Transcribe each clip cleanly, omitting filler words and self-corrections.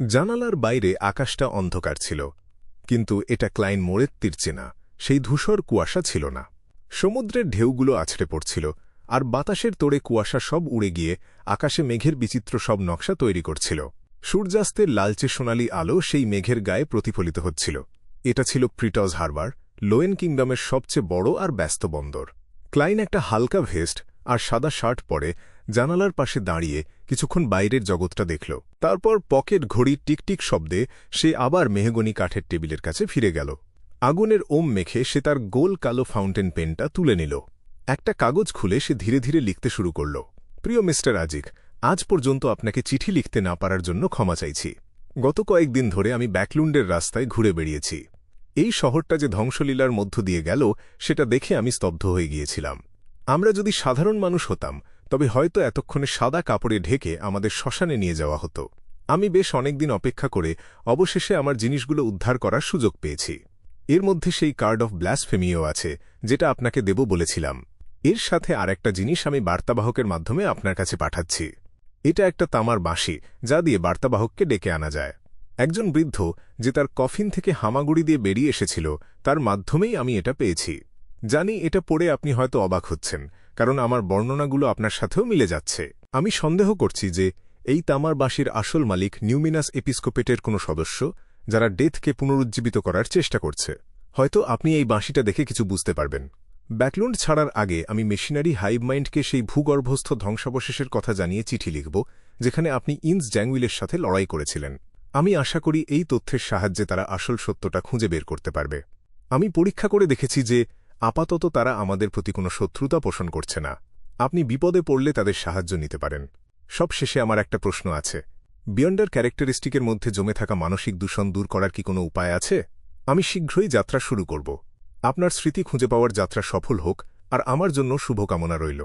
জানালার বাইরে আকাশটা অন্ধকার ছিল, কিন্তু এটা ক্লাইন মোরেত্তির চেনা সেই ধূসর কুয়াশা ছিল না। সমুদ্রের ঢেউগুলো আছড়ে পড়ছিল, আর বাতাসের তোড়ে কুয়াশা সব উড়ে গিয়ে আকাশে মেঘের বিচিত্র সব নকশা তৈরি করছিল। সূর্যাস্তের লালচে সোনালি আলো সেই মেঘের গায়ে প্রতিফলিত হচ্ছিল। এটা ছিল প্রিটজ হারবার, লোয়েন কিংডমের সবচেয়ে বড় আর ব্যস্ত বন্দর। ক্লাইন একটা হালকা ভেস্ট আর সাদা শার্ট পরে জানালার পাশে দাঁড়িয়ে কিছুক্ষণ বাইরের জগৎটা দেখল। তারপর পকেট ঘড়ির টিকটিক শব্দে সে আবার মেহগনি কাঠের টেবিলের কাছে ফিরে গেল। আগুনের ওম মেখে সে তার গোল কালো ফাউন্টেন পেনটা তুলে নিল। একটা কাগজ খুলে সে ধীরে ধীরে লিখতে শুরু করল। প্রিয় মিস্টার আজিক, আজ পর্যন্ত আপনাকে চিঠি লিখতে না পারার জন্য ক্ষমা চাইছি। গত কয়েকদিন ধরে আমি ব্যাকলুন্ডের রাস্তায় ঘুরে বেরিয়েছি। এই শহরটা যে ধ্বংসলীলার মধ্য দিয়ে গেল সেটা দেখে আমি স্তব্ধ হয়ে গিয়েছিলাম। আমরা যদি সাধারণ মানুষ হতাম তবে হয়তো এতক্ষণে সাদা কাপড়ে ঢেকে আমাদের শ্মশানে নিয়ে যাওয়া হতো। আমি বেশ অনেকদিন অপেক্ষা করে অবশেষে আমার জিনিসগুলো উদ্ধার করার সুযোগ পেয়েছি। এর মধ্যে সেই কার্ড অফ ব্লাসফেমিও আছে, যেটা আপনাকে দেব বলেছিলাম। এর সাথে আরেকটা জিনিস আমি বার্তাবাহকের মাধ্যমে আপনার কাছে পাঠাচ্ছি। এটা একটা তামার বাঁশি, যা দিয়ে বার্তাবাহককে ডেকে আনা যায়। একজন বৃদ্ধ যে তার কফিন থেকে হামাগুড়ি দিয়ে বেরিয়ে এসেছিল, তার মাধ্যমেই আমি এটা পেয়েছি। জানি এটা পড়ে আপনি হয়তো অবাক হচ্ছেন, কারণ আমার বর্ণনাগুলো আপনার সাথেও মিলে যাচ্ছে। আমি সন্দেহ করছি যে এই তামার বাঁশির আসল মালিক নিউমিনাস এপিস্কোপেটের কোনো সদস্য, যারা ডেথকে পুনরুজ্জীবিত করার চেষ্টা করছে। হয়তো আপনি এই বাঁশিটা দেখে কিছু বুঝতে পারবেন। ব্যাকলুন্ড ছাড়ার আগে আমি মেশিনারি হাইভ মাইন্ডকে সেই ভূগর্ভস্থ ধ্বংসাবশেষের কথা জানিয়ে চিঠি লিখব, যেখানে আপনি ইন্স জ্যাংউইলের সাথে লড়াই করেছিলেন। আমি আশা করি এই তথ্যের সাহায্যে তারা আসল সত্যটা খুঁজে বের করতে পারবে। আমি পরীক্ষা করে দেখেছি যে আপাতত তারা আমাদের প্রতি কোনো শত্রুতা পোষণ করছে না। আপনি বিপদে পড়লে তাদের সাহায্য নিতে পারেন। সব শেষে আমার একটা প্রশ্ন আছে। বিয়ন্ডার ক্যারেক্টারিস্টিকের মধ্যে জমে থাকা মানসিক দূষণ দূর করার কি কোনো উপায় আছে? আমি শীঘ্রই যাত্রা শুরু করব। আপনার স্মৃতি খুঁজে পাওয়ার যাত্রা সফল হোক, আর আমার জন্য শুভকামনা রইল।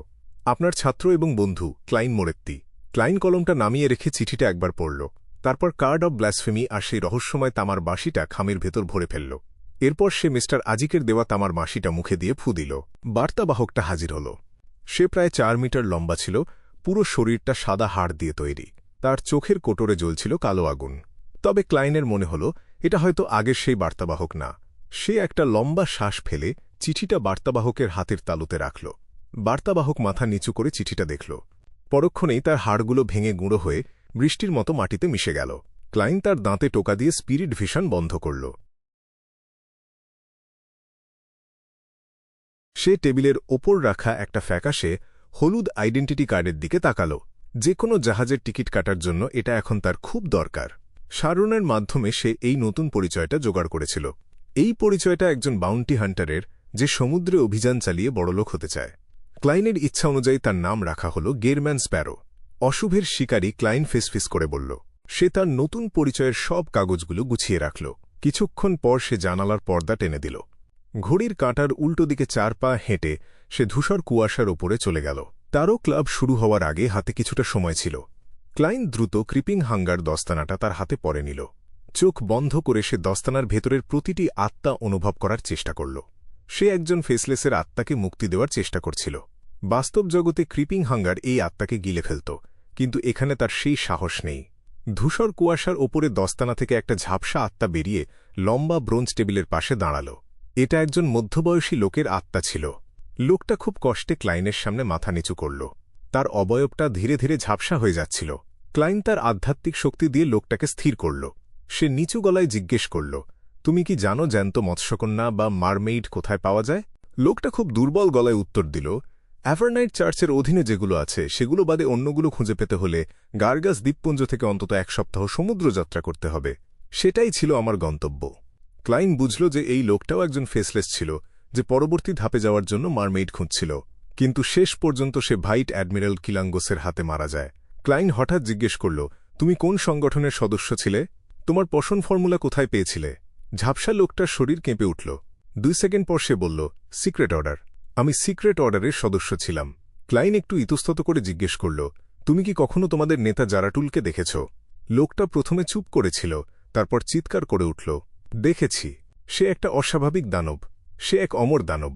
আপনার ছাত্র এবং বন্ধু ক্লাইন মোরেত্তি। ক্লাইন কলমটা নামিয়ে রেখে চিঠিটা একবার পড়ল। তারপর কার্ড অব ব্লাসফেমি আর সেই রহস্যময় তামার বাঁশিটা খামের ভেতর ভরে ফেলল। এরপর সে মিস্টার আজিকের দেওয়া তামার বাঁশিটা মুখে দিয়ে ফু দিল। বার্তাবাহকটা হাজির হল। সে প্রায় 4 মিটার লম্বা ছিল, পুরো শরীরটা সাদা হাড় দিয়ে তৈরি। তার চোখের কোটরে জ্বলছিল কালো আগুন। তবে ক্লাইনের মনে হল এটা হয়তো আগের সেই বার্তাবাহক না। সে একটা লম্বা শ্বাস ফেলে চিঠিটা বার্তাবাহকের হাতের তালুতে রাখল। বার্তাবাহক মাথা নিচু করে চিঠিটা দেখল। পরক্ষণেই তার হাড়গুলো ভেঙে গুঁড়ো হয়ে বৃষ্টির মতো মাটিতে মিশে গেল। ক্লাইন তার দাঁতে টোকা দিয়ে স্পিরিট ভিশন বন্ধ করল। সে টেবিলের ওপর রাখা একটা ফ্যাকাশে হলুদ আইডেন্টিটি কার্ডের দিকে তাকাল। যে কোনো জাহাজের টিকিট কাটার জন্য এটা এখন তার খুব দরকার। শারনের মাধ্যমে সে এই নতুন পরিচয়টা জোগাড় করেছিল। এই পরিচয়টা একজন বাউন্টি হান্টারের, যে সমুদ্রে অভিযান চালিয়ে বড়লোক হতে চায়। ক্লাইনের ইচ্ছা অনুযায়ী তার নাম রাখা হল গেরম্যান স্প্যারো। অশুভের শিকারী ক্লাইন ফিসফিস করে বলল। সে তার নতুন পরিচয়ের সব কাগজগুলো গুছিয়ে রাখল। কিছুক্ষণ পর সে জানালার পর্দা টেনে দিল। ঘড়ির কাঁটার উল্টো দিকে 4 পা হেঁটে সে ধূসর কুয়াশার ওপরে চলে গেল। তারও ক্লাব শুরু হওয়ার আগে হাতে কিছুটা সময় ছিল। ক্লাইন দ্রুত ক্রিপিং হাঙ্গার দস্তানাটা তার হাতে পরে নিল। চোখ বন্ধ করে সে দস্তানার ভেতরের প্রতিটি আত্মা অনুভব করার চেষ্টা করল। সে একজন ফেসলেসের আত্মাকে মুক্তি দেওয়ার চেষ্টা করছিল। বাস্তব জগতে ক্রিপিং হাঙ্গার এই আত্মাকে গিলে ফেলত, কিন্তু এখানে তার সেই সাহস নেই। ধূসর কুয়াশার ওপরে দস্তানা থেকে একটা ঝাপসা আত্মা বেরিয়ে লম্বা ব্রোঞ্জ টেবিলের পাশে দাঁড়াল। এটা একজন মধ্যবয়সী লোকের আত্মা ছিল। লোকটা খুব কষ্টে ক্লাইনের সামনে মাথা নিচু করল। তার অবয়বটা ধীরে ধীরে ঝাপসা হয়ে যাচ্ছিল। ক্লাইন তার আধ্যাত্মিক শক্তি দিয়ে লোকটাকে স্থির করল। সে নিচু গলায় জিজ্ঞেস করল, তুমি কি জানো জ্যান্ত মৎস্যকন্যা বা মারমেইড কোথায় পাওয়া যায়? লোকটা খুব দুর্বল গলায় উত্তর দিল, অ্যাভারনাইট চার্চের অধীনে যেগুলো আছে সেগুলো বাদে অন্যগুলো খুঁজে পেতে হলে গার্গাস দ্বীপপুঞ্জ থেকে অন্তত 1 সপ্তাহ সমুদ্রযাত্রা করতে হবে। সেটাই ছিল আমার গন্তব্য। ক্লাইন বুঝল যে এই লোকটাও একজন ফেসলেস ছিল, যে পরবর্তী ধাপে যাওয়ার জন্য মারমেইড খুঁজছিল। কিন্তু শেষ পর্যন্ত সে ভাইট অ্যাডমিরাল কিলাঙ্গোসের হাতে মারা যায়। ক্লাইন হঠাৎ জিজ্ঞেস করল, তুমি কোন সংগঠনের সদস্য ছিলে? তোমার পশন ফর্মুলা কোথায় পেয়েছিলে? ঝাপসা লোকটার শরীর কেঁপে উঠল। 2 সেকেন্ড পর সে বলল, সিক্রেট অর্ডার। আমি সিক্রেট অর্ডারের সদস্য ছিলাম। ক্লাইন একটু ইতস্তত করে জিজ্ঞেস করল, তুমি কি কখনো তোমাদের নেতা জারাটুলকে দেখেছ? লোকটা প্রথমে চুপ করেছিল, তারপর চিৎকার করে উঠল, দেখেছি। সে একটা অস্বাভাবিক দানব। সে এক অমর দানব।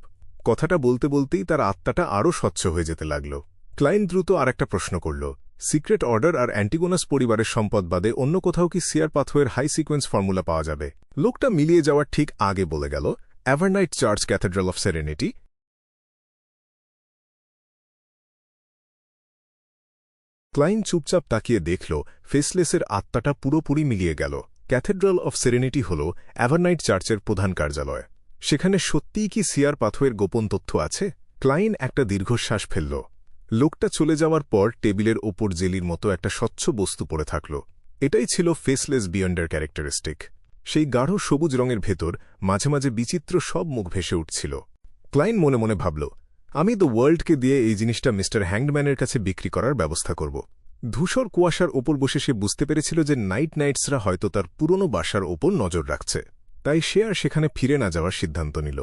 কথাটা বলতে বলতেই তার আত্মাটা আরও স্বচ্ছ হয়ে যেতে লাগল। ক্লাইন দ্রুত আরেকটা প্রশ্ন করল, সিক্রেট অর্ডার আর অ্যান্টিগোনাস পরিবারের সম্পদ বাদে অন্য কোথাও কি সিয়ার পাথওয়ের হাই সিকোয়েন্স ফর্মুলা পাওয়া যাবে? লোকটা মিলিয়ে যাওয়ার ঠিক আগে বলে গেল, এভারনাইট চার্চ ক্যাথেড্রাল অফ সেরেনিটি। ক্লাইন চুপচাপ তাকিয়ে দেখল ফেসলেসের আত্মাটা পুরোপুরি মিলিয়ে গেল। ক্যাথেড্রাল অফ সেরেনিটি হল এভারনাইট চার্চের প্রধান কার্যালয়। সেখানে সত্যিই কি সিয়ার পাথওয়ের গোপন তথ্য আছে? ক্লাইন একটা দীর্ঘশ্বাস ফেলল। লোকটা চলে যাওয়ার পর টেবিলের ওপর জেলির মতো একটা স্বচ্ছ বস্তু পড়ে থাকল। এটাই ছিল ফেসলেস বিয়ন্ডের ক্যারেক্টারিস্টিক। সেই গাঢ় সবুজ রঙের ভেতর মাঝে মাঝে বিচিত্র সব মুখ ভেসে উঠছিল। ক্লাইন মনে মনে ভাবল, আমি দ্য ওয়ার্ল্ডকে দিয়ে এই জিনিসটা মিস্টার হ্যাংডম্যানের কাছে বিক্রি করার ব্যবস্থা করব। ধূসর কুয়াশার ওপর বসে সে বুঝতে পেরেছিল যে নাইটসরা হয়তো তার পুরনো বাসার ওপর নজর রাখছে, তাই সে আর সেখানে ফিরে না যাওয়ার সিদ্ধান্ত নিল।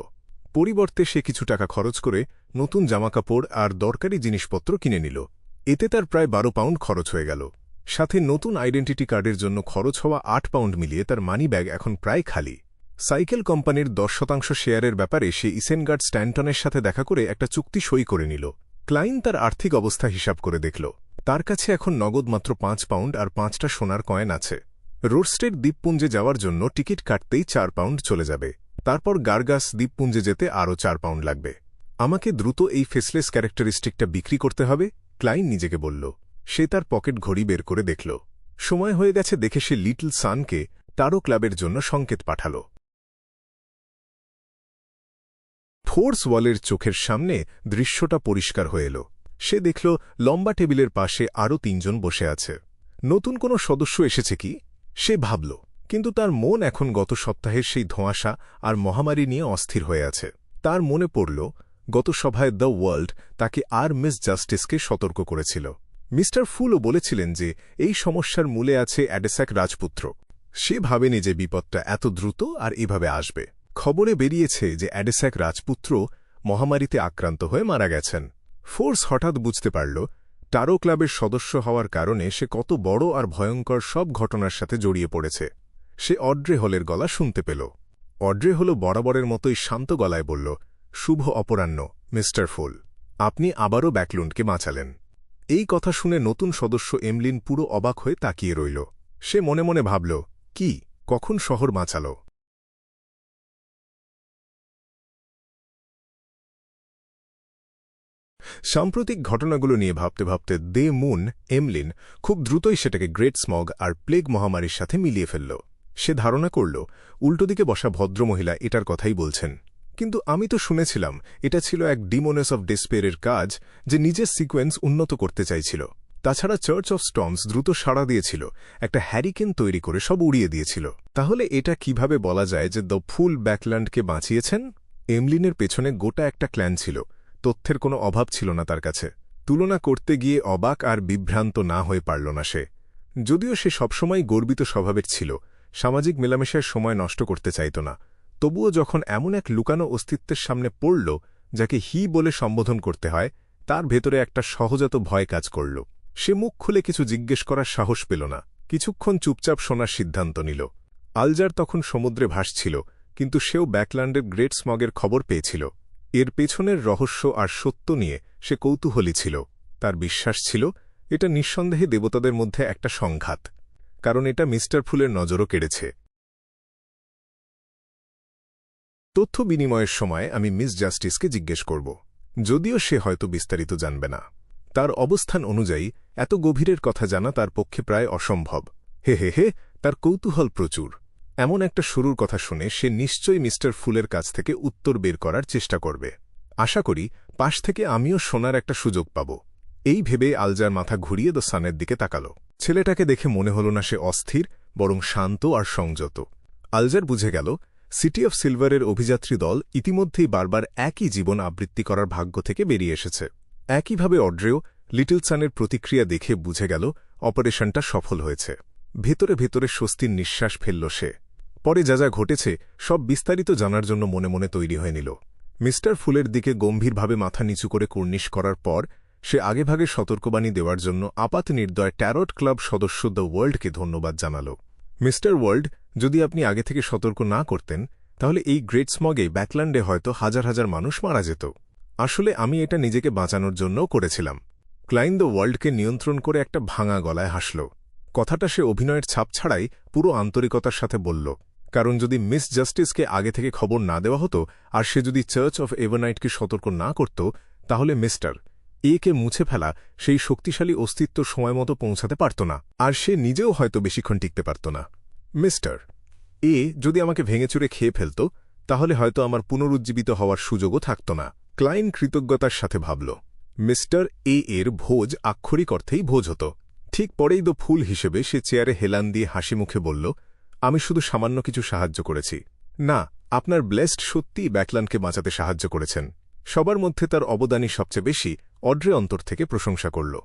পরিবর্তে সে কিছু টাকা খরচ করে নতুন জামাকাপড় আর দরকারি জিনিসপত্র কিনে নিল। এতে তার প্রায় 12 পাউন্ড খরচ হয়ে গেল। সাথে নতুন আইডেন্টিটি কার্ডের জন্য খরচ হওয়া 8 পাউন্ড মিলিয়ে তার মানি ব্যাগ এখন প্রায় খালি। সাইকেল কোম্পানির 10% শেয়ারের ব্যাপারে সে ইসেনগার্ড স্ট্যান্টনের সাথে দেখা করে একটা চুক্তি সই করে নিল। ক্লাইন তার আর্থিক অবস্থা হিসাব করে দেখল, তার কাছে এখন নগদ মাত্র 5 পাউন্ড আর 5টা সোনার কয়েন আছে। রোডস্টের দ্বীপপুঞ্জে যাওয়ার জন্য টিকিট কাটতেই 4 পাউন্ড চলে যাবে। তারপর গার্গাস দ্বীপপুঞ্জে যেতে আরও 4 পাউন্ড লাগবে। আমাকে দ্রুত এই ফেসলেস ক্যারেক্টারিস্টিকটা বিক্রি করতে হবে, ক্লাইন নিজেকে বলল। সে তার পকেট ঘড়ি বের করে দেখল। সময় হয়ে গেছে দেখে সে লিটল সানকে টারো ক্লাবের জন্য সংকেত পাঠাল। ফোর্স ওয়ালের চোখের সামনে দৃশ্যটা পরিষ্কার হয়ে এল। সে দেখল লম্বা টেবিলের পাশে আরও 3 জন বসে আছে। নতুন কোনো সদস্য এসেছে কি সে ভাবল, কিন্তু তার মন এখন গত সপ্তাহের সেই ধোঁয়াশা আর মহামারী নিয়ে অস্থির হয়ে আছে। তার মনে পড়ল গত সভায় দ্য ওয়ার্ল্ড তাকে আর মিস জাস্টিসকে সতর্ক করেছিল। মিস্টার ফুলও বলেছিলেন যে এই সমস্যার মূলে আছে অ্যাডেসাক রাজপুত্র। সে ভাবেনি যে বিপদটা এত দ্রুত আর এভাবে আসবে। খবরে বেরিয়েছে যে অ্যাডেসাক রাজপুত্র মহামারীতে আক্রান্ত হয়ে মারা গেছেন। ফোর্স হঠাৎ বুঝতে পারল টারো ক্লাবের সদস্য হওয়ার কারণে সে কত বড় আর ভয়ঙ্কর সব ঘটনার সাথে জড়িয়ে পড়েছে। সে অড্রে হলের গলা শুনতে পেল। অড্রে হল বরাবরের মতোই শান্ত গলায় বলল, শুভ অপরাহ্ন মিস্টার ফুল, আপনি আবারও ব্যাকলুন্ডকে বাঁচালেন। এই কথা শুনে নতুন সদস্য এমলিন পুরো অবাক হয়ে তাকিয়ে রইল। সে মনে মনে ভাবল, কি, কখন শহর বাঁচাল? সাম্প্রতিক ঘটনাগুলো নিয়ে ভাবতে ভাবতে দে মুন এমলিন খুব দ্রুতই সেটাকে গ্রেট স্মগ আর প্লেগ মহামারীর সাথে মিলিয়ে ফেলল। সে ধারণা করল উল্টোদিকে বসা ভদ্রমহিলা এটার কথাই বলছেন। কিন্তু আমি তো শুনেছিলাম এটা ছিল এক ডিমোনেস অফ ডেসপেয়ারের কাজ, যে নিজের সিকোয়েন্স উন্নত করতে চাইছিল। তাছাড়া চার্চ অফ স্টর্মস দ্রুত সাড়া দিয়েছিল, একটা হ্যারিকেন তৈরি করে সব উড়িয়ে দিয়েছিল। তাহলে এটা কিভাবে বলা যায় যে দ্য ফুল ব্যাকল্যান্ডকে বাঁচিয়েছেন? এমলিনের পেছনে গোটা একটা ক্ল্যান ছিল। তথ্যের কোনো অভাব ছিল না তার কাছে। তুলনা করতে গিয়ে অবাক আর বিভ্রান্ত না হয়ে পারল না সে। যদিও সে সবসময় গর্বিত স্বভাবের ছিল, সামাজিক মেলামেশার সময় নষ্ট করতে চাইত না, তবুও যখন এমন এক লুকানো অস্তিত্বের সামনে পড়ল যাকে হি বলে সম্বোধন করতে হয়, তার ভেতরে একটা সহজাত ভয় কাজ করল। সে মুখ খুলে কিছু জিজ্ঞেস করার সাহস পেল না। কিছুক্ষণ চুপচাপ শোনার সিদ্ধান্ত নিল। আলজার তখন সমুদ্রে ভাসছিল, কিন্তু সেও ব্যাকল্যান্ডের গ্রেট স্মগের খবর পেয়েছিল। এর পেছনের রহস্য আর সত্য নিয়ে সে কৌতূহলী ছিল। তার বিশ্বাস ছিল এটা নিঃসন্দেহে দেবতাদের মধ্যে একটা সংঘাত, কারণ এটা মিস্টার ফুলের নজরও কেড়েছে। তথ্য বিনিময়ের সময় আমি মিস জাস্টিসকে জিজ্ঞেস করব, যদিও সে হয়তো বিস্তারিত জানবে না। তার অবস্থান অনুযায়ী এত গভীরের কথা জানা তার পক্ষে প্রায় অসম্ভব। হে হে হে, তার কৌতূহল প্রচুর। এমন একটা শুরুর কথা শুনে সে নিশ্চয়ই মিস্টার ফুলের কাছ থেকে উত্তর বের করার চেষ্টা করবে। আশা করি পাশ থেকে আমিও শোনার একটা সুযোগ পাব। এই ভেবে আলজার মাথা ঘুরিয়ে দ্য সানের দিকে তাকাল। ছেলেটাকে দেখে মনে হল না সে অস্থির, বরং শান্ত আর সংযত। আলজার বুঝে গেল সিটি অফ সিলভারের অভিযাত্রী দল ইতিমধ্যেই বারবার একই জীবন আবৃত্তি করার ভাগ্য থেকে বেরিয়ে এসেছে। একইভাবে অড্রেও লিটল সানের প্রতিক্রিয়া দেখে বুঝে গেল অপারেশনটা সফল হয়েছে। ভেতরে ভেতরে স্বস্তির নিঃশ্বাস ফেলল সে। পরে যা যা ঘটেছে সব বিস্তারিত জানার জন্য মনে মনে তৈরি হয়ে নিল। মিস্টার ফুলের দিকে গম্ভীরভাবে মাথা নিচু করে কুর্নিশ করার পর সে আগেভাগে সতর্কবাণী দেওয়ার জন্য আপাত নির্দয় ট্যারট ক্লাব সদস্য দ্য ওয়ার্ল্ডকে ধন্যবাদ জানাল। মিস্টার ওয়ার্ল্ড, যদি আপনি আগে থেকে সতর্ক না করতেন তাহলে এই গ্রেট স্মগে ব্যাকল্যান্ডে হয়তো হাজার হাজার মানুষ মারা যেত। আসলে আমি এটা নিজেকে বাঁচানোর জন্যও করেছিলাম। ক্লাইন দ্য ওয়ার্ল্ডকে নিয়ন্ত্রণ করে একটা ভাঙা গলায় হাসল। কথাটা সে অভিনয়ের ছাপ ছাড়াই পুরো আন্তরিকতার সাথে বলল, কারণ যদি মিস জাস্টিসকে আগে থেকে খবর না দেওয়া হতো আর সে যদি চার্চ অফ এভারনাইটকে সতর্ক না করত, তাহলে মিস্টার কে মুছে ফেলা সেই শক্তিশালী অস্তিত্ব সময়মতো পৌঁছাতে পারত না, আর সে নিজেও হয়তো বেশিক্ষণ টিকতে পারত না। মিস্টার যদি আমাকে ভেঙেচুরে খেয়ে ফেলত, তাহলে হয়তো আমার পুনরুজ্জীবিত হওয়ার সুযোগও থাকত না। ক্লাইন কৃতজ্ঞতার সাথে ভাবল, মিস্টার এর ভোজ আক্ষরিক অর্থেই ভোজ হতো। ঠিক পরেই তো ফুল হিসেবে সে চেয়ারে হেলান দিয়ে হাসি মুখে বলল, আমি শুধু সামান্য কিছু সাহায্য করেছি। না, আপনার ব্লেসড সত্যিই ব্যাকল্যান্ডকে বাঁচাতে সাহায্য করেছেন। সবার মধ্যে তার অবদানই সবচেয়ে বেশি অড্রে অন্তর থেকে প্রশংসা করল।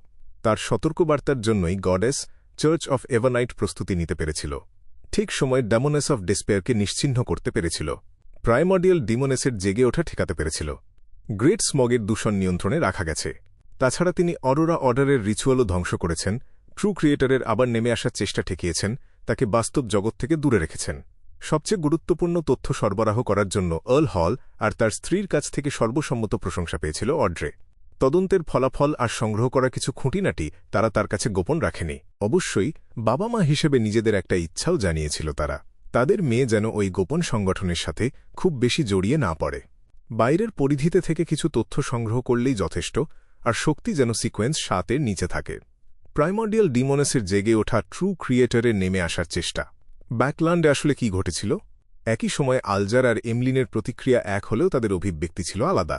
তার সতর্কবার্তার জন্যই গডেস চার্চ অফ এভারনাইট প্রস্তুতি নিতে পেরেছিল। ঠিক সময় ডেমনেস অফ ডিসপেয়ারকে নিশ্চিহ্ন করতে পেরেছিল। প্রাইমর্ডিয়াল ডিমোনেসের জেগে ওঠা ঠেকাতে পেরেছিল। গ্রেট স্মগের দূষণ নিয়ন্ত্রণে রাখা গেছে। তাছাড়া তিনি অরোরা অর্ডারের রিচুয়ালও ধ্বংস করেছেন, ট্রু ক্রিয়েটরের আবার নেমে আসার চেষ্টা ঠেকিয়েছেন, তাকে বাস্তব জগৎ থেকে দূরে রেখেছেন। সবচেয়ে গুরুত্বপূর্ণ তথ্য সরবরাহ করার জন্য আর্ল হল আর তার স্ত্রীর কাছ থেকে সর্বসম্মত প্রশংসা পেয়েছিল অড্রে। তদন্তের ফলাফল আর সংগ্রহ করা কিছু খুঁটিনাটি তারা তার কাছে গোপন রাখেনি। অবশ্যই বাবা মা হিসেবে নিজেদের একটা ইচ্ছাও জানিয়েছিল তারা, তাদের মেয়ে যেন ওই গোপন সংগঠনের সাথে খুব বেশি জড়িয়ে না পড়ে। বাইরের পরিধিতে থেকে কিছু তথ্য সংগ্রহ করলেই যথেষ্ট, আর শক্তি যেন সিকোয়েন্স 7-এর নিচে থাকে। প্রাইমর্ডিয়াল ডিমোনেসের জেগে ওঠা ট্রু ক্রিয়েটরের নেমে আসার চেষ্টা। ব্যাকল্যান্ডে আসলে কি ঘটেছিল? একই সময়ে আলজার আর এমলিনের প্রতিক্রিয়া এক হলেও তাদের অভিব্যক্তি ছিল আলাদা।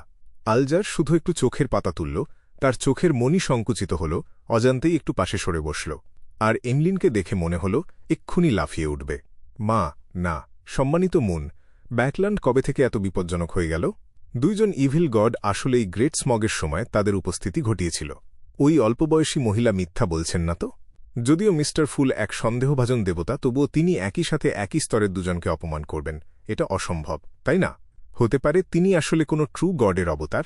আলজার শুধু একটু চোখের পাতা তুলল, তার চোখের মনি সংকুচিত হল, অজান্তেই একটু পাশে সরে বসল। আর এমলিনকে দেখে মনে হল এক্ষুনি লাফিয়ে উঠবে। মা, না, সম্মানিত মুন, ব্যাকল্যান্ড কবে থেকে এত বিপজ্জনক হয়ে গেল? দুইজন ইভিল গড আসলেই গ্রেট স্মগের সময় তাদের উপস্থিতি ঘটিয়েছিল। ওই অল্পবয়সী মহিলা মিথ্যা বলছেন না তো? যদিও মিস্টার ফুল এক সন্দেহভাজন দেবতা, তবুও তিনি একই সাথে একই স্তরের দুজনকে অপমান করবেন, এটা অসম্ভব, তাই না? হতে পারে তিনি আসলে কোনো ট্রু গডের অবতার,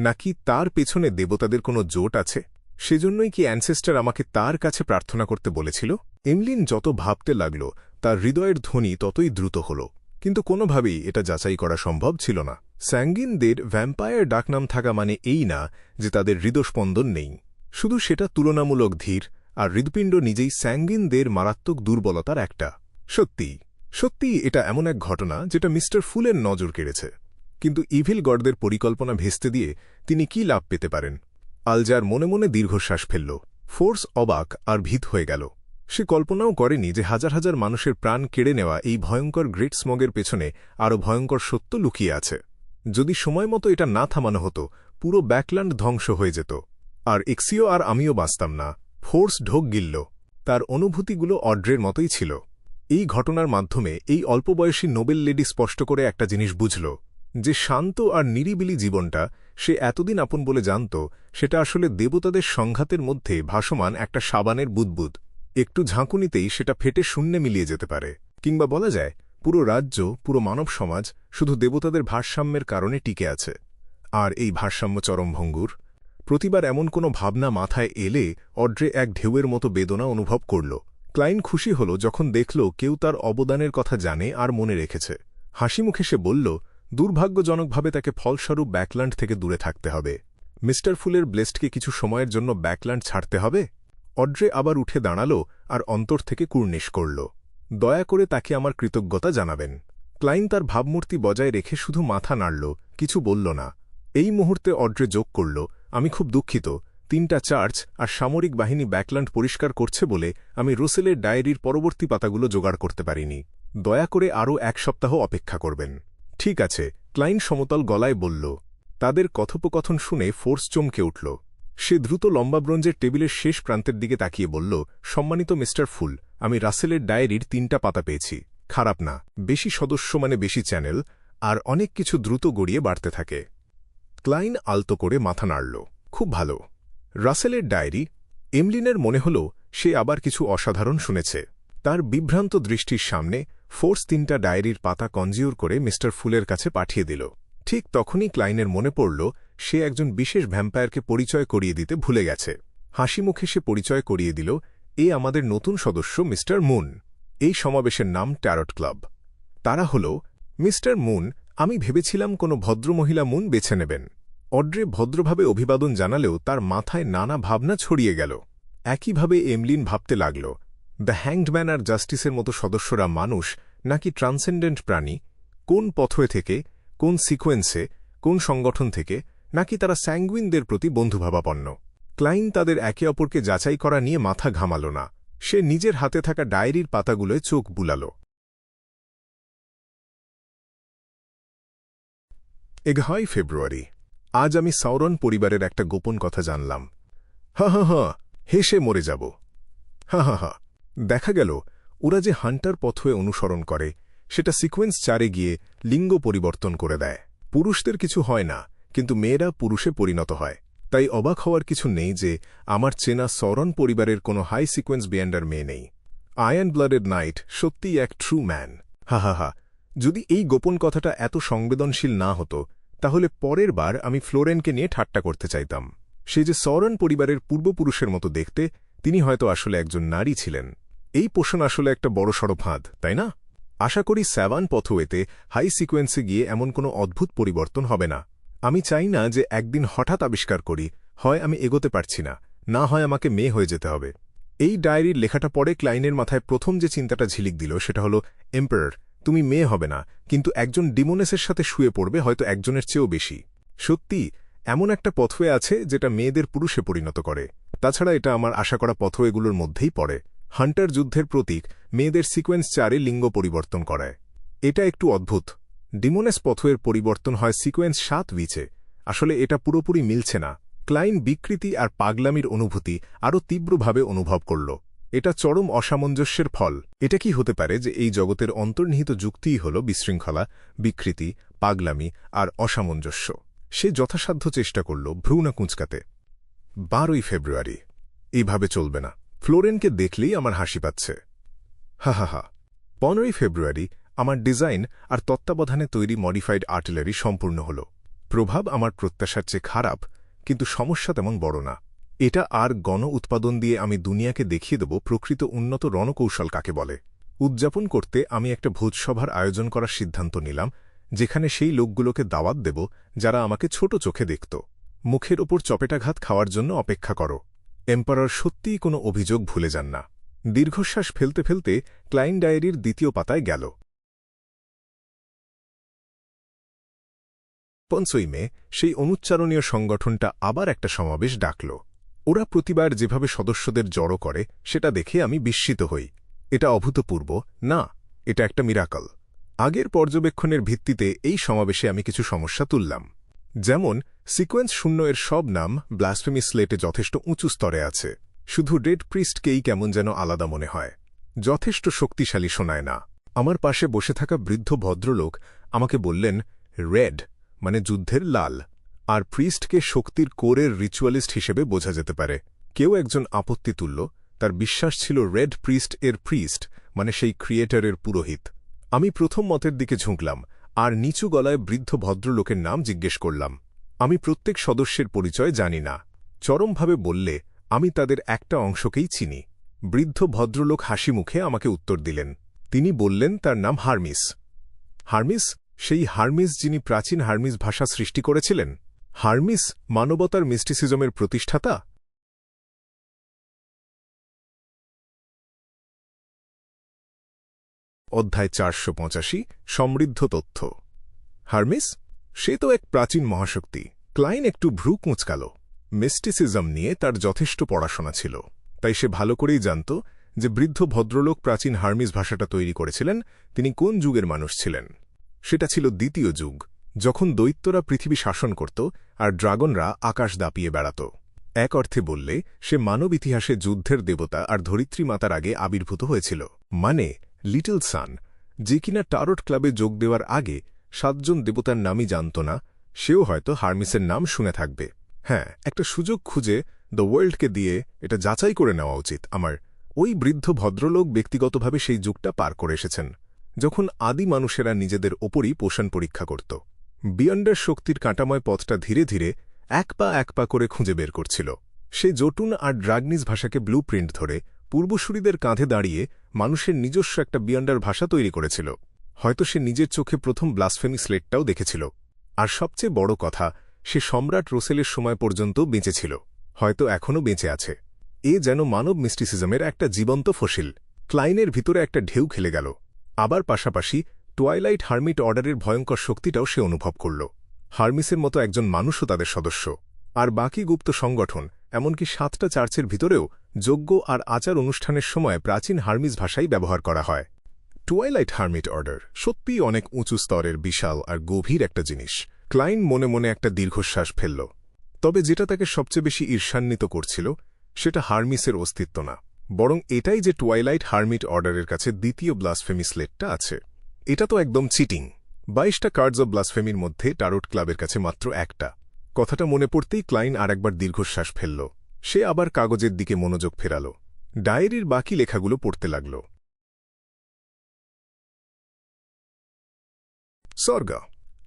নাকি তার পেছনে দেবতাদের কোনো জোট আছে? সেজন্যই কি অ্যানসেস্টার আমাকে তার কাছে প্রার্থনা করতে বলেছিল? এমলিন যত ভাবতে লাগল, তার হৃদয়ের ধ্বনি ততই দ্রুত হল, কিন্তু কোনোভাবেই এটা যাচাই করা সম্ভব ছিল না। স্যাঙ্গিনদের ভ্যাম্পায়ার ডাকনাম থাকা মানে এই না যে তাদের হৃদস্পন্দন নেই, শুধু সেটা তুলনামূলক ধীর, আর হৃদপিণ্ড নিজেই স্যাঙ্গিনদের মারাত্মক দুর্বলতার একটা। সত্যিই এটা এমন এক ঘটনা যেটা মিস্টার ফুলের নজর কেড়েছে। কিন্তু ইভিল গডদের পরিকল্পনা ভেস্তে দিয়ে তিনি কি লাভ পেতে পারেন? আলজার মনে মনে দীর্ঘশ্বাস ফেলল। ফোর্স অবাক আর ভীত হয়ে গেল। সে কল্পনাও করেনি যে হাজার হাজার মানুষের প্রাণ কেড়ে নেওয়া এই ভয়ঙ্কর গ্রেট স্মগের পেছনে আরও ভয়ঙ্কর সত্য লুকিয়ে আছে। যদি সময়মতো এটা না থামানো হতো, পুরো ব্যাকল্যান্ড ধ্বংস হয়ে যেত, আর এক্সিও আর আমিও বাঁচতাম না। ফোর্স ঢোক গিলল। তার অনুভূতিগুলো অড্রের মতোই ছিল। এই ঘটনার মাধ্যমে এই অল্পবয়সী নোবেল লেডি স্পষ্ট করে একটা জিনিস বুঝল, যে শান্ত আর নিরিবিলি জীবনটা সে এতদিন আপন বলে জানত, সেটা আসলে দেবতাদের সংঘাতের মধ্যে ভাসমান একটা সাবানের বুদবুদ। একটু ঝাঁকুনিতেই সেটা ফেটে শূন্যে মিলিয়ে যেতে পারে, কিংবা বলা যায় পুরো রাজ্য, পুরো মানব সমাজ শুধু দেবতাদের ভারসাম্যের কারণে টিকে আছে। আর এই ভারসাম্য চরমভঙ্গুর। প্রতিবার এমন কোনো ভাবনা মাথায় এলে অড্রে এক ঢেউয়ের মতো বেদনা অনুভব করল। ক্লাইন খুশি হল যখন দেখল কেউ তার অবদানের কথা জানে আর মনে রেখেছে। হাসি মুখে সে বলল, দুর্ভাগ্যজনকভাবে তাকে ফলস্বরূপ ব্যাকল্যান্ড থেকে দূরে থাকতে হবে। মিস্টার ফুলের ব্লেস্টকে কিছু সময়ের জন্য ব্যাকল্যান্ড ছাড়তে হবে। অড্রে আবার উঠে দাঁড়াল আর অন্তর থেকে কুর্নিশ করল, দয়া করে তাকে আমার কৃতজ্ঞতা জানাবেন। ক্লাইন তার ভাবমূর্তি বজায় রেখে শুধু মাথা নাড়ল, কিছু বলল না। এই মুহূর্তে অড্রে যোগ করল, আমি খুব দুঃখিত, 3টা চার্চ আর সামরিক বাহিনী ব্যাকল্যান্ড পরিষ্কার করছে বলে আমি রোসেলের ডায়েরির পরবর্তী পাতাগুলো জোগাড় করতে পারিনি। দয়া করে আরও 1 সপ্তাহ অপেক্ষা করবেন। ঠিক আছে, ক্লাইন সমতল গলায় বলল। তাদের কথোপকথন শুনে ফোর্স চমকে উঠল। সে দ্রুত লম্বা ব্রোঞ্জের টেবিলের শেষ প্রান্তের দিকে তাকিয়ে বলল, সম্মানিত মিস্টার ফুল, আমি রাসেলের ডায়েরির 3টা পাতা পেয়েছি। খারাপ না, বেশি সদস্য মানে বেশি চ্যানেল, আর অনেক কিছু দ্রুত গড়িয়ে বাড়তে থাকে। ক্লাইন আলতো করে মাথা নাড়ল। খুব ভালো। রাসেলের ডায়েরি। এমলিনের মনে হল সে আবার কিছু অসাধারণ শুনেছে। তার বিভ্রান্ত দৃষ্টির সামনে ফোর্স 3টা ডায়েরির পাতা কনজিওর করে মিস্টার ফুলের কাছে পাঠিয়ে দিল। ঠিক তখনই ক্লাইনের মনে পড়ল সে একজন বিশেষ ভ্যাম্পায়ারকে পরিচয় করিয়ে দিতে ভুলে গেছে। হাসি মুখে সে পরিচয় করিয়ে দিল, এ আমাদের নতুন সদস্য মিস্টার মুন। এই সমাবেশের নাম ট্যারট ক্লাব। তারা হল, মিস্টার মুন, আমি ভেবেছিলাম কোনো ভদ্রমহিলা মুন বেছে নেবেন। অড্রে ভদ্রভাবে অভিবাদন জানালেও তার মাথায় নানা ভাবনা ছড়িয়ে গেল। একইভাবে এমলিন ভাবতে লাগল, দ্য হ্যাংডম্যান আর জাস্টিসের মতো সদস্যরা মানুষ নাকি ট্রান্সেন্ডেন্ট প্রাণী, কোন পথওয়ে থেকে, কোন সিকোয়েন্সে, কোন সংগঠন থেকে, নাকি তারা স্যাঙ্গুইনদের প্রতি বন্ধুভাবাপন্ন। ক্লাইন তাদের একে অপরকে যাচাই করা নিয়ে মাথা ঘামাল না। সে নিজের হাতে থাকা ডায়েরির পাতাগুলোয় চোখ বুলাল। 11 ফেব্রুয়ারি। আজ আমি সাউরন পরিবারের একটা গোপন কথা জানলাম। হা, হেসে মরে যাব। হা। দেখা গেল ওরা যে হান্টার পথওয়ে অনুসরণ করে সেটা সিকোয়েন্স 4-এ গিয়ে লিঙ্গ পরিবর্তন করে দেয়। পুরুষদের কিছু হয় না, কিন্তু মেয়েরা পুরুষে পরিণত হয়। তাই অবাক হওয়ার কিছু নেই যে আমার চেনা সরন পরিবারের কোনো হাই সিকোয়েন্স বিয়ান্ডার মেয়ে নেই। আয়রন ব্লাডেড নাইট সত্যিই এক ট্রু ম্যান। হা। যদি এই গোপন কথাটা এত সংবেদনশীল না হতো তাহলে পরের বার আমি ফ্লোরেনকে নিয়ে ঠাট্টা করতে চাইতাম। সে যে সরন পরিবারের পূর্বপুরুষের মতো দেখতে, তিনি হয়তো আসলে একজন নারী ছিলেন। এই পোষণ আসলে একটা বড়সড় ফাঁদ, তাই না? আশা করি স্যাভান পথওয়েতে হাই সিকোয়েন্সে গিয়ে এমন কোনো অদ্ভুত পরিবর্তন হবে না। আমি চাই না যে একদিন হঠাৎ আবিষ্কার করি হয় আমি এগোতে পারছি না, না হয় আমাকে মেয়ে হয়ে যেতে হবে। এই ডায়েরির লেখাটা পড়ে ক্লাইনের মাথায় প্রথম যে চিন্তাটা ঝিলিক দিল সেটা হলো, এম্পারার, তুমি মেয়ে হবে না, কিন্তু একজন ডিমোনেসের সাথে শুয়ে পড়বে, হয়তো একজনের চেয়েও বেশি। সত্যি এমন একটা পথওয়ে আছে যেটা মেয়েদের পুরুষে পরিণত করে। তাছাড়া এটা আমার আশা করা পথওয়েগুলোর মধ্যেই পড়ে। হান্টার যুদ্ধের প্রতীক মেয়েদের সিকোয়েন্স 4-এ লিঙ্গ পরিবর্তন করায়। এটা একটু অদ্ভুত। ডিমোনেস পথওয়ের পরিবর্তন হয় সিকোয়েন্স 7-বিচে। আসলে এটা পুরোপুরি মিলছে না। ক্লাইন বিকৃতি আর পাগলামির অনুভূতি আরও তীব্রভাবে অনুভব করল। এটা চরম অসামঞ্জস্যের ফল। এটা কি হতে পারে যে এই জগতের অন্তর্নিহিত যুক্তিই হল বিশৃঙ্খলা, বিকৃতি, পাগলামি আর অসামঞ্জস্য? সে যথাসাধ্য চেষ্টা করল ভ্রু না কুঁচকাতে। 12 ফেব্রুয়ারি। এইভাবে চলবে না। ফ্লোরেনকে দেখলেই আমার হাসি পাচ্ছে। হা। 15 ফেব্রুয়ারি আমার ডিজাইন আর তত্ত্বাবধানে তৈরি মডিফাইড আর্টিলারি সম্পূর্ণ হল। প্রভাব আমার প্রত্যাশার চেয়ে খারাপ, কিন্তু সমস্যা তেমন বড় না। এটা আর গণ উৎপাদন দিয়ে আমি দুনিয়াকে দেখিয়ে দেব প্রকৃত উন্নত রণকৌশল কাকে বলে। উদযাপন করতে আমি একটা ভোজসভার আয়োজন করার সিদ্ধান্ত নিলাম, যেখানে সেই লোকগুলোকে দাওয়াত দেব যারা আমাকে ছোট চোখে দেখত। মুখের ওপর চপেটাঘাত খাওয়ার জন্য অপেক্ষা করো। এম্পারার সত্যিই কোনো অভিযোগ ভুলে যান না। দীর্ঘশ্বাস ফেলতে ফেলতে ক্লাইন ডায়েরির দ্বিতীয় পাতায় গেল। 5 মে সেই অনুচ্চারণীয় সংগঠনটা আবার একটা সমাবেশ ডাকল। ওরা প্রতিবার যেভাবে সদস্যদের জড়ো করে সেটা দেখে আমি বিস্মিত হই। এটা অভূতপূর্ব না, এটা একটা মিরাকল। আগের পর্যবেক্ষণের ভিত্তিতে এই সমাবেশে আমি কিছু সমস্যা তুললাম। যেমন, সিকোয়েন্স 0-এর সব নাম ব্লাসফেমি স্লেটে যথেষ্ট উঁচু স্তরে আছে। শুধু রেড প্রিস্টকেই কেমন যেন আলাদা মনে হয়। যথেষ্ট শক্তিশালী শোনায় না। আমার পাশে বসে থাকা বৃদ্ধ ভদ্রলোক আমাকে বললেন, রেড মানে যুদ্ধের লাল, আর প্রিস্টকে শক্তির কোরের রিচুয়ালিস্ট হিসেবে বোঝা যেতে পারে। কেউ একজন আপত্তি তুলল, তার বিশ্বাস ছিল রেড প্রিস্ট মানে সেই ক্রিয়েটরের পুরোহিত। আমি প্রথম মতের দিকে ঝুঁকলাম আর নিচু গলায় বৃদ্ধ ভদ্রলোকের নাম জিজ্ঞেস করলাম। আমি প্রত্যেক সদস্যের পরিচয় জানি না। চরমভাবে বললে আমি তাদের একটা অংশকেই চিনি। বৃদ্ধ ভদ্রলোক হাসি মুখে আমাকে উত্তর দিলেন। তিনি বললেন তার নাম হার্মিস। হার্মিস? সেই হার্মিস যিনি প্রাচীন হার্মিস ভাষা সৃষ্টি করেছিলেন? হার্মিস মানবতার মিস্টিসিজমের প্রতিষ্ঠাতা? অধ্যায় 485 সমৃদ্ধ তথ্য। হার্মিস? সে তো এক প্রাচীন মহাশক্তি। ক্লাইন একটু ভ্রু কুঁচকাল। মিস্টিসিজম নিয়ে তার যথেষ্ট পড়াশোনা ছিল, তাই সে ভালো করেই জানত যে বৃদ্ধ ভদ্রলোক প্রাচীন হার্মিস ভাষাটা তৈরি করেছিলেন তিনি কোন যুগের মানুষ ছিলেন। সেটা ছিল দ্বিতীয় যুগ, যখন দৈত্যরা পৃথিবী শাসন করত আর ড্রাগনরা আকাশ দাপিয়ে বেড়াত। এক অর্থে বললে সে মানব ইতিহাসে যুদ্ধের দেবতা আর ধরিত্রী মাতার আগে আবির্ভূত হয়েছিল। মানে লিটল সান, যে কিনা টারট ক্লাবে যোগ দেওয়ার আগে 7 জন দেবতার নামই জানত না, সেও হয়তো হার্মিসের নাম শুনে থাকবে। হ্যাঁ, একটা সুযোগ খুঁজে দ্য ওয়ার্ল্ডকে দিয়ে এটা যাচাই করে নেওয়া উচিত আমার। ওই বৃদ্ধ ভদ্রলোক ব্যক্তিগতভাবে সেই যুগটা পার করে এসেছেন, যখন আদি মানুষেরা নিজেদের ওপরই পোষণ পরীক্ষা করত। বিয়ন্ডার শক্তির কাঁটাময় পথটা ধীরে ধীরে এক পা করে খুঁজে বের করছিল। সে জটুন আর ড্রাগনিস ভাষাকে ব্লু প্রিন্ট ধরে পূর্বসূরিদের কাঁধে দাঁড়িয়ে মানুষের নিজস্ব একটা বিয়ন্ডার ভাষা তৈরি করেছিল। হয়তো সে নিজের চোখে প্রথম ব্লাসফেমি স্লেটটাও দেখেছিল। আর সবচেয়ে বড় কথা, সে সম্রাট রোসেলের সময় পর্যন্ত বেঁচে ছিল, হয়তো এখনও বেঁচে আছে। এ যেন মানব মিস্টিসিজমের একটা জীবন্ত ফসিল। ক্লাইনের ভিতরে একটা ঢেউ খেলে গেল। আবার পাশাপাশি টুয়াইলাইট হার্মিট অর্ডারের ভয়ঙ্কর শক্তিটাও সে অনুভব করল। হার্মিসের মতো একজন মানুষও তাদের সদস্য, আর বাকি গুপ্ত সংগঠন, এমনকি 7টা চার্চের ভিতরেও যজ্ঞ আর আচার অনুষ্ঠানের সময় প্রাচীন হার্মিস ভাষাই ব্যবহার করা হয়। টুয়াইলাইট হার্মিট অর্ডার সত্যিই অনেক উঁচু স্তরের বিশাল আর গভীর একটা জিনিস। ক্লাইন মনে মনে একটা দীর্ঘশ্বাস ফেলল। তবে যেটা তাকে সবচেয়ে বেশি ঈর্ষান্বিত করছিল সেটা হার্মিসের অস্তিত্ব না, বরং এটাই যে টুয়াইলাইট হার্মিট অর্ডারের কাছে দ্বিতীয় ব্লাসফেমি স্লেটটা আছে। এটা তো একদম চিটিং। 22টা কার্ডস অব ব্লাসফেমির মধ্যে টারোট ক্লাবের কাছে মাত্র একটা। কথাটা মনে পড়তেই ক্লাইন আরেকবার দীর্ঘশ্বাস ফেলল। সে আবার কাগজের দিকে মনোযোগ ফেরাল। ডায়েরির বাকি লেখাগুলো পড়তে লাগল। সর্গা,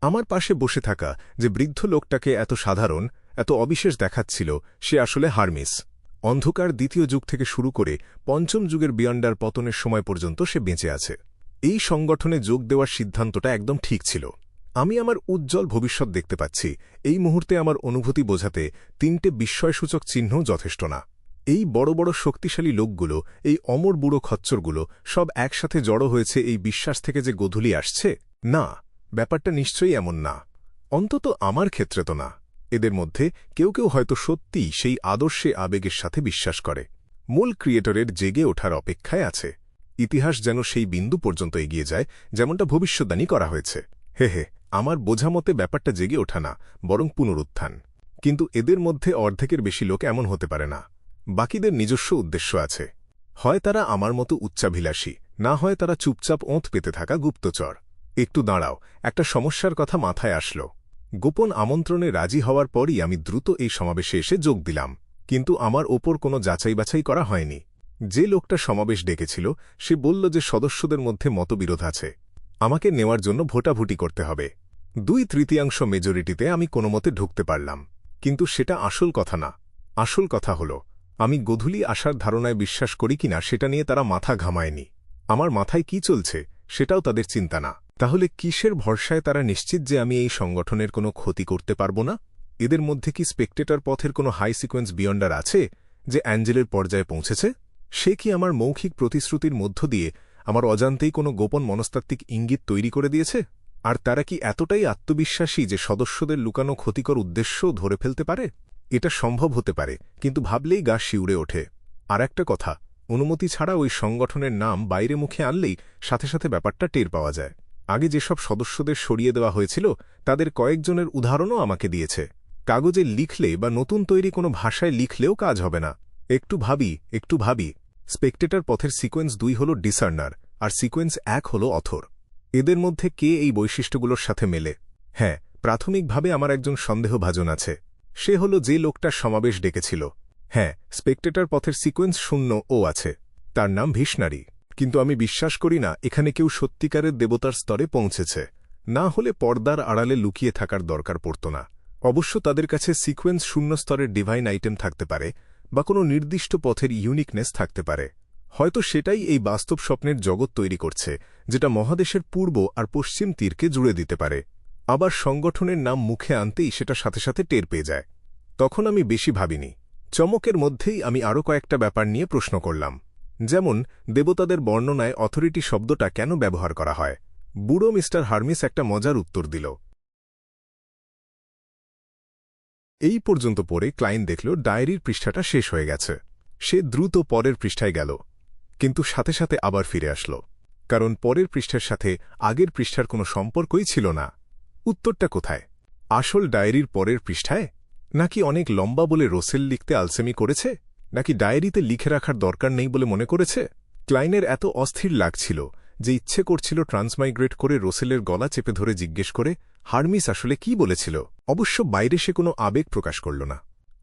আমার পাশে বসে থাকা যে বৃদ্ধ লোকটাকে এত সাধারণ, এত অবিশেষ দেখাচ্ছিল, সে আসলে হার্মিস। অন্ধকার দ্বিতীয় যুগ থেকে শুরু করে 5ম যুগের বিয়ন্ডার পতনের সময় পর্যন্ত সে বেঁচে আছে। এই সংগঠনে যোগ দেওয়ার সিদ্ধান্তটা একদম ঠিক ছিল। আমি আমার উজ্জ্বল ভবিষ্যৎ দেখতে পাচ্ছি। এই মুহূর্তে আমার অনুভূতি বোঝাতে 3টে বিস্ময়সূচক চিহ্ন যথেষ্ট না। এই বড় বড় শক্তিশালী লোকগুলো, এই অমর বুড়ো খচ্চরগুলো সব একসাথে জড়ো হয়েছে এই বিশ্বাস থেকে যে গোধূলি আসছে। না, ব্যাপারটা নিশ্চয়ই এমন না, অন্তত আমার ক্ষেত্রে তো না। এদের মধ্যে কেউ কেউ হয়তো সত্যিই সেই আদর্শে আবেগের সাথে বিশ্বাস করে, মূল ক্রিয়েটরের জেগে ওঠার অপেক্ষায় আছে। ইতিহাস যেন সেই বিন্দু পর্যন্ত এগিয়ে যায় যেমনটা ভবিষ্যদ্বাণী করা হয়েছে। হে, আমার বোঝা মতে ব্যাপারটা জেগে ওঠা না, বরং পুনরুত্থান। কিন্তু এদের মধ্যে অর্ধেকের বেশি লোক এমন হতে পারে না। বাকিদের নিজস্ব উদ্দেশ্য আছে। হয় তারা আমার মতো উচ্চাভিলাষী, না হয় তারা চুপচাপ ওঁত পেতে থাকা গুপ্তচর। একটু দাঁড়াও, একটা সমস্যার কথা মাথায় আসল। গোপন আমন্ত্রণে রাজি হওয়ার পরই আমি দ্রুত এই সমাবেশে এসে যোগ দিলাম, কিন্তু আমার ওপর কোনো যাচাই বাছাই করা হয়নি। যে লোকটা সমাবেশ ডেকেছিল সে বলল যে সদস্যদের মধ্যে মতবিরোধ আছে, আমাকে নেওয়ার জন্য ভোটাভুটি করতে হবে। 2/3 মেজরিটিতে আমি কোনোমতে ঢুকতে পারলাম। কিন্তু সেটা আসল কথা না। আসল কথা হল, আমি গোধূলি আসার ধারণায় বিশ্বাস করি কিনা সেটা নিয়ে তারা মাথা ঘামায়নি। আমার মাথায় কি চলছে সেটাও তাদের চিন্তা না। তাহলে কিসের ভরসায় তারা নিশ্চিত যে আমি এই সংগঠনের কোনো ক্ষতি করতে পারব না? এদের মধ্যে কি স্পেকটেটর পথের কোনো হাই সিকোয়েন্স বিয়ন্ডার আছে যে অ্যাঞ্জেলের পর্যায়ে পৌঁছেছে? সে কি আমার মৌখিক প্রতিশ্রুতির মধ্য দিয়ে আমার অজান্তেই কোনো গোপন মনস্তাত্ত্বিক ইঙ্গিত তৈরি করে দিয়েছে? আর তারা কি এতটাই আত্মবিশ্বাসী যে সদস্যদের লুকানো ক্ষতিকর উদ্দেশ্য ধরে ফেলতে পারে? এটা সম্ভব হতে পারে, কিন্তু ভাবলেই গা শিউরে ওঠে। আর একটা কথা, অনুমতি ছাড়া ওই সংগঠনের নাম বাইরে মুখে আনলেই সাথে সাথে ব্যাপারটা টের পাওয়া যায়। আগে যেসব সদস্যদের সরিয়ে দেওয়া হয়েছিল তাদের কয়েকজনের উদাহরণও আমাকে দিয়েছে। কাগজে লিখলে বা নতুন তৈরি কোনো ভাষায় লিখলেও কাজ হবে না। একটু ভাবি। স্পেকটেটর পথের সিকোয়েন্স 2 হল ডিসার্নার, আর সিকোয়েন্স 1 হল অথর। এদের মধ্যে কে এই বৈশিষ্ট্যগুলোর সাথে মেলে? হ্যাঁ, প্রাথমিকভাবে আমার একজন সন্দেহভাজন আছে। সে হল যে লোকটা সমাবেশ ডেকেছিল। হ্যাঁ, স্পেকটেটর পথের সিকোয়েন্স 0 আছে। তার নাম ভিশনারি। কিন্তু আমি বিশ্বাস করি না এখানে কেউ সত্যিকারের দেবতার স্তরে পৌঁছেছে। না হলে পর্দার আড়ালে লুকিয়ে থাকার দরকার পড়ত না। অবশ্য তাদের কাছে সিকোয়েন্স 0 স্তরের ডিভাইন আইটেম থাকতে পারে, বা কোনো নির্দিষ্ট পথের ইউনিকনেস থাকতে পারে। হয়তো সেটাই এই বাস্তব স্বপ্নের জগৎ তৈরি করছে, যেটা মহাদেশের পূর্ব আর পশ্চিম তীরকে জুড়ে দিতে পারে। আবার সংগঠনের নাম মুখে আনতেই সেটা সাথে সাথে টের পেয়ে যায়। তখন আমি বেশি ভাবিনি। চমকের মধ্যেই আমি আরও কয়েকটা ব্যাপার নিয়ে প্রশ্ন করলাম। যেমন, দেবতাদের বর্ণনায় অথরিটি শব্দটা কেন ব্যবহার করা হয়? বুড়ো মিস্টার হার্মিস একটা মজার উত্তর দিল। এই পর্যন্ত পড়ে ক্লাইন দেখল ডায়েরির পৃষ্ঠাটা শেষ হয়ে গেছে। সে দ্রুত পরের পৃষ্ঠায় গেল, কিন্তু সাথে সাথে আবার ফিরে আসল, কারণ পরের পৃষ্ঠার সাথে আগের পৃষ্ঠার কোনো সম্পর্কই ছিল না। উত্তরটা কোথায়? আসল ডায়েরির পরের পৃষ্ঠায়? নাকি অনেক লম্বা বলে রোসেল লিখতে আলসেমি করেছে? নাকি ডায়েরিতে লিখে রাখার দরকার নেই বলে মনে করেছে? ক্লাইনের এত অস্থির লাগছিল যে ইচ্ছে করছিল ট্রান্সমাইগ্রেট করে রোসেলের গলা চেপে ধরে জিজ্ঞেস করে হার্মিস আসলে কি বলেছিল। অবশ্য বাইরে সে কোনো আবেগ প্রকাশ করল না,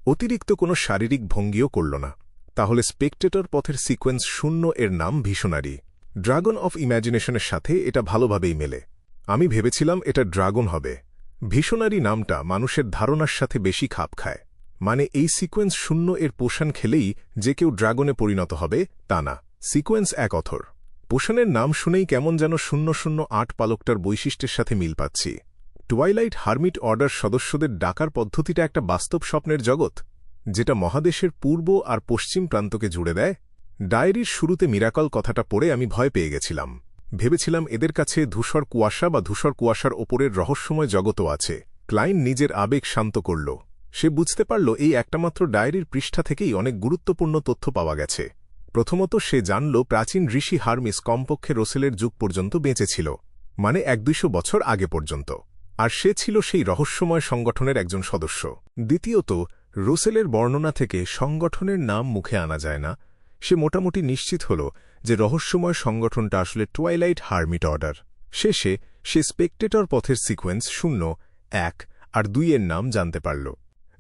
অতিরিক্ত কোনো শারীরিক ভঙ্গিও করল না। তাহলে স্পেকটেটর পথের সিকোয়েন্স 0 এর নাম ভিশনারি। ড্রাগন অফ ইম্যাজিনেশনের সাথে এটা ভালোভাবেই মেলে। আমি ভেবেছিলাম এটা ড্রাগন হবে। ভিশনারি নামটা মানুষের ধারণার সাথে বেশি খাপ খায়। মানে এই সিকোয়েন্স 0 এর পোষণ খেলেই যে কেউ ড্রাগনে পরিণত হবে তা না। Sequence 1 author. পোষণের নাম শুনেই কেমন যেন 008 পালকটার বৈশিষ্ট্যের সাথে মিল পাচ্ছি। টুয়াইলাইট হারমিট অর্ডার সদস্যদের ডাকার পদ্ধতিটা একটা বাস্তব স্বপ্নের জগৎ, যেটা মহাদেশের পূর্ব আর পশ্চিম প্রান্তকে জুড়ে দেয়। ডায়েরির শুরুতে মিরাকল কথাটা পড়ে আমি ভয় পেয়ে গেছিলাম। ভেবেছিলাম এদের কাছে ধূসর কুয়াশা বা ধূসর কুয়াশার ওপরের রহস্যময় জগতও আছে। ক্লাইন নিজের আবেগ শান্ত করল। সে বুঝতে পারল এই একটামাত্র ডায়েরির পৃষ্ঠা থেকেই অনেক গুরুত্বপূর্ণ তথ্য পাওয়া গেছে। প্রথমত সে জানল প্রাচীন ঋষি হার্মিস কমপক্ষে রোসেলের যুগ পর্যন্ত বেঁচে ছিল, মানে 100-200 বছর আগে পর্যন্ত, আর সে ছিল সেই রহস্যময় সংগঠনের একজন সদস্য। দ্বিতীয়ত, রোসেলের বর্ণনা থেকে সংগঠনের নাম মুখে আনা যায় না। সে মোটামুটি নিশ্চিত হল যে রহস্যময় সংগঠনটা আসলে টুয়াইলাইট হারমিট অর্ডার। শেষে সে স্পেকটেটর পথের সিকোয়েন্স 0, 1 আর 2 এর নাম জানতে পারল।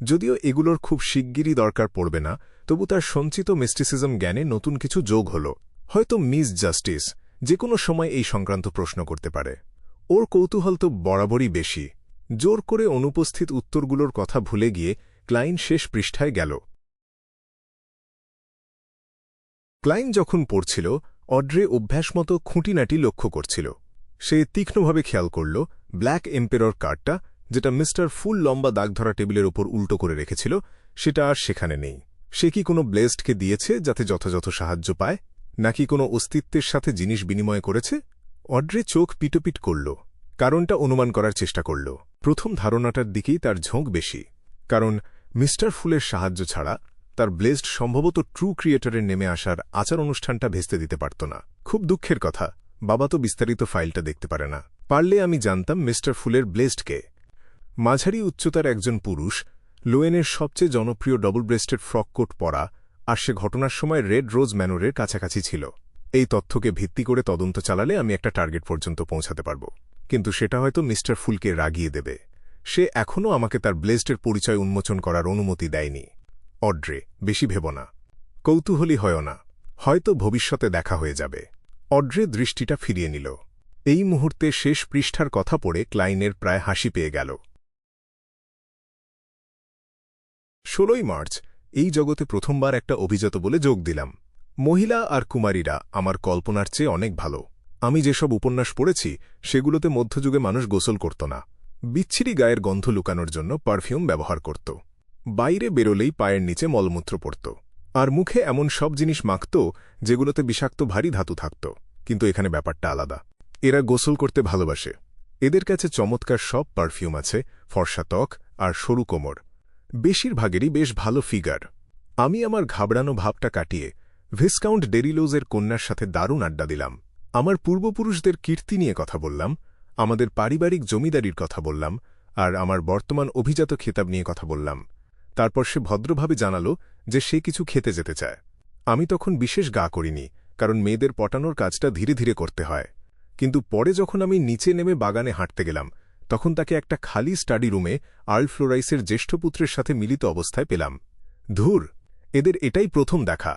যদিও এগুলোর খুব শিগগিরই দরকার পড়বে না, তবু তার সঞ্চিত মিস্টিসিজম জ্ঞানে নতুন কিছু যোগ হল। হয়তো মিস জাস্টিস যে কোনো সময় এই সংক্রান্ত প্রশ্ন করতে পারে। ওর কৌতূহল তো বরাবরই বেশি। জোর করে অনুপস্থিত উত্তরগুলোর কথা ভুলে গিয়ে ক্লাইন শেষ পৃষ্ঠায় গেল। ক্লাইন যখন পড়ছিল, অড্রে অভ্যাসমতো খুঁটিনাটি লক্ষ্য করছিল। সে তীক্ষ্ণভাবে খেয়াল করল ব্ল্যাক এম্পেরর কার্ডটা, যেটা মিস্টার ফুল লম্বা দাগধরা টেবিলের ওপর উল্টো করে রেখেছিল, সেটা আর সেখানে নেই। সে কি কোনো ব্লেসডকে দিয়েছে যাতে যথাযথ সাহায্য পায়, নাকি কোনো অস্তিত্বের সাথে জিনিস বিনিময় করেছে? অড্রে চোখ পিটোপিট করল, কারণটা অনুমান করার চেষ্টা করল। প্রথম ধারণাটার দিকেই তার ঝোঁক বেশি, কারণ মিস্টার ফুলের সাহায্য ছাড়া তার ব্লেসড সম্ভবত ট্রু ক্রিয়েটরের নেমে আসার আচার অনুষ্ঠানটা ভেস্তে দিতে পারত না। খুব দুঃখের কথা, বাবা তো বিস্তারিত ফাইলটা দেখতে পারে না। পারলে আমি জানতাম মিস্টার ফুলের ব্লেসডকে। মাঝারি উচ্চতার একজন পুরুষ, লোয়েনের সবচেয়ে জনপ্রিয় ডবল ব্রেস্টেড ফ্রক কোট পরা, আর সে ঘটনার সময় রেড রোজ ম্যানোরের কাছাকাছি ছিল। এই তথ্যকে ভিত্তি করে তদন্ত চালালে আমি একটা টার্গেট পর্যন্ত পৌঁছাতে পারব, কিন্তু সেটা হয়তো মিস্টার ফুলকে রাগিয়ে দেবে। সে এখনও আমাকে তার ব্লেসডের পরিচয় উন্মোচন করার অনুমতি দেয়নি। অড্রে, বেশি ভেব না, কৌতূহলী হয় না, হয়তো ভবিষ্যতে দেখা হয়ে যাবে। অড্রে দৃষ্টিটা ফিরিয়ে নিল। এই মুহূর্তে শেষ পৃষ্ঠার কথা পড়ে ক্লাইনের প্রায় হাসি পেয়ে গেল। 16 মার্চ এই জগতে প্রথমবার একটা অভিজাত বলে যোগ দিলাম। মহিলা আর কুমারীরা আমার কল্পনার চেয়ে অনেক ভালো। আমি যেসব উপন্যাস পড়েছি সেগুলোতে মধ্যযুগে মানুষ গোসল করত না, বিচ্ছিরি গায়ের গন্ধ লুকানোর জন্য পারফিউম ব্যবহার করত, বাইরে বেরোলেই পায়ের নিচে মলমূত্র পড়ত, আর মুখে এমন সব জিনিস মাখত যেগুলোতে বিষাক্ত ভারী ধাতু থাকত। কিন্তু এখানে ব্যাপারটা আলাদা। এরা গোসল করতে ভালোবাসে। এদের কাছে চমৎকার সব পারফিউম আছে, ফর্সা ত্বক আর সরু কোমর, বেশিরভাগেরই বেশ ভালো ফিগার। আমি আমার ঘাবড়ানো ভাবটা কাটিয়ে ভিসকাউন্ট ডেরিলোজের কন্যার সাথে দারুণ আড্ডা দিলাম। আমার পূর্বপুরুষদের কীর্তি নিয়ে কথা বললাম, আমাদের পারিবারিক জমিদারির কথা বললাম, আর আমার বর্তমান অভিজাত খেতাব নিয়ে কথা বললাম। তারপর সে ভদ্রভাবে জানালো যে সে কিছু খেতে যেতে চায়। আমি তখন বিশেষ গা করিনি, কারণ মেয়েদের পটানোর কাজটা ধীরে ধীরে করতে হয়। কিন্তু পরে যখন আমি নিচে নেমে বাগানে হাঁটতে গেলাম, তখন তাকে একটা খালি স্টাডি রুমে আর্ল ফ্লোরাইসের জ্যেষ্ঠ পুত্রের সাথে মিলিত অবস্থায় পেলাম। ধুর, এদের এটাই প্রথম দেখা।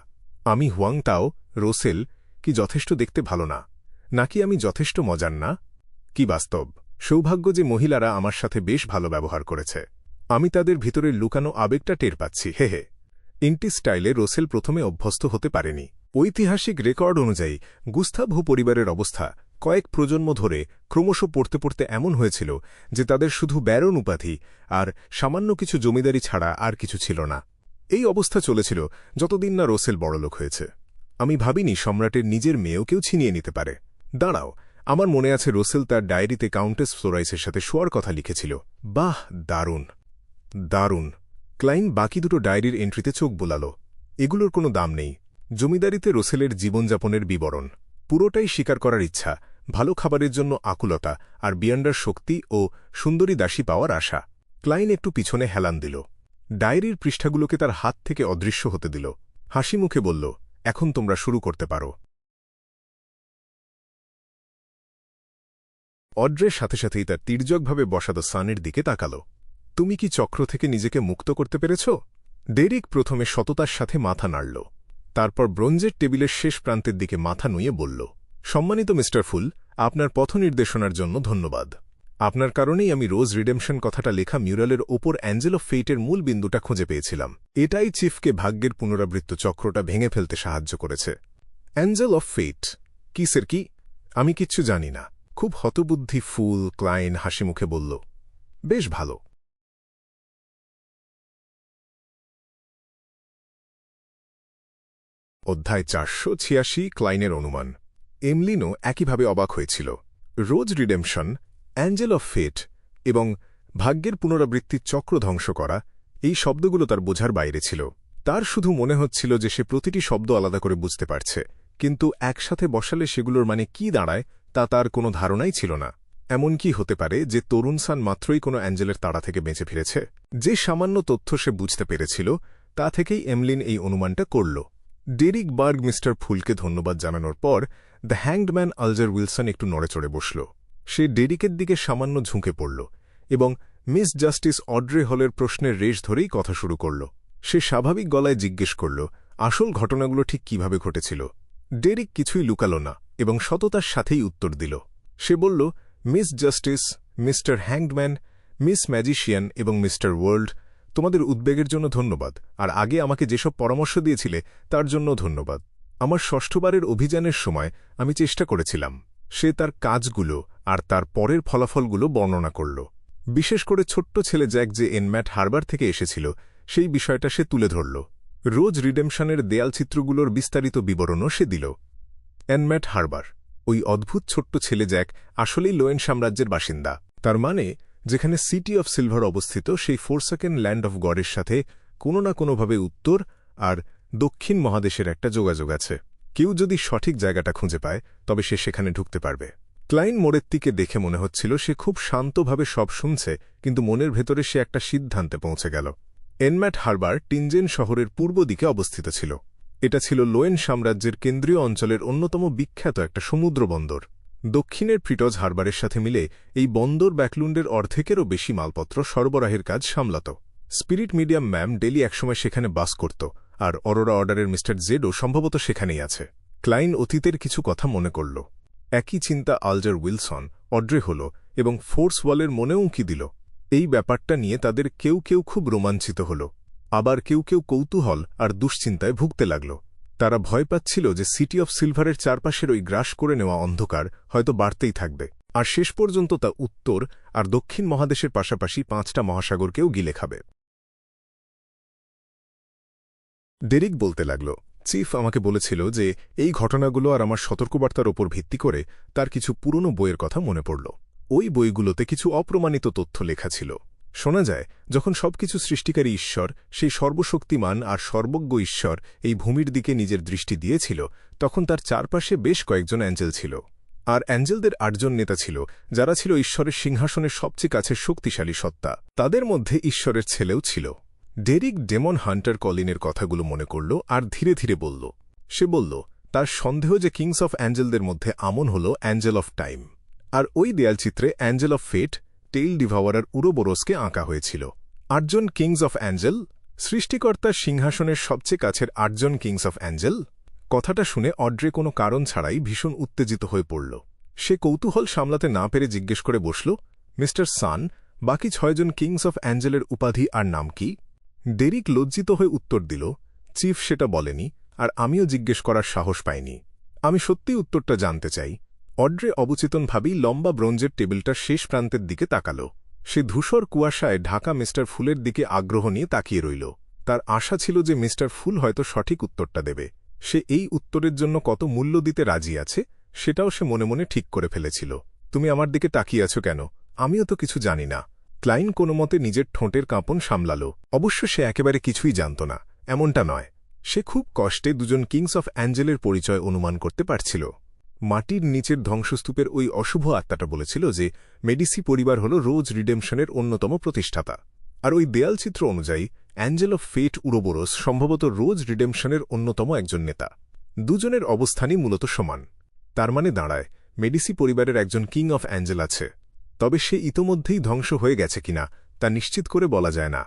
আমি হুয়াং তাও, রোসেল কি যথেষ্ট দেখতে ভালো না, নাকি আমি যথেষ্ট মজার না? কি বাস্তব সৌভাগ্য যে মহিলারা আমার সাথে বেশ ভালো ব্যবহার করেছে। আমি তাদের ভিতরের লুকানো আবেগটা টের পাচ্ছি। হে হে। ইন্টি স্টাইলে রোসেল প্রথমে অভ্যস্ত হতে পারেনি। ঐতিহাসিক রেকর্ড অনুযায়ী গুস্তাভো পরিবারের অবস্থা কয়েক প্রজন্ম ধরে ক্রমশ পড়তে পড়তে এমন হয়েছিল যে তাদের শুধু ব্যারন উপাধি আর সামান্য কিছু জমিদারি ছাড়া আর কিছু ছিল না। এই অবস্থা চলেছিল যতদিন না রোসেল বড়লোক হয়েছে। আমি ভাবিনি সম্রাটের নিজের মেয়েও কেউ ছিনিয়ে নিতে পারে। দাঁড়াও, আমার মনে আছে রোসেল তার ডায়েরিতে কাউন্টেস ফ্লোরাইসের সাথে শোয়ার কথা লিখেছিল। বাহ, দারুণ দারুণ। ক্লাইন বাকি দুটো ডায়েরির এন্ট্রিতে চোখ বোলাল। এগুলোর কোনো দাম নেই। জমিদারিতে রোসেলের জীবনযাপনের বিবরণ। পুরোটাই স্বীকার করার ইচ্ছা, ভালো খাবারের জন্য আকুলতা, আর বিয়ান্ডার শক্তি ও সুন্দরী দাসী পাওয়ার আশা। ক্লাইন একটু পিছনে হেলান দিল, ডায়েরির পৃষ্ঠাগুলোকে তার হাত থেকে অদৃশ্য হতে দিল। হাসি মুখে বলল, এখন তোমরা শুরু করতে পারো। অড্রের সাথে সাথেই তার তির্যকভাবে বসাদ সানের দিকে তাকাল। তুমি কি চক্র থেকে নিজেকে মুক্ত করতে পেরেছ? ডেরিক প্রথমে সততার সাথে মাথা নাড়ল, তারপর ব্রোঞ্জের টেবিলের শেষ প্রান্তের দিকে মাথা নুয়ে বলল, সম্মানিত মিস্টার ফুল, আপনার পথ নির্দেশনার জন্য ধন্যবাদ। আপনার কারণেই আমি রোজ রিডেমশন কথাটা লেখা মিউরালের ওপর অ্যাঞ্জেল অফ ফেইটের মূল বিন্দুটা খুঁজে পেয়েছিলাম। এটাই চিফকে ভাগ্যের পুনরাবৃত্ত চক্রটা ভেঙে ফেলতে সাহায্য করেছে। অ্যাঞ্জেল অফ ফেইট কিসের কি? আমি কিচ্ছু জানি না। খুব হতবুদ্ধি ফুল। ক্লাইন হাসি মুখে বলল, বেশ ভালো। অধ্যায় 486 ক্লাইনের অনুমান। এমলিনও একইভাবে অবাক হয়েছিল। রোজ রিডেমশন, অ্যাঞ্জেল অফ ফেট এবং ভাগ্যের পুনরাবৃত্তির চক্র ধ্বংস করা, এই শব্দগুলো তার বোঝার বাইরে ছিল। তার শুধু মনে হচ্ছিল যে সে প্রতিটি শব্দ আলাদা করে বুঝতে পারছে, কিন্তু একসাথে বসালে সেগুলোর মানে কি দাঁড়ায় তা তার কোনো ধারণাই ছিল না। এমন কি হতে পারে যে তরুণ সান মাত্রই কোনো অ্যাঞ্জেলের তাড়া থেকে বেঁচে ফিরেছে? যে সামান্য তথ্য সে বুঝতে পেরেছিল তা থেকেই এমলিন এই অনুমানটা করল। ডেরিক বার্গ মিস্টার ফুলকে ধন্যবাদ জানানোর পর দ্য হ্যাংড ম্যান আলজার উইলসন একটু নড়েচড়ে বসল। সে ডেরিকের দিকে সামান্য ঝুঁকে পড়ল এবং মিস জাস্টিস অড্রে হলের প্রশ্নের রেশ ধরেই কথা শুরু করল। সে স্বাভাবিক গলায় জিজ্ঞেস করল, আসল ঘটনাগুলো ঠিক কিভাবে ঘটেছিল। ডেরিক কিছুই লুকাল না এবং সততার সাথেই উত্তর দিল। সে বলল, miss justice, mister hangman, miss magician এবং মিস্টার ওয়ার্ল্ড, তোমাদের উদ্বেগের জন্য ধন্যবাদ, আর আগে আমাকে যেসব পরামর্শ দিয়েছিলে তার জন্য ধন্যবাদ। আমার ষষ্ঠবারের অভিযানের সময় আমি চেষ্টা করেছিলাম। সে তার কাজগুলো আর তার পরের ফলাফলগুলো বর্ণনা করল। বিশেষ করে ছোট্ট ছেলে জ্যাক যে এনম্যাট হারবার থেকে এসেছিল সেই বিষয়টা সে তুলে ধরল। রোজ রিডেমশনের দেয়ালচিত্রগুলোর বিস্তারিত বিবরণও সে দিল। এনম্যাট হারবার, ওই অদ্ভুত ছোট্ট ছেলে জ্যাক আসলেই লোয়েন সাম্রাজ্যের বাসিন্দা। তার মানে যেখানে সিটি অফ সিলভার অবস্থিত সেই ফোরসাকেন ল্যান্ড অফ গডের সাথে কোনো না কোনোভাবে উত্তর আর দক্ষিণ মহাদেশের একটা যোগাযোগ আছে। কেউ যদি সঠিক জায়গাটা খুঁজে পায় তবে সে সেখানে ঢুকতে পারবে। ক্লাইন মোরেত্তিকে দেখে মনে হচ্ছিল সে খুব শান্তভাবে সব শুনছে, কিন্তু মনের ভেতরে সে একটা সিদ্ধান্তে পৌঁছে গেল। এনম্যাট হারবার টিনজেন শহরের পূর্ব দিকে অবস্থিত ছিল। এটা ছিল লোয়েন সাম্রাজ্যের কেন্দ্রীয় অঞ্চলের অন্যতম বিখ্যাত একটা সমুদ্র বন্দর। দক্ষিণের ফ্রিটজ হারবারের সাথে মিলে এই বন্দর ব্যাকলুন্ডের অর্ধেকেরও বেশি মালপত্র সরবরাহের কাজ সামলাত। স্পিরিট মিডিয়াম ম্যাম ডেলি একসময় সেখানে বাস করত, আর অরোরা অর্ডারের মিস্টার জেডও সম্ভবত সেখানেই আছে। ক্লাইন অতীতের কিছু কথা মনে করল। একই চিন্তা আলজার উইলসন, অড্রে হল এবং ফোর্স ওয়ালের মনেও উঁকি দিল। এই ব্যাপারটা নিয়ে তাদের কেউ কেউ খুব রোমাঞ্চিত হল, আবার কেউ কেউ কৌতূহল আর দুশ্চিন্তায় ভুগতে লাগল। তারা ভয় পাচ্ছিল যে সিটি অফ সিলভারের চারপাশের ওই গ্রাস করে নেওয়া অন্ধকার হয়তো বাড়তেই থাকবে, আর শেষ পর্যন্ত তা উত্তর আর দক্ষিণ মহাদেশের পাশাপাশি 5টা মহাসাগরকেও গিলে খাবে। ডেরিক বলতে লাগল, চিফ আমাকে বলেছিল যে এই ঘটনাগুলো আর আমার সতর্কবার্তার ওপর ভিত্তি করে তার কিছু পুরনো বইয়ের কথা মনে পড়ল। ওই বইগুলোতে কিছু অপ্রমাণিত তথ্য লেখা ছিল। শোনা যায় যখন সবকিছু সৃষ্টিকারী ঈশ্বর, সেই সর্বশক্তিমান আর সর্বজ্ঞ ঈশ্বর এই ভূমির দিকে নিজের দৃষ্টি দিয়েছিল, তখন তার চারপাশে বেশ কয়েকজন অ্যাঞ্জেল ছিল। আর অ্যাঞ্জেলদের 8 জন নেতা ছিল, যারা ছিল ঈশ্বরের সিংহাসনের সবচেয়ে কাছের শক্তিশালী সত্তা। তাদের মধ্যে ঈশ্বরের ছেলেও ছিল। ডেরিক ডেমন হান্টার কলিনের কথাগুলো মনে করল আর ধীরে ধীরে বলল। সে বলল তার সন্দেহ যে কিংস অফ অ্যাঞ্জেলদের মধ্যে আমন হল অ্যাঞ্জেল অফ টাইম, আর ওই দেয়ালচিত্রে অ্যাঞ্জেল অফ ফেট, টেইল ডিভাওয়ারার উরোবোরোসকে আঁকা হয়েছিল। 8 জন কিংস অফ অ্যাঞ্জেল, সৃষ্টিকর্তার সিংহাসনের সবচেয়ে কাছের 8 জন কিংস অফ অ্যাঞ্জেল। কথাটা শুনে অড্রে কোনো কারণ ছাড়াই ভীষণ উত্তেজিত হয়ে পড়ল। সে কৌতূহল সামলাতে না পেরে জিজ্ঞেস করে বসল, মিস্টার সান, বাকি 6 জন কিংস অফ অ্যাঞ্জেলের উপাধি আর নাম কি? ডেরিক লজ্জিত হয়ে উত্তর দিল, চিফ সেটা বলেনি, আর আমিও জিজ্ঞেস করার সাহস পাইনি। আমি সত্যি উত্তরটা জানতে চাই। অড্রে অবচেতনভাবেই লম্বা ব্রোঞ্জের টেবিলটার শেষ প্রান্তের দিকে তাকাল। সে ধূসর কুয়াশায় ঢাকা মিস্টার ফুলের দিকে আগ্রহ নিয়ে তাকিয়ে রইল। তার আশা ছিল যে মিস্টার ফুল হয়তো সঠিক উত্তরটা দেবে। সে এই উত্তরের জন্য কত মূল্য দিতে রাজি আছে সেটাও সে মনে মনে ঠিক করে ফেলেছিল। তুমি আমার দিকে তাকিয়ে আছো কেন? আমিও তো কিছু জানি না। ক্লাইন কোনোমতে নিজের ঠোঁটের কাঁপন সামলাল। অবশ্য সে একেবারে কিছুই জানত না, এমনটা নয়। সে খুব কষ্টে 2 জন কিংস অফ অ্যাঞ্জেলের পরিচয় অনুমান করতে পারছিল। মাটির নিচের ধ্বংসস্তূপের ওই অশুভ আত্মাটা বলেছিল যে মেডিসি পরিবার হল রোজ রিডেমশনের অন্যতম প্রতিষ্ঠাতা, আর ওই দেয়ালচিত্র অনুযায়ী অ্যাঞ্জেল অফ ফেট উরোবোরোস সম্ভবত রোজ রিডেমশনের অন্যতম একজন নেতা। দুজনের অবস্থানই মূলত সমান। তার মানে দাঁড়ায় মেডিসি পরিবারের একজন কিং অফ অ্যাঞ্জেল আছে, তবে সে ইতোমধ্যেই ধ্বংস হয়ে গেছে কিনা তা নিশ্চিত করে বলা যায় না।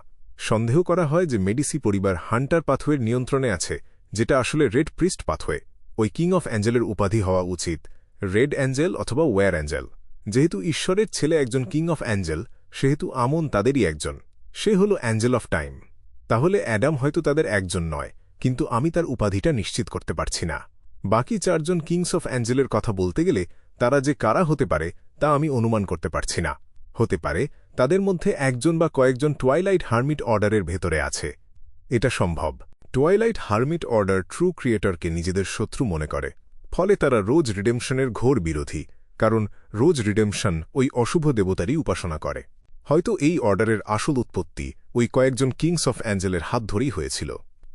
সন্দেহ করা হয় যে মেডিসি পরিবার হান্টার পাথওয়ের নিয়ন্ত্রণে আছে, যেটা আসলে রেড প্রিস্ট পাথওয়ে। ওই কিং অফ অ্যাঞ্জেলের উপাধি হওয়া উচিত রেড অ্যাঞ্জেল অথবা ওয়্যার অ্যাঞ্জেল। যেহেতু ঈশ্বরের ছেলে একজন কিং অফ অ্যাঞ্জেল, সেহেতু আমন তাদেরই একজন। সে হল অ্যাঞ্জেল অফ টাইম। তাহলে অ্যাডাম হয়তো তাদের একজন নয়, কিন্তু আমি তার উপাধিটা নিশ্চিত করতে পারছি না। বাকি 4 জন কিংস অফ অ্যাঞ্জেলের কথা বলতে গেলে তারা যে কারা হতে পারে তা আমি অনুমান করতে পারছি না। হতে পারে তাদের মধ্যে একজন বা কয়েকজন টুয়াইলাইট হার্মিট অর্ডারের ভেতরে আছে। এটা সম্ভব। টুয়াইলাইট হার্মিট অর্ডার ট্রু ক্রিয়েটরকে নিজেদের শত্রু মনে করে, ফলে তারা রোজ রিডেমশনের ঘোর বিরোধী, কারণ রোজ রিডেমশন ওই অশুভ দেবতারই উপাসনা করে। হয়তো এই অর্ডারের আসল উৎপত্তি ওই কয়েকজন কিংস অফ অ্যাঞ্জেলের হাত ধরেই হয়েছিল।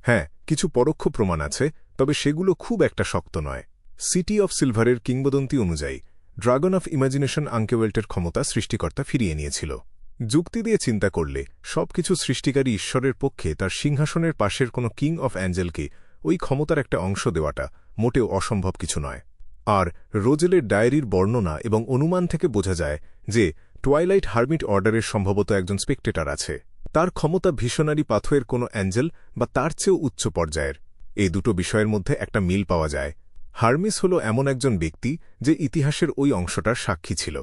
হ্যাঁ, কিছু পরোক্ষ প্রমাণ আছে, তবে সেগুলো খুব একটা শক্ত নয়। সিটি অফ সিলভারের কিংবদন্তি অনুযায়ী ড্রাগন অফ ইমাজিনেশন আঙ্কেওয়েল্টের ক্ষমতা সৃষ্টিকর্তা ফিরিয়ে নিয়েছিল। যুক্তি দিয়ে চিন্তা করলে সবকিছু সৃষ্টিকারী ঈশ্বরের পক্ষে তার সিংহাসনের পাশের কোনো কিং অফ অ্যাঞ্জেলকে ওই ক্ষমতার একটা অংশ দেওয়াটা মোটেও অসম্ভব কিছু নয়। আর রোজেলের ডায়েরির বর্ণনা এবং অনুমান থেকে বোঝা যায় যে টুয়াইলাইট হার্মিট অর্ডারের সম্ভবত একজন স্পেকটেটর আছে। তার ক্ষমতা ভিশনারি পাথওয়ের কোনো অ্যাঞ্জেল বা তার চেয়েও উচ্চ পর্যায়ের। এই দুটো বিষয়ের মধ্যে একটা মিল পাওয়া যায়। হার্মিস হল এমন একজন ব্যক্তি যে ইতিহাসের ওই অংশটার সাক্ষী ছিল।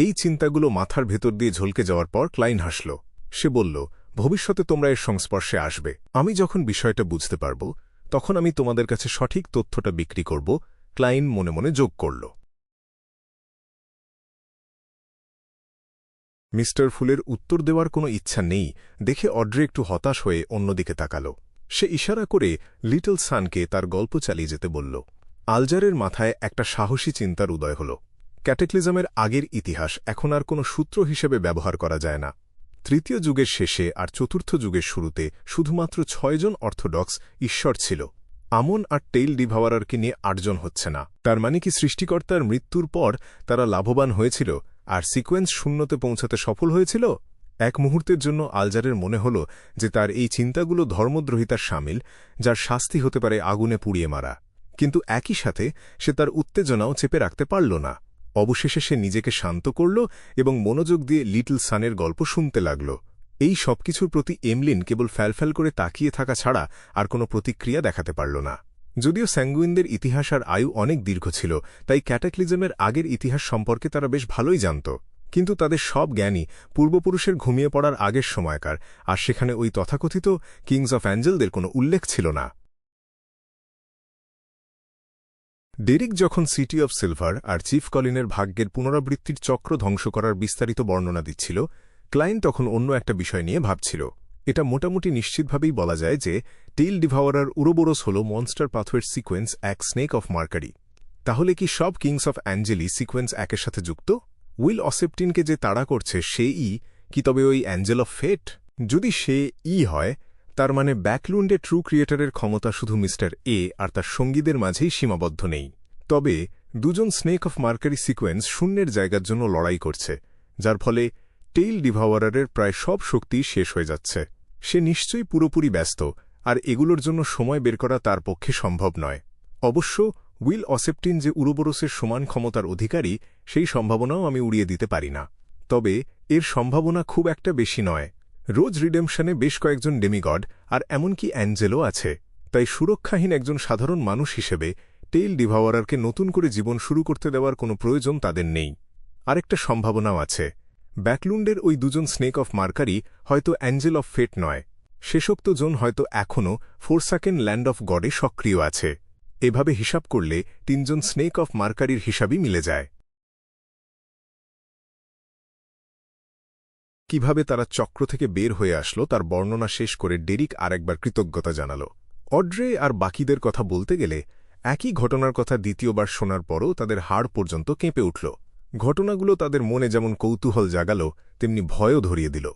এই চিন্তাগুলো মাথার ভেতর দিয়ে ঝলকে যাওয়ার পর ক্লাইন হাসল। সে বলল, ভবিষ্যতে তোমরা এর সংস্পর্শে আসবে। আমি যখন বিষয়টা বুঝতে পারব, তখন আমি তোমাদের কাছে সঠিক তথ্যটা বিক্রি করব। ক্লাইন মনে মনে যোগ করল। মিস্টার ফুলের উত্তর দেওয়ার কোনো ইচ্ছা নেই দেখে অড্রে একটু হতাশ হয়ে অন্যদিকে তাকাল। সে ইশারা করে লিটল সানকে তার গল্প চালিয়ে যেতে বলল। আলজারের মাথায় একটা সাহসী চিন্তার উদয় হল। ক্যাটেক্লিজমের আগের ইতিহাস এখন আর কোনো সূত্র হিসেবে ব্যবহার করা যায় না। তৃতীয় যুগের শেষে আর চতুর্থ যুগের শুরুতে শুধুমাত্র 6 জন অর্থোডক্স ঈশ্বর ছিল। আমন আর টেইল ডিভাওয়ারারকে নিয়ে 8 জন হচ্ছে না। তার মানে কি সৃষ্টিকর্তার মৃত্যুর পর তারা লাভবান হয়েছিল আর সিকোয়েন্স শূন্যতে পৌঁছাতে সফল হয়েছিল? এক মুহূর্তের জন্য আলজারের মনে হল যে তার এই চিন্তাগুলো ধর্মদ্রোহিতার শামিল, যার শাস্তি হতে পারে আগুনে পুড়িয়ে মারা। কিন্তু একই সাথে সে তার উত্তেজনাও চেপে রাখতে পারল না। অবশেষে সে নিজেকে শান্ত করল এবং মনোযোগ দিয়ে লিটল সানের গল্প শুনতে লাগল। এই সবকিছুর প্রতি এমলিন কেবল ফ্যালফ্যাল করে তাকিয়ে থাকা ছাড়া আর কোনো প্রতিক্রিয়া দেখাতে পারল না। যদিও স্যাঙ্গুইনদের ইতিহাস আর আয়ু অনেক দীর্ঘ ছিল, তাই ক্যাটাক্লিজমের আগের ইতিহাস সম্পর্কে তারা বেশ ভালোই জানত। কিন্তু তাদের সব জ্ঞানই পূর্বপুরুষের ঘুমিয়ে পড়ার আগের সময়কার, আর সেখানে ওই তথাকথিত কিংস অফ অ্যাঞ্জেলদের কোনো উল্লেখ ছিল না। ডেরিক যখন সিটি অফ সিলভার আর চিফ কলিনের ভাগ্যের পুনরাবৃত্তির চক্র ধ্বংস করার বিস্তারিত বর্ণনা দিচ্ছিল, ক্লাইন তখন অন্য একটা বিষয় নিয়ে ভাবছিল। এটা মোটামুটি নিশ্চিতভাবেই বলা যায় যে টেইল ডিভাওয়ারার উরোবোরোস হল মনস্টার পাথওয়ের সিকোয়েন্স এক স্নেক অফ মার্কারি। তাহলে কি সব কিংস অফ অ্যাঞ্জেলি সিকোয়েন্স একের সাথে যুক্ত? উইল অসেপ্টিনকে যে তাড়া করছে সে কি তবে ওই অ্যাঞ্জেল অফ ফেট? যদি সে হয়, তার মানে ব্যাকলুন্ডে ট্রু ক্রিয়েটরের ক্ষমতা শুধু মিস্টার এ আর তার সঙ্গীদের মাঝেই সীমাবদ্ধ নেই। তবে দুজন স্নেক অফ মার্কারি সিকোয়েন্স শূন্যের জায়গার জন্য লড়াই করছে, যার ফলে টেইল ডিভাওয়ারারের প্রায় সব শক্তি শেষ হয়ে যাচ্ছে। সে নিশ্চয়ই পুরোপুরি ব্যস্ত, আর এগুলোর জন্য সময় বের করা তার পক্ষে সম্ভব নয়। অবশ্য উইল অসেপ্টিন যে উরোবোরোসের সমান ক্ষমতার অধিকারী, সেই সম্ভাবনাও আমি উড়িয়ে দিতে পারি না। তবে এর সম্ভাবনা খুব একটা বেশি নয়। রোজ রিডেমশনে বেশ কয়েকজন ডেমিগড আর এমনকি অ্যাঞ্জেলও আছে, তাই সুরক্ষাহীন একজন সাধারণ মানুষ হিসেবে টেইল ডিভাওয়ারারকে নতুন করে জীবন শুরু করতে দেওয়ার কোনো প্রয়োজন তাদের নেই। আরেকটা সম্ভাবনাও আছে। ব্যাকলুন্ডের ওই দুজন স্নেক অফ মার্কারি হয়তো অ্যাঞ্জেল অফ ফেট নয়। শেষোক্ত জন হয়তো এখনও ফোরসাকেন ল্যান্ড অফ গডে সক্রিয় আছে। এভাবে হিসাব করলে 3 জন স্নেক অফ মার্কারির হিসাবই মিলে যায়। কিভাবে তারা চক্র থেকে বের হয়ে আসলো তার বর্ণনা শেষ করে ডেরিক আরেকবার কৃতজ্ঞতা জানাল। অড্রে আর বাকিদের কথা বলতে গেলে একই ঘটনার কথা দ্বিতীয়বার শোনার পরও তাদের হাড় পর্যন্ত কেঁপে উঠল। ঘটনাগুলো তাদের মনে যেমন কৌতূহল জাগাল, তেমনি ভয়ও ধরিয়ে দিল।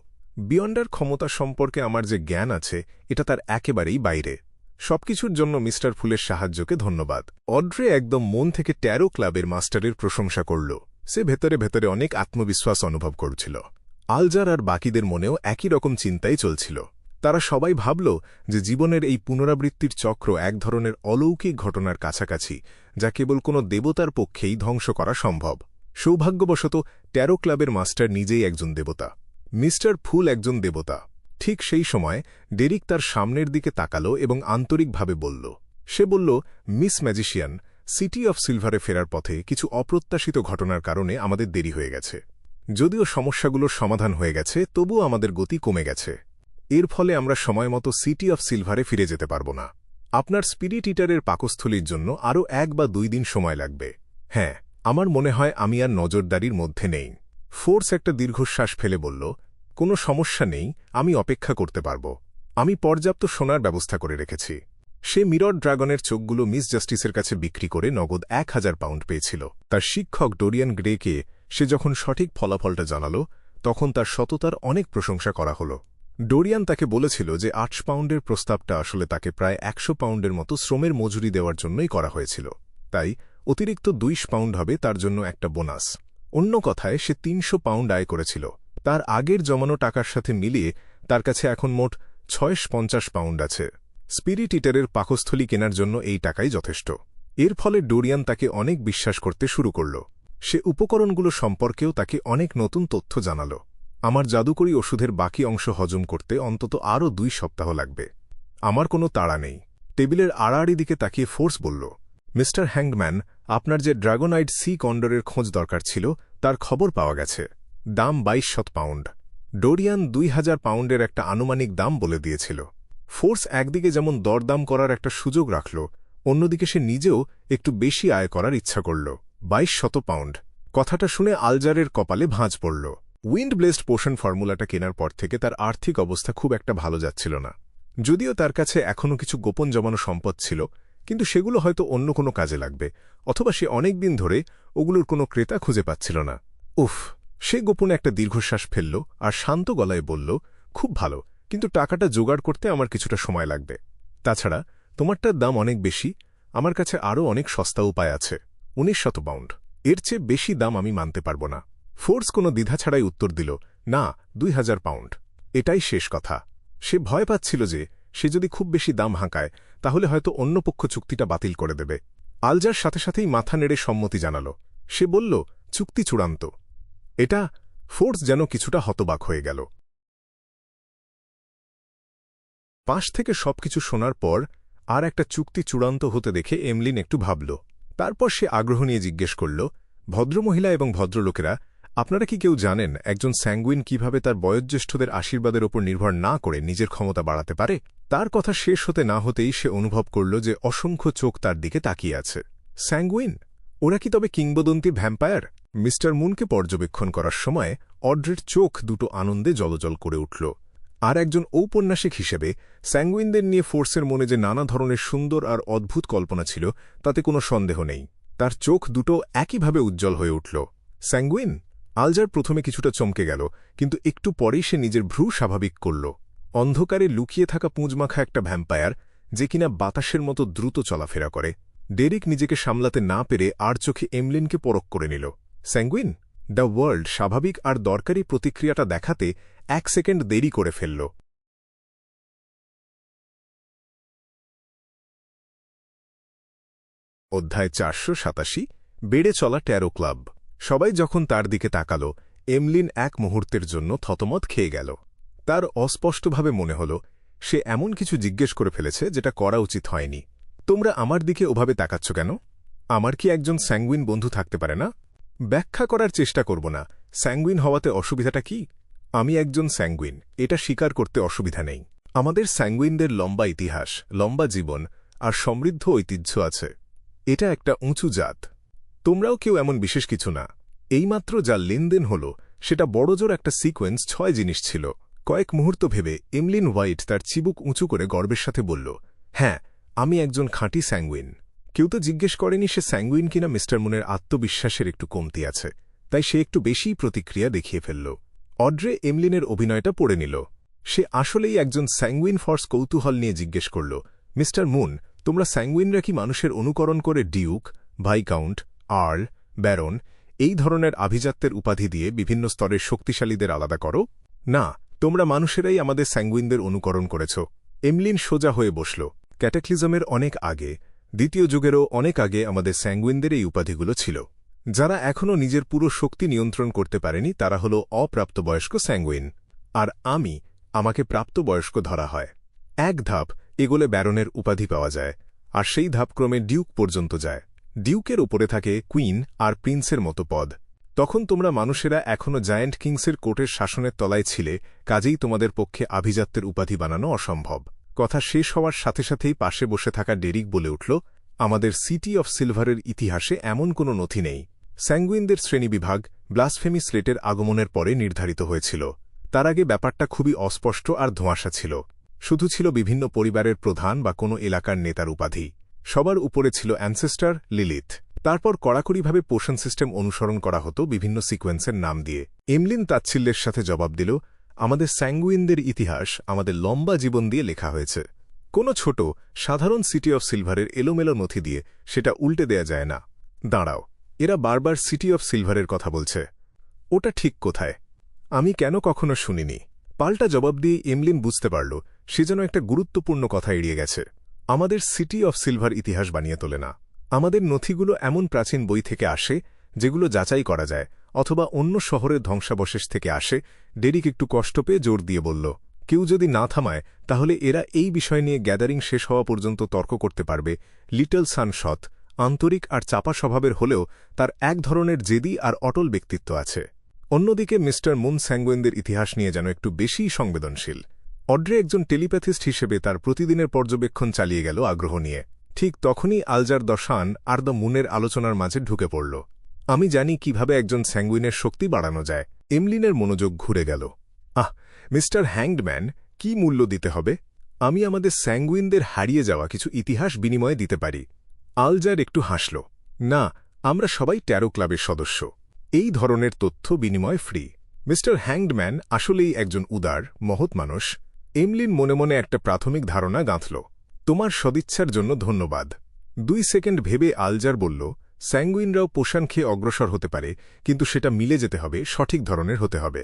বিয়ন্ডার ক্ষমতা সম্পর্কে আমার যে জ্ঞান আছে, এটা তার একেবারেই বাইরে। সবকিছুর জন্য মিস্টার ফুলের সাহায্যকে ধন্যবাদ। অড্রে একদম মন থেকে ট্যারো ক্লাবের মাস্টারের প্রশংসা করল। সে ভেতরে ভেতরে অনেক আত্মবিশ্বাস অনুভব করছিল। আলজার আর বাকিদের মনেও একই রকম চিন্তাই চলছিল। তারা সবাই ভাবল যে জীবনের এই পুনরাবৃত্তির চক্র এক ধরনের অলৌকিক ঘটনার কাছাকাছি, যা কেবল কোনো দেবতার পক্ষেই ধ্বংস করা সম্ভব। সৌভাগ্যবশত ট্যারো ক্লাবের মাস্টার নিজেই একজন দেবতা। মিস্টার ফুল একজন দেবতা। ঠিক সেই সময় ডেরিক তার সামনের দিকে তাকাল এবং আন্তরিকভাবে বলল। সে বলল, মিস ম্যাজিশিয়ান, সিটি অফ সিলভারে ফেরার পথে কিছু অপ্রত্যাশিত ঘটনার কারণে আমাদের দেরি হয়ে গেছে। যদিও সমস্যাগুলোর সমাধান হয়ে গেছে, তবুও আমাদের গতি কমে গেছে। এর ফলে আমরা সময়মতো সিটি অফ সিলভারে ফিরে যেতে পারব না। আপনার স্পিরিট ইটারের পাকস্থলীর জন্য আরও 1 বা 2 দিন সময় লাগবে। হ্যাঁ, আমার মনে হয় আমি আর নজরদারির মধ্যে নেই। ফোর্স একটা দীর্ঘশ্বাস ফেলে বলল, কোনো সমস্যা নেই, আমি অপেক্ষা করতে পারব। আমি পর্যাপ্ত সোনার ব্যবস্থা করে রেখেছি। সে মিরর ড্রাগনের চোখগুলো মিস জাস্টিসের কাছে বিক্রি করে নগদ 1000 পাউন্ড পেয়েছিল। তার শিক্ষক ডোরিয়ান গ্রেকে সে যখন সঠিক ফলাফলটা জানাল, তখন তার সততার অনেক প্রশংসা করা হল। ডোরিয়ান তাকে বলেছিল যে 8 পাউন্ডের প্রস্তাবটা আসলে তাকে প্রায় 100 পাউন্ডের মতো শ্রমের মজুরি দেওয়ার জন্যই করা হয়েছিল, তাই অতিরিক্ত 20 পাউন্ড হবে তার জন্য একটা বোনাস। অন্য কথায় সে 300 পাউন্ড আয় করেছিল। তার আগের জমানো টাকার সাথে মিলিয়ে তার কাছে এখন মোট 650 পাউন্ড আছে। স্পিরিট ইটারের পাকস্থলী কেনার জন্য এই টাকাই যথেষ্ট। এর ফলে ডোরিয়ান তাকে অনেক বিশ্বাস করতে শুরু করল। সে উপকরণগুলো সম্পর্কেও তাকে অনেক নতুন তথ্য জানাল। আমার জাদুকরী ওষুধের বাকি অংশ হজম করতে অন্তত আরও 2 সপ্তাহ লাগবে। আমার কোনো তাড়া নেই। টেবিলের আড়াআড়ি দিকে তাকিয়ে ফোর্স বলল, মিস্টার হ্যাংডম্যান, আপনার যে ড্রাগনাইট সি কন্ডরের খোঁজ দরকার ছিল তার খবর পাওয়া গেছে। দাম 2200 পাউন্ড। ডোরিয়ান 2000 পাউন্ডের একটা আনুমানিক দাম বলে দিয়েছিল। ফোর্স একদিকে যেমন দরদাম করার একটা সুযোগ রাখল, অন্যদিকে সে নিজেও একটু বেশি আয় করার ইচ্ছা করল। 2200 পাউন্ড। কথাটা শুনে আলজারের কপালে ভাঁজ পড়ল। উইন্ড ব্লেসড পোষণ ফর্মুলাটা কেনার পর থেকে তার আর্থিক অবস্থা খুব একটা ভালো যাচ্ছিল না। যদিও তার কাছে এখনও কিছু গোপন জমানো সম্পদ ছিল, কিন্তু সেগুলো হয়তো অন্য কোনো কাজে লাগবে, অথবা সে অনেক দিন ধরে ওগুলোর কোনো ক্রেতা খুঁজে পাচ্ছিল না। উফ! সে গোপনে একটা দীর্ঘশ্বাস ফেলল আর শান্ত গলায় বলল, খুব ভালো, কিন্তু টাকাটা জোগাড় করতে আমার কিছুটা সময় লাগবে। তাছাড়া তোমারটার দাম অনেক বেশি, আমার কাছে আরও অনেক সস্তা উপায় আছে। 1900 পাউন্ড। এর চেয়ে বেশি দাম আমি মানতে পারব না। ফোর্স কোনো দ্বিধা ছাড়াই উত্তর দিল, না, 2000 পাউন্ড। এটাই শেষ কথা। সে ভয় পাচ্ছিল যে সে যদি খুব বেশি দাম হাঁকায় তাহলে হয়তো অন্য পক্ষ চুক্তিটা বাতিল করে দেবে। আলজার সাথে সাথেই মাথা নেড়ে সম্মতি জানাল। সে বলল, চুক্তি চূড়ান্ত। এটা ফোর্স যেন কিছুটা হতবাক হয়ে গেল। পাশ থেকে সবকিছু শোনার পর আর একটা চুক্তি চূড়ান্ত হতে দেখে এমলিন একটু ভাবল। তারপর সে আগ্রহ নিয়ে জিজ্ঞেস করল, ভদ্রমহিলা এবং ভদ্রলোকেরা, আপনারা কি কেউ জানেন একজন স্যাঙ্গুইন কিভাবে তার বয়োজ্যেষ্ঠদের আশীর্বাদের ওপর নির্ভর না করে নিজের ক্ষমতা বাড়াতে পারে? তার কথা শেষ হতে না হতেই সে অনুভব করল যে অসংখ্য চোখ তার দিকে তাকিয়ে আছে। স্যাঙ্গুইন? ওরা কি তবে কিংবদন্তি ভ্যাম্পায়ার? মিস্টার মুনকে পর্যবেক্ষণ করার সময় অড্রের চোখ দুটো আনন্দে জলজল করে উঠল। আর একজন ঔপন্যাসিক হিসেবে স্যাঙ্গুইনদের নিয়ে ফোর্সের মনে যে নানা ধরনের সুন্দর আর অদ্ভুত কল্পনা ছিল তাতে কোনো সন্দেহ নেই। তার চোখ দুটো একইভাবে উজ্জ্বল হয়ে উঠল। স্যাঙ্গুইন? আলজার প্রথমে কিছুটা চমকে গেল, কিন্তু একটু পরেই সে নিজের ভ্রু স্বাভাবিক করল। অন্ধকারে লুকিয়ে থাকা পুঁজমাখা একটা ভ্যাম্পায়ার, যে কিনা বাতাসের মতো দ্রুত চলাফেরা করে। ডেরিক নিজেকে সামলাতে না পেরে আর চোখে এমলিনকে পরখ করে নিল। স্যাঙ্গুইন? দ্য ওয়ার্ল্ড স্বাভাবিক আর দরকারি প্রতিক্রিয়াটা দেখাতে 1 সেকেন্ড দেরি করে ফেলল। অধ্যায় 487, বেড়ে চলা ট্যারো ক্লাব। সবাই যখন তার দিকে তাকাল, এমলিন এক মুহূর্তের জন্য থতমত খেয়ে গেল। তার অস্পষ্টভাবে মনে হল সে এমন কিছু জিজ্ঞেস করে ফেলেছে যেটা করা উচিত হয়নি। তোমরা আমার দিকে ওভাবে তাকাচ্ছ কেন? আমার কি একজন স্যাঙ্গুইন বন্ধু থাকতে পারে না? ব্যাখ্যা করার চেষ্টা করব না স্যাঙ্গুইন হওয়াতে অসুবিধাটা কি। আমি একজন স্যাঙ্গুইন, এটা স্বীকার করতে অসুবিধা নেই। আমাদের স্যাঙ্গুইনদের লম্বা ইতিহাস, লম্বা জীবন আর সমৃদ্ধ ঐতিহ্য আছে। এটা একটা উঁচু জাত। তোমরাও কেউ এমন বিশেষ কিছু না। এইমাত্র যা লেনদেন হল সেটা বড়জোর একটা সিকোয়েন্স 6 জিনিস ছিল। কয়েক মুহূর্ত ভেবে এমলিন হোয়াইট তার চিবুক উঁচু করে গর্বের সাথে বলল, হ্যাঁ, আমি একজন খাঁটি স্যাঙ্গুইন। কেউ তো জিজ্ঞেস করেনি সে স্যাঙ্গুইন কিনা। মিস্টার মুনের আত্মবিশ্বাসের একটু কমতি আছে, তাই সে একটু বেশিই প্রতিক্রিয়া দেখিয়ে ফেলল। অড্রে এমলিনের অভিনয়টা পড়ে নিল। সে আসলেই একজন স্যাঙ্গুইন ফর্স কৌতূহল নিয়ে জিজ্ঞেস করল, মিস্টার মুন, তোমরা স্যাঙ্গুইনরা কি মানুষের অনুকরণ করে ডিউক, ভাইকাউন্ট, আর্ল, ব্যারন এই ধরনের আভিজাত্যের উপাধি দিয়ে বিভিন্ন স্তরের শক্তিশালীদের আলাদা করো? না, তোমরা মানুষেরাই আমাদের স্যাঙ্গুইনদের অনুকরণ করেছ। এমলিন সোজা হয়ে বসল। ক্যাটাক্লিজমের অনেক আগে, দ্বিতীয় যুগেরও অনেক আগে আমাদের স্যাঙ্গুইনদের এই উপাধিগুলো ছিল। যারা এখনও নিজের পুরো শক্তি নিয়ন্ত্রণ করতে পারেনি তারা হল অপ্রাপ্তবয়স্ক স্যাঙ্গুইন। আর আমাকে প্রাপ্তবয়স্ক ধরা হয়। এক ধাপ এগোলে ব্যারনের উপাধি পাওয়া যায়, আর সেই ধাপক্রমে ডিউক পর্যন্ত যায়। ডিউকের ওপরে থাকে কুইন আর প্রিন্সের মতো পদ। তখন তোমরা মানুষেরা এখনও জায়ান্ট কিংসের কোর্টের শাসনের তলায় ছিলে, কাজেই তোমাদের পক্ষে আভিজাত্যের উপাধি বানানো অসম্ভব। কথা শেষ হওয়ার সাথে সাথেই পাশে বসে থাকা ডেরিক বলে উঠল, আমাদের সিটি অফ সিলভারের ইতিহাসে এমন কোনো নথি নেই। স্যাঙ্গুইনদের শ্রেণীবিভাগ ব্লাসফেমি স্লেটের আগমনের পরে নির্ধারিত হয়েছিল। তার আগে ব্যাপারটা খুবই অস্পষ্ট আর ধোঁয়াশা ছিল। শুধু ছিল বিভিন্ন পরিবারের প্রধান বা কোনো এলাকার নেতার উপাধি। সবার উপরে ছিল অ্যানসেস্টার লিলিথ। তারপর কড়াকড়িভাবে পোষণ সিস্টেম অনুসরণ করা হতো বিভিন্ন সিকোয়েন্সের নাম দিয়ে। এমলিন তাচ্ছিল্যের সাথে জবাব দিল, আমাদের স্যাঙ্গুইনদের ইতিহাস আমাদের লম্বা জীবন দিয়ে লেখা হয়েছে। কোনো ছোট সাধারণ সিটি অফ সিলভারের এলোমেলো নথি দিয়ে সেটা উল্টে দেয়া যায় না। দাঁড়াও, এরা বারবার সিটি অফ সিলভারের কথা বলছে। ওটা ঠিক কোথায়? আমি কেন কখনো শুনিনি? পাল্টা জবাব দিয়ে এমলিন বুঝতে পারল সে যেন একটা গুরুত্বপূর্ণ কথা এড়িয়ে গেছে। আমাদের সিটি অফ সিলভার ইতিহাস বানিয়ে তোলে না। আমাদের নথিগুলো এমন প্রাচীন বই থেকে আসে যেগুলো যাচাই করা যায়, অথবা অন্য শহরের ধ্বংসাবশেষ থেকে আসে। ডেরিক একটু কষ্ট পেয়ে জোর দিয়ে বলল, কেউ যদি না থামায় তাহলে এরা এই বিষয় নিয়ে গ্যাদারিং শেষ হওয়া পর্যন্ত তর্ক করতে পারবে। লিটল সান সৎ, আন্তরিক আর চাপা স্বভাবের হলেও তার এক ধরনের জেদি আর অটল ব্যক্তিত্ব আছে। অন্যদিকে মিস্টার মুন স্যাঙ্গুইনদের ইতিহাস নিয়ে যেন একটু বেশিই সংবেদনশীল। অড্রে একজন টেলিপ্যাথিস্ট হিসেবে তার প্রতিদিনের পর্যবেক্ষণ চালিয়ে গেল আগ্রহ নিয়ে। ঠিক তখনই আলজার দ্য সান আর দ্য মুনের আলোচনার মাঝে ঢুকে পড়ল। আমি জানি কিভাবে একজন স্যাঙ্গুইনের শক্তি বাড়ানো যায়। এমলিনের মনোযোগ ঘুরে গেল। মিস্টার হ্যাংডম্যান, কি মূল্য দিতে হবে? আমি আমাদের স্যাঙ্গুইনদের হারিয়ে যাওয়া কিছু ইতিহাস বিনিময়ে দিতে পারি। আলজার একটু হাসল। না, আমরা সবাই ট্যারো ক্লাবের সদস্য। এই ধরনের তথ্য বিনিময় ফ্রি। মিস্টার হ্যাংডম্যান আসলেই একজন উদার, মহৎ মানুষ। এমলিন মনে মনে একটা প্রাথমিক ধারণা গাঁথল। তোমার সদিচ্ছার জন্য ধন্যবাদ। 2 সেকেন্ড ভেবে আলজার বলল, স্যাঙ্গুইনরাও পোষণ খেয়ে অগ্রসর হতে পারে, কিন্তু সেটা মিলে যেতে হবে, সঠিক ধরনের হতে হবে।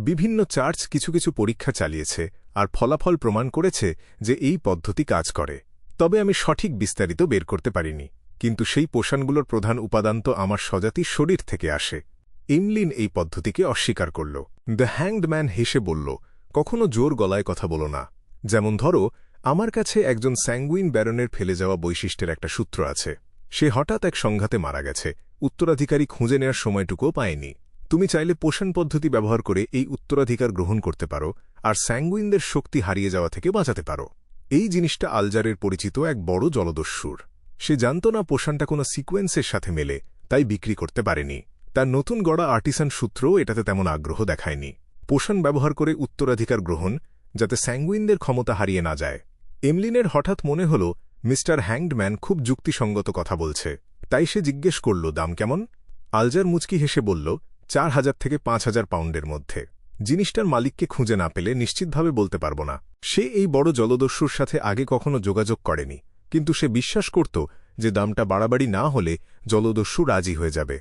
বিভিন্ন চার্চ কিছু কিছু পরীক্ষা চালিয়েছে আর ফলাফল প্রমাণ করেছে যে এই পদ্ধতি কাজ করে। তবে আমি সঠিক বিস্তারিত বের করতে পারিনি। কিন্তু সেই পোষণগুলোর প্রধান উপাদান তো আমার স্বজাতির শরীর থেকে আসে। এমলিন এই পদ্ধতিকে অস্বীকার করল। দ্য হ্যাংড ম্যান হেসে বলল, কখনো জোর গলায় কথা বলো না। যেমন ধরো, আমার কাছে একজন স্যাঙ্গুইন ব্যারনের ফেলে যাওয়া বৈশিষ্ট্যের একটা সূত্র আছে। সে হঠাৎ এক সংঘাতে মারা গেছে, উত্তরাধিকারী খুঁজে নেওয়ার সময়টুকুও পায়নি। তুমি চাইলে পোষণ পদ্ধতি ব্যবহার করে এই উত্তরাধিকার গ্রহণ করতে পারো আর স্যাঙ্গুইনদের শক্তি হারিয়ে যাওয়া থেকে বাঁচাতে পারো। এই জিনিসটা আলজারের পরিচিত এক বড় জলদস্যুর। সে জানত না পোষণটা কোনো সিকোয়েন্সের সাথে মেলে, তাই বিক্রি করতে পারেনি। তার নতুন গড়া আর্টিসান সূত্রও এটাতে তেমন আগ্রহ দেখায়নি। পোষণ ব্যবহার করে উত্তরাধিকার গ্রহণ, যাতে স্যাঙ্গুইনদের ক্ষমতা হারিয়ে না যায়। এমলিনের হঠাৎ মনে হল মিস্টার হ্যাংডম্যান খুব যুক্তিসঙ্গত কথা বলছে। তাই সে জিজ্ঞেস করল, দাম কেমন? আলজার মুচকি হেসে বলল, 4000 থেকে 5000 পাউন্ডের মধ্যে। জিনিসটার মালিককে খুঁজে না পেলে নিশ্চিতভাবে বলতে পারব না। সে এই বড় জলদস্যুর সাথে আগে কখনো যোগাযোগ করেনি, কিন্তু সে বিশ্বাস করত যে দামটা বাড়াবাড়ি না হলে জলদস্যু রাজি হয়ে যাবে।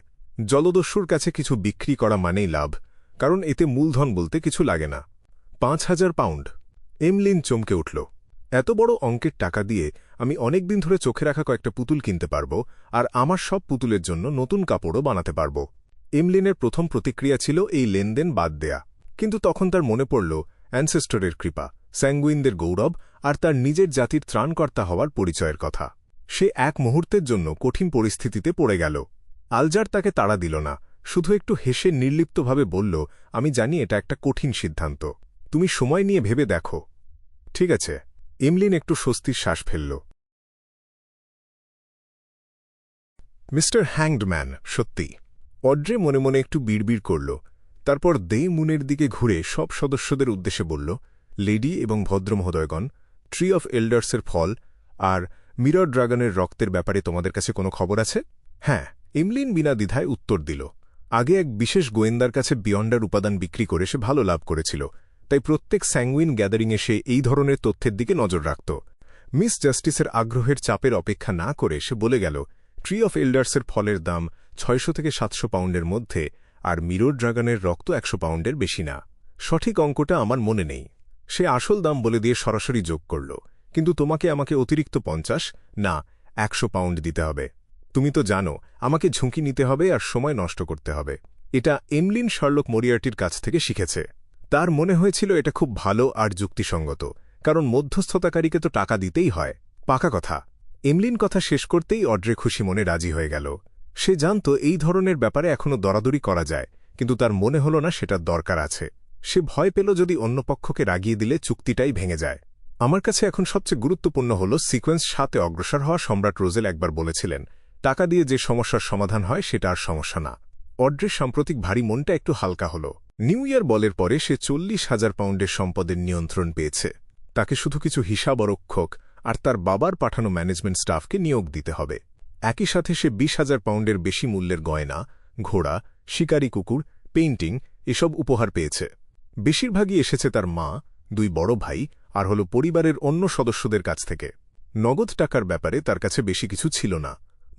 জলদস্যুর কাছে কিছু বিক্রি করা মানেই লাভ, কারণ এতে মূলধন বলতে কিছু লাগে না। 5000 পাউন্ড! এমলিন চমকে উঠল। এত বড় অঙ্কের টাকা দিয়ে আমি অনেকদিন ধরে চোখে রাখা কয়েকটা পুতুল কিনতে পারব, আর আমার সব পুতুলের জন্য নতুন কাপড়ও বানাতে পারব। এমলিনের প্রথম প্রতিক্রিয়া ছিল এই লেনদেন বাদ দেয়া, কিন্তু তখন তার মনে পড়ল অ্যানসেস্টরের কৃপা, স্যাঙ্গুইনদের গৌরব আর তার নিজের জাতির ত্রাণকর্তা হওয়ার পরিচয়ের কথা। সে এক মুহূর্তের জন্য কঠিন পরিস্থিতিতে পড়ে গেল। আলজার তাকে তাড়া দিল না, শুধু একটু হেসে নির্লিপ্তভাবে বলল, আমি জানি এটা একটা কঠিন সিদ্ধান্ত। তুমি সময় নিয়ে ভেবে দেখো। ঠিক আছে। এমলিন একটু স্বস্তির শ্বাস ফেলল। মিস্টার হ্যাংডম্যান, সত্যি। অড্রে মনে মনে একটু বিড়বিড় করল। তারপর দে মুনের দিকে ঘুরে সব সদস্যদের উদ্দেশ্যে বলল, লেডি এবং ভদ্রমহোদয়গণ, ট্রি অফ এল্ডার্সের ফল আর মিরর ড্রাগনের রক্তের ব্যাপারে তোমাদের কাছে কোনো খবর আছে? হ্যাঁ, এমলিন বিনা দ্বিধায় উত্তর দিল। আগে এক বিশেষ গোয়েন্দার কাছে বিয়ন্ডার উপাদান বিক্রি করে সে ভালো লাভ করেছিল, তাই প্রত্যেক স্যাঙ্গুইন গ্যাদারিংয়ে সে এই ধরনের তথ্যের দিকে নজর রাখত। মিস জাস্টিসের আগ্রহের চাপের অপেক্ষা না করে সে বলে গেল, ট্রি অফ এল্ডার্সের ফলের দাম 600 থেকে 700 পাউন্ডের মধ্যে, আর মিরর ড্রাগনের রক্ত 100 পাউন্ডের বেশি না। সঠিক অঙ্কটা আমার মনে নেই। সে আসল দাম বলে দিয়ে সরাসরি যোগ করল, কিন্তু তোমাকে আমাকে অতিরিক্ত 50, না 100 পাউন্ড দিতে হবে। তুমি তো জানো আমাকে ঝুঁকি নিতে হবে আর সময় নষ্ট করতে হবে। এটা এমলিন শার্লক মরিয়ার্টির কাছ থেকে শিখেছে। তার মনে হয়েছিল এটা খুব ভালো আর যুক্তিসঙ্গত, কারণ মধ্যস্থতাকারীকে তো টাকা দিতেই হয়। পাকা কথা। এমলিন কথা শেষ করতেই অড্রে খুশি মনে রাজি হয়ে গেল। সে জানত এই ধরনের ব্যাপারে এখনও দরাদরি করা যায়, কিন্তু তার মনে হল না সেটার দরকার আছে। সে ভয় পেল যদি অন্য পক্ষকে রাগিয়ে দিলে চুক্তিটাই ভেঙে যায়। আমার কাছে এখন সবচেয়ে গুরুত্বপূর্ণ হল সিকোয়েন্স 7-এ অগ্রসর হওয়া। সম্রাট রোজেল একবার বলেছিলেন, টাকা দিয়ে যে সমস্যার সমাধান হয় সেটা আর সমস্যা না। অড্রের সাম্প্রতিক ভারী মনটা একটু হালকা হল। নিউ ইয়ার বলের পরে সে 40,000 পাউন্ডের সম্পদের নিয়ন্ত্রণ পেয়েছে। তাকে শুধু কিছু হিসাবরক্ষক আর তার বাবার পাঠানো ম্যানেজমেন্ট স্টাফকে নিয়োগ দিতে হবে। একই সাথে সে 20,000 পাউন্ডের বেশি মূল্যের গয়না, ঘোড়া, শিকারি কুকুর, পেইন্টিং এসব উপহার পেয়েছে। বেশিরভাগই এসেছে তার মা, 2 বড় ভাই আর হল পরিবারের অন্য সদস্যদের কাছ থেকে। নগদ টাকার ব্যাপারে তার কাছে বেশি কিছু ছিল না,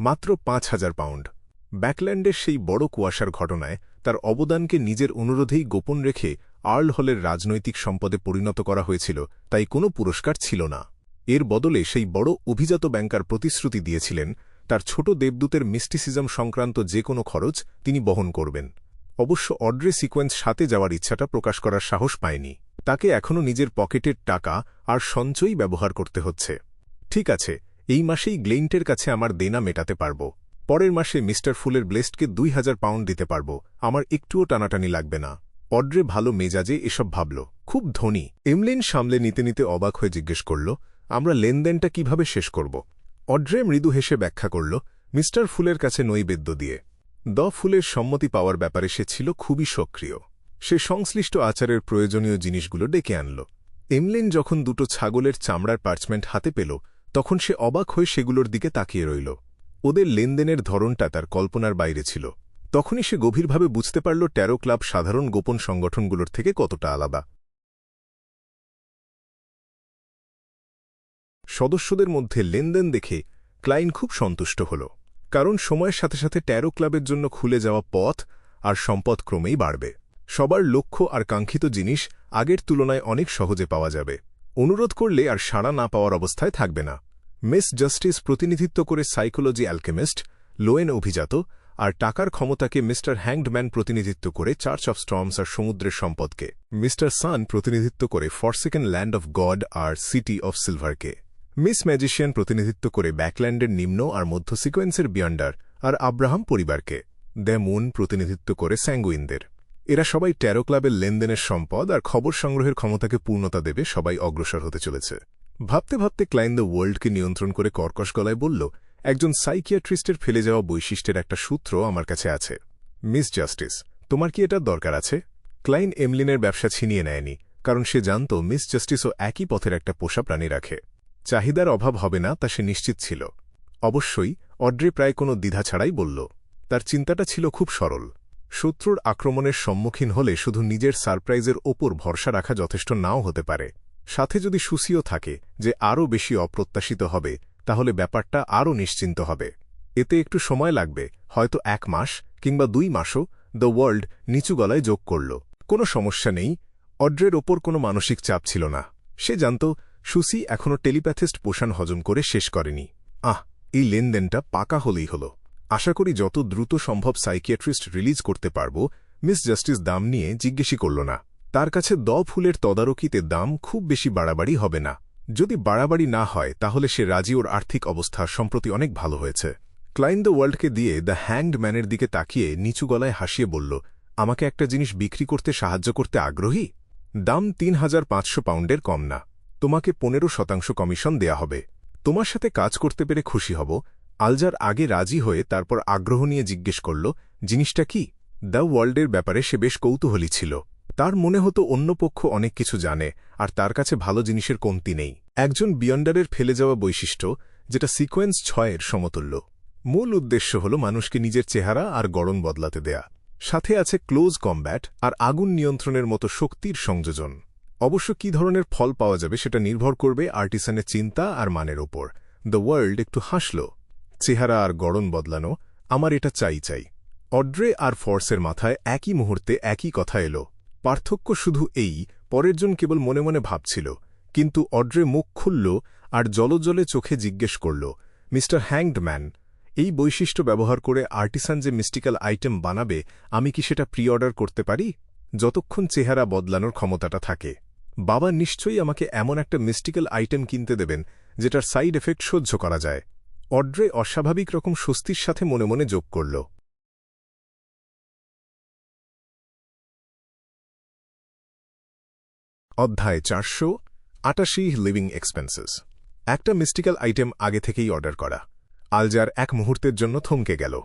মাত্র 5,000 পাউন্ড। ব্যাকল্যান্ডের সেই বড় কুয়াশার ঘটনায় তার অবদানকে নিজের অনুরোধেই গোপন রেখে আর্ল হলের রাজনৈতিক সম্পদে পরিণত করা হয়েছিল, তাই কোনো পুরস্কার ছিল না। এর বদলে সেই বড় অভিজাত ব্যাংকার প্রতিশ্রুতি দিয়েছিলেন তার ছোট দেবদূতের মিস্টিসিজম সংক্রান্ত যে কোনো খরচ তিনি বহন করবেন। অবশ্য অড্রে সিকোয়েন্স সাথে যাওয়ার ইচ্ছাটা প্রকাশ করার সাহস পায়নি। তাকে এখনও নিজের পকেটের টাকা আর সঞ্চয়ই ব্যবহার করতে হচ্ছে। ঠিক আছে, এই মাসেই গ্লেইন্টের কাছে আমার দেনা মেটাতে পারব। পরের মাসে মিস্টার ফুলের ব্লেস্টকে 2,000 পাউন্ড দিতে পারব। আমার একটুও টানাটানি লাগবে না। অড্রে ভালো মেজাজে এসব ভাবল। খুব ধনী। এমলিন সামলে নিতে নিতে অবাক হয়ে জিজ্ঞেস করল, আমরা লেনদেনটা কিভাবে শেষ করব? অড্রে মৃদু হেসে ব্যাখ্যা করল, মিস্টার ফুলের কাছে নৈবেদ্য দিয়ে। ফুলের সম্মতি পাওয়ার ব্যাপারে সে ছিল খুবই সক্রিয়। সে সংশ্লিষ্ট আচারের প্রয়োজনীয় জিনিসগুলো ডেকে আনল। এমলিন যখন 2টো ছাগলের চামড়ার পার্চমেন্ট হাতে পেল, তখন সে অবাক হয়ে সেগুলোর দিকে তাকিয়ে রইল। ওদের লেনদেনের ধরনটা তার কল্পনার বাইরে ছিল। তখনই সে গভীরভাবে বুঝতে পারল ট্যারো ক্লাব সাধারণ গোপন সংগঠনগুলোর থেকে কতটা আলাদা। সদস্যদের মধ্যে লেনদেন দেখে ক্লাইন খুব সন্তুষ্ট হল, কারণ সময়ের সাথে সাথে ট্যারো ক্লাবের জন্য খুলে যাওয়া পথ আর সম্পদ ক্রমেই বাড়বে। সবার লক্ষ্য আর কাঙ্ক্ষিত জিনিস আগের তুলনায় অনেক সহজে পাওয়া যাবে। অনুরোধ করলে আর সাড়া না পাওয়ার অবস্থায় থাকবে না। মিস জাস্টিস প্রতিনিধিত্ব করে সাইকোলজি অ্যালকেমিস্ট, লোয়েন অভিজাত আর টাকার ক্ষমতাকে মিস্টার হ্যাংডম্যান প্রতিনিধিত্ব করে চার্চ অফ স্টর্মস আর সমুদ্রের সম্পদকে। মিস্টার সান প্রতিনিধিত্ব করে ফরসেকেন ল্যান্ড অফ গড আর সিটি অফ সিলভারকে। মিস ম্যাজিশিয়ান প্রতিনিধিত্ব করে ব্যাকল্যান্ডের নিম্ন আর মধ্য সিকোয়েন্সের বিয়ন্ডার আর আব্রাহাম পরিবারকে। দ্য মুন প্রতিনিধিত্ব করে স্যাঙ্গুইনদের। এরা সবাই ট্যারো ক্লাবের লেনদেনের সম্পদ আর খবর সংগ্রহের ক্ষমতাকে পূর্ণতা দেবে। সবাই অগ্রসর হতে চলেছে। ভাবতে ভাবতে ক্লাইন দ্য ওয়ার্ল্ডকে নিয়ন্ত্রণ করে কর্কশ গলায় বলল, একজন সাইকিয়াট্রিস্টের ফেলে যাওয়া বৈশিষ্ট্যের একটা সূত্র আমার কাছে আছে। মিস জাস্টিস, তোমার কি এটার দরকার আছে? ক্লাইন এমলিনের ব্যবসা ছিনিয়ে নেয়নি, কারণ সে জানত মিস জাস্টিসও একই পথের একটা পোষা প্রাণী রাখে। চাহিদার অভাব হবে না তা সে নিশ্চিত ছিল। অবশ্যই অড্রে প্রায় কোনো দ্বিধা ছাড়াই বলল। তার চিন্তাটা ছিল খুব সরল। শত্রুর আক্রমণের সম্মুখীন হলে শুধু নিজের সারপ্রাইজের ওপর ভরসা রাখা যথেষ্ট নাও হতে পারে। সাথে যদি সুসিও থাকে যে আরও বেশি অপ্রত্যাশিত হবে, তাহলে ব্যাপারটা আরও নিশ্চিন্ত হবে। এতে একটু সময় লাগবে, হয়তো 1 মাস কিংবা 2 মাসও। দ্য ওয়ার্ল্ড নিচু গলায় যোগ করল, কোনো সমস্যা নেই। অড্রের ওপর কোনো মানসিক চাপ ছিল না। সে জানত সুসি এখনও টেলিপ্যাথিস্ট পোষণ হজম করে শেষ করেনি। এই লেনদেনটা পাকা হলেই হল। আশা করি যত দ্রুত সম্ভব সাইকিয়াট্রিস্ট রিলিজ করতে পারব। মিস জাস্টিস দাম নিয়ে জিজ্ঞেসই করল না। তার কাছে ফুলের তদারকিতে দাম খুব বেশি বাড়াবাড়ি হবে না। যদি বাড়াবাড়ি না হয় তাহলে সে রাজি। ওর আর্থিক অবস্থা সম্প্রতি অনেক ভালো হয়েছে। ক্লাইন দ্য ওয়ার্ল্ডকে দিয়ে দ্য হ্যাংড ম্যানের দিকে তাকিয়ে নিচু গলায় হাসিয়ে বলল, আমাকে একটা জিনিস বিক্রি করতে সাহায্য করতে আগ্রহী? দাম 3,500 পাউন্ডের কম না। তোমাকে 15% কমিশন দেয়া হবে। তোমার সাথে কাজ করতে পেরে খুশি হব। আলজার আগে রাজি হয়ে তারপর আগ্রহ নিয়ে জিজ্ঞেস করল, জিনিসটা কি? দ্য ওয়ার্ল্ডের ব্যাপারে সে বেশ কৌতূহলী ছিল। তার মনে হতো অন্য পক্ষ অনেক কিছু জানে আর তার কাছে ভালো জিনিসের কমতি নেই। একজন বিয়ন্ডারের ফেলে যাওয়া বৈশিষ্ট্য, যেটা সিকোয়েন্স 6-এর সমতুল্য। মূল উদ্দেশ্য হল মানুষকে নিজের চেহারা আর গড়ন বদলাতে দেয়া। সাথে আছে ক্লোজ কমব্যাট আর আগুন নিয়ন্ত্রণের মতো শক্তির সংযোজন। অবশ্য কী ধরনের ফল পাওয়া যাবে সেটা নির্ভর করবে আর্টিসানের চিন্তা আর মানের ওপর। দ্য ওয়ার্ল্ড একটু হাসল। চেহারা আর গড়ন বদলানো, আমার এটা চাই। অড্রে আর ফর্সের মাথায় একই মুহূর্তে একই কথা এলো। পার্থক্য শুধু এই, পরের জন কেবল মনে মনে ভাবছিল, কিন্তু অড্রে মুখ খুলল আর জলজলে চোখে জিজ্ঞেস করল, মিস্টার হ্যাংডম্যান, এই বৈশিষ্ট্য ব্যবহার করে আর্টিসান যে মিস্টিক্যাল আইটেম বানাবে, আমি কি সেটা প্রি অর্ডার করতে পারি? যতক্ষণ চেহারা বদলানোর ক্ষমতাটা থাকে। বাবা নিশ্চয়ই আমাকে এমন একটা মিস্টিক্যাল আইটেম কিনতে দেবেন যেটার সাইড এফেক্ট সহ্য করা যায়। অড্রে অস্বাভাবিক রকম স্বস্তির সাথে মনে মনে যোগ করল। অধ্যায় 488 লিভিং এক্সপেন্সেস। একটা মিস্টিক্যাল আইটেম আগে থেকেই অর্ডার করা। আলজার এক মুহূর্তের জন্য থমকে গেল।